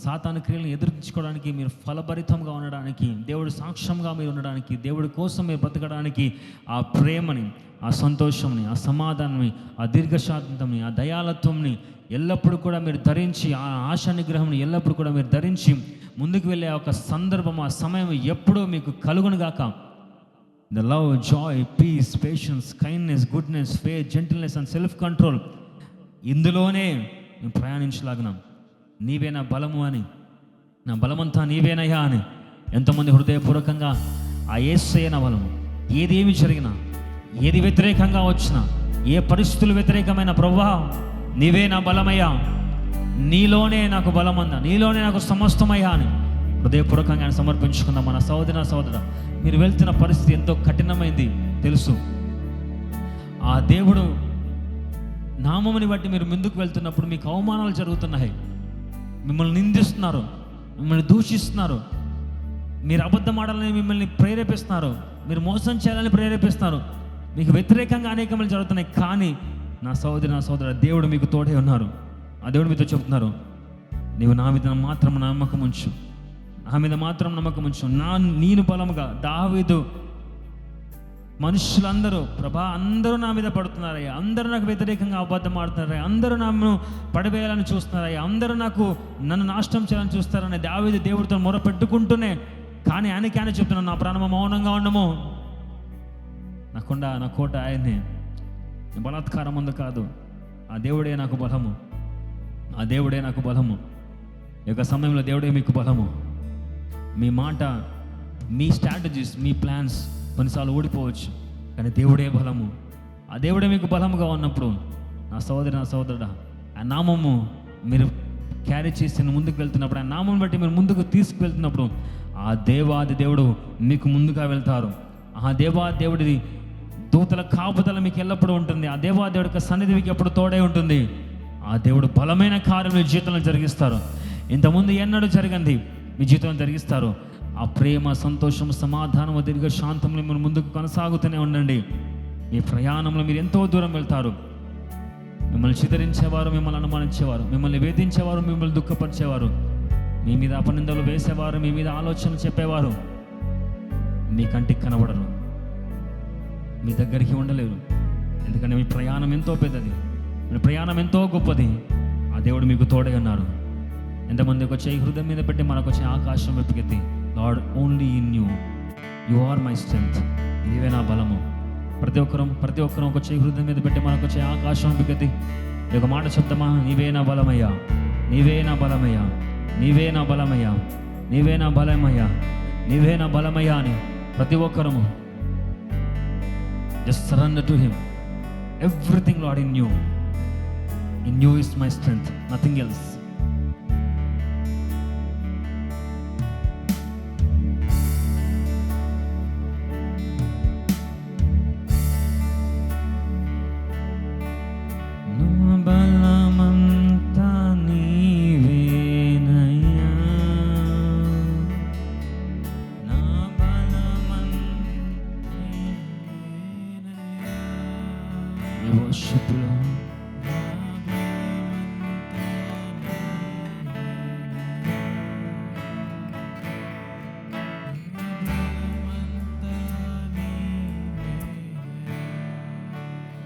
సాతాను క్రియలను ఎదుర్చుకోవడానికి, మీరు ఫలభరితంగా ఉండడానికి, దేవుడి సాక్ష్యంగా మీరు ఉండడానికి, దేవుడి కోసం మీరు బ్రతకడానికి, ఆ ప్రేమని, ఆ సంతోషంని, ఆ సమాధానాన్ని, ఆ దీర్ఘశాంతంని, ఆ దయాలత్వంని ఎల్లప్పుడూ కూడా మీరు ధరించి, ఆ ఆశా నిగ్రహంని ఎల్లప్పుడూ కూడా మీరు ధరించి ముందుకు వెళ్ళే ఒక సందర్భం, ఆ సమయం ఎప్పుడూ మీకు కలుగును గాక. The love, joy, peace, patience, kindness, goodness, faith, gentleness and self control, ఇందులోనే మేము ప్రయాణించలాగినాం. నీవే నా బలము అని, నా బలమంతా నీవేనయ్యా అని ఎంతమంది హృదయపూర్వకంగా ఆ యేసయ్యే నా బలము. ఏదేమి జరిగినా, ఏది వ్యతిరేకంగా వచ్చినా, ఏ పరిస్థితులు వ్యతిరేకమైన ప్రభువా నీవే నా బలమయ్యా, నీలోనే నాకు బలమందా, నీలోనే నాకు సమస్తమయ్యా అని హృదయపూర్వకంగా ఆయన సమర్పించుకుందాం. మన సహోదర, మీరు వెళ్తున్న పరిస్థితి ఎంతో కఠినమైంది తెలుసు. ఆ దేవుడు నామముని బట్టి మీరు ముందుకు వెళ్తున్నప్పుడు మీకు అవమానాలు జరుగుతున్నాయి, మిమ్మల్ని నిందిస్తున్నారు, మిమ్మల్ని దూషిస్తున్నారు, మీరు అబద్ధం ఆడాలని మిమ్మల్ని ప్రేరేపిస్తున్నారు, మీరు మోసం చేయాలని ప్రేరేపిస్తున్నారు, మీకు వ్యతిరేకంగా అనేకములు జరుగుతున్నాయి. కానీ నా సహోదర, దేవుడు మీకు తోడే ఉన్నారు. ఆ దేవుడు మీతో చెప్తున్నారు, నీవు నా మీద మాత్రం నమ్మకం ఉంచు, నా మీద మాత్రం నమ్మకం ఉంచు, నేను బలముగా. దావీదు మనుషులందరూ, ప్రభా అందరూ నా మీద పడుతున్నారయ్యా, అందరూ నాకు వ్యతిరేకంగా అబద్ధం ఆడుతున్నారయ్యా, అందరూ నన్ను పడివేయాలని చూస్తున్నారయ్యా, అందరూ నన్ను నాశనం చేయాలని చూస్తారని దావీదు దేవుడితో మొరపెట్టుకుంటూనే, కానీ ఆయన చెప్తున్నాను, నా ప్రాణము మౌనంగా ఉండము, నా కొండ, నా కోట ఆయనే, బలాత్కారం ముందు కాదు, ఆ దేవుడే నాకు బలము, ఆ దేవుడే నాకు బలము. ఈ యొక్క సమయంలో దేవుడే మీకు బలము. మీ మాట, మీ స్ట్రాటజీస్, మీ ప్లాన్స్ కొన్నిసార్లు ఓడిపోవచ్చు, కానీ దేవుడే బలము. ఆ దేవుడే మీకు బలముగా ఉన్నప్పుడు నా సహోదరుడా, ఆ నామము మీరు క్యారీ చేసి ముందుకు వెళ్తున్నప్పుడు, ఆ నామం బట్టి మీరు ముందుకు తీసుకువెళ్తున్నప్పుడు ఆ దేవాది దేవుడు మీకు ముందుగా వెళ్తారు. ఆ దేవాది దేవుడి దూతల కాపుదల మీకు ఎల్లప్పుడూ ఉంటుంది. ఆ దేవాదేవుడి యొక్క సన్నిధి మీకు ఎప్పుడు తోడై ఉంటుంది. ఆ దేవుడు బలమైన కార్యం మీ జీవితంలో జరిగిస్తారు. ఇంతకుముందు ఎన్నడూ జరగంది మీ జీవితం జరిగిస్తారు. ఆ ప్రేమ, సంతోషం, సమాధానం, దీర్ఘ శాంతంలో మీరు ముందుకు కొనసాగుతూనే ఉండండి. మీ ప్రయాణంలో మీరు ఎంతో దూరం వెళ్తారు. మిమ్మల్ని చితరించేవారు, మిమ్మల్ని అనుమానించేవారు, మిమ్మల్ని వేధించేవారు, మిమ్మల్ని దుఃఖపరిచేవారు, మీ మీద అపనిందలు వేసేవారు, మీ మీద ఆలోచనలు చెప్పేవారు మీ కంటికి కనబడరు, మీ దగ్గరికి ఉండలేరు. ఎందుకంటే మీ ప్రయాణం ఎంతో పెద్దది, మీ ప్రయాణం ఎంతో గొప్పది. ఆ దేవుడు మీకు తోడై ఉన్నారు. ఎంతమంది ఒక చేయి హృదయం మీద పెట్టి మనకు వచ్చే ఆకాశం వెతికెత్తి, Lord only in you, you are my strength, నీవే నా బలము. ప్రతి ఒక్కరం ఒక చేయి హృదయం మీద పెట్టి మనకు వచ్చే ఆకాశం వెతికెత్తి ఈ ఒక మాట చెప్తామా? నీవే నా బలమయ్యా, నీవే నా బలమయ్యా, నీవే నా బలమయ్యా, నీవే నా బలమయ్యా, నీవే నా బలమయ్యా అని ప్రతి ఒక్కరము just surrender to him. Everything Lord in you is my strength, nothing else.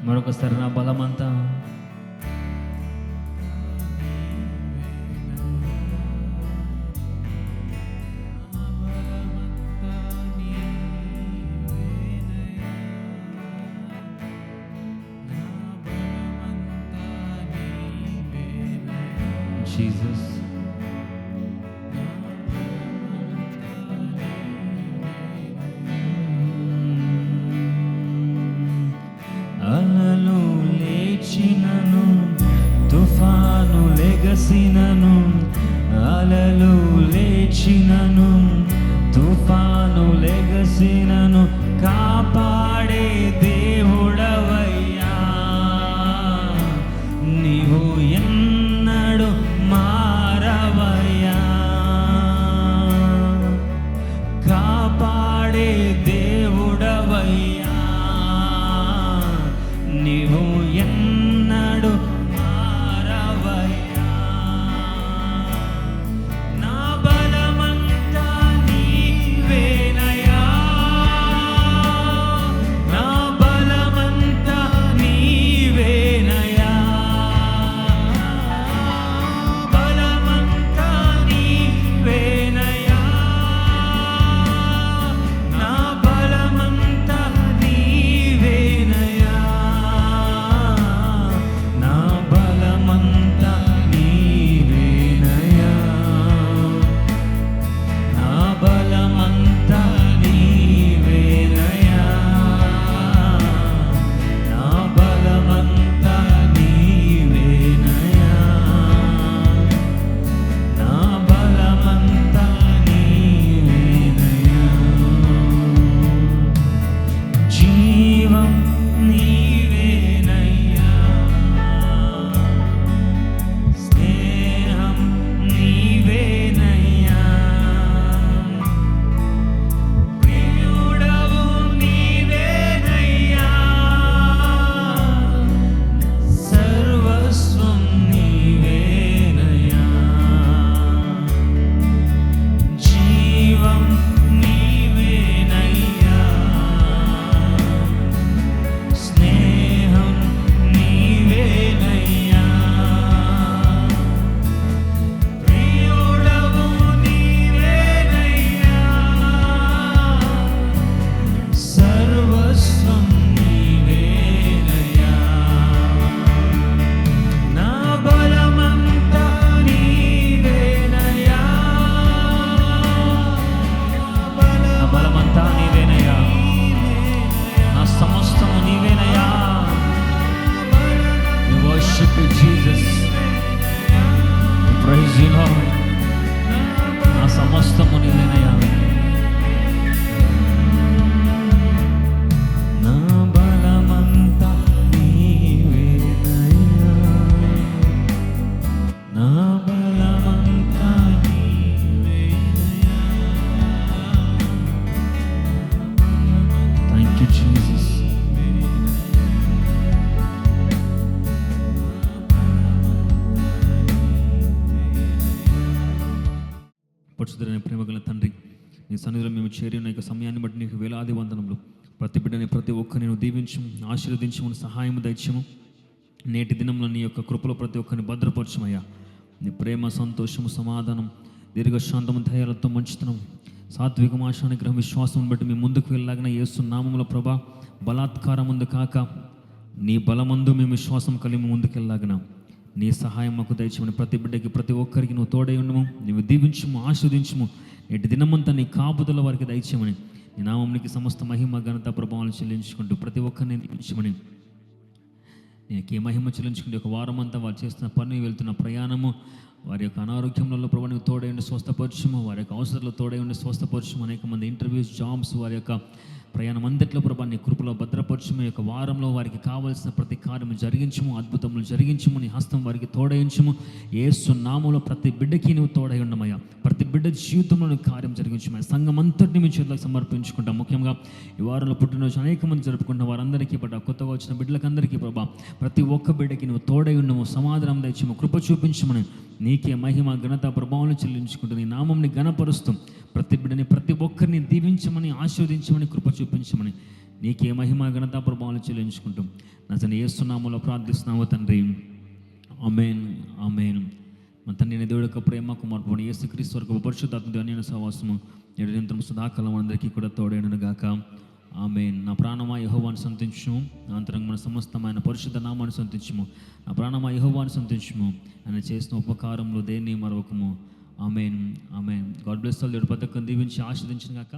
మరొకసారి నా బలమంతా జీసస్. అలలు లేచినను, తుఫాను లెగసినను, అలలు లేచినను, తుఫాను లెగసినను, కాపాడే దేవుడవయ్యా నీవు ఎన్నడు మారవయ్యా, కాపాడే దేవుడవయ్యా నీవు ఎన్నడు మారవయ్యా. నా బలమంతా నీవేనయ్యా, నా నీ సన్నిధిలో మేము చేరిన యొక్క సమయాన్ని బట్టి నీకు వేలాది వందనములు. ప్రతి బిడ్డని ప్రతి ఒక్కరిని నువ్వు దీవించము, ఆశీర్వదించము, సహాయము దయచము. నేటి దినంలో నీ యొక్క కృపలో ప్రతి ఒక్కరిని భద్రపరచమయ్యా. నీ ప్రేమ, సంతోషము, సమాధానం, దీర్ఘశాంతము, దయాలతో మంచితనం, సాత్విక ఆశానిగ్రహం, విశ్వాసం బట్టి మేము ముందుకు వెళ్ళలాగిన యేసు నామములో ప్రభా, బలాత్కారం ముందు కాక నీ బలమందు మేము విశ్వాసం కలిగి ముందుకు వెళ్ళలాగిన నీ సహాయం మాకు దయచమని ప్రతి బిడ్డకి ప్రతి ఒక్కరికి నువ్వు తోడై ఉండము, నువ్వు దీవించము, ఆస్వాదించము. నేటి దినమంతా నీ కాపుదల వారికి దయచేయమని నీ నామంనికి సమస్త మహిమ, ఘనత, ప్రభావాలను చెల్లించుకుంటూ ప్రతి ఒక్కరిని దీవించమని నీకే మహిమ చెల్లించుకుంటే ఒక వారం అంతా వారు చేస్తున్న పని, వెళ్తున్న ప్రయాణము, వారి యొక్క అనారోగ్యంలో ప్రభావ నీవు తోడై ఉండి స్వస్థపరచము, వారి యొక్క అవసరాలు తోడై ఉండి స్వస్థపరచము. అనేక మంది ఇంటర్వ్యూస్, జాబ్స్, వారి యొక్క ప్రయాణం అంతట్లో ప్రభా నీ కృపలో భద్రపరచము. ఈ యొక్క వారంలో వారికి కావాల్సిన ప్రతి కార్యము జరిగించము, అద్భుతములు జరిగించము, నీ హస్తం వారికి తోడయించము. యేసు నామములో ప్రతి బిడ్డకి నువ్వు తోడై ఉండమయ్యా. ప్రతి బిడ్డ జీవితంలో నువ్వు కార్యం జరిగించమయ్యా. సంఘం అంతటిని మీ చేతులకు సమర్పించుకుంటాం. ముఖ్యంగా ఈ వారంలో పుట్టినరోజు అనేక మంది జరుపుకుంటున్న వారందరికీ పడ్డ కొత్తగా వచ్చిన బిడ్డలకందరికీ ప్రభా, ప్రతి ఒక్క బిడ్డకి నువ్వు తోడై ఉండము, సమాధానం దయచము, కృప చూపించమని నీకే మహిమ, ఘనత, ప్రభావాలను చెల్లించుకుంటూ నీ నామంని ఘనపరుస్తూ ప్రతి బిడ్డని ప్రతి ఒక్కరిని దీవించమని, ఆశీర్వదించమని, కృప చూపించమని నీకే మహిమ, ఘనత, ప్రభావాలను చెల్లించుకుంటూ నజరేయుడైన యేసు నామములో ప్రార్థిస్తున్నాము తండ్రి. ఆమేన్, ఆమేన్. మన తండ్రి దేవుడి యొక్క ప్రేమ, కుమారుడు యేసుక్రీస్తు వరకు పరిశుద్ధాత్మ అన్యోన్య సహవాసము నిరంతరం సదాకాలం అందరికీ కూడా తోడైనను గాక. ఆమేన్. నా ప్రాణమా యెహోవాను స్తుతించుము, నా అంతరంగమున సమస్తమైన పరిశుద్ధ నామాన్ని స్తుతించుము. నా ప్రాణమా యెహోవాను స్తుతించుము, ఆయన చేసిన ఉపకారంలో దేన్ని మరొకము. Amen, amen. God bless all. దేవుడు ప్రతి ఒక్కరిని దీవించి ఆశీర్వదించును గాక.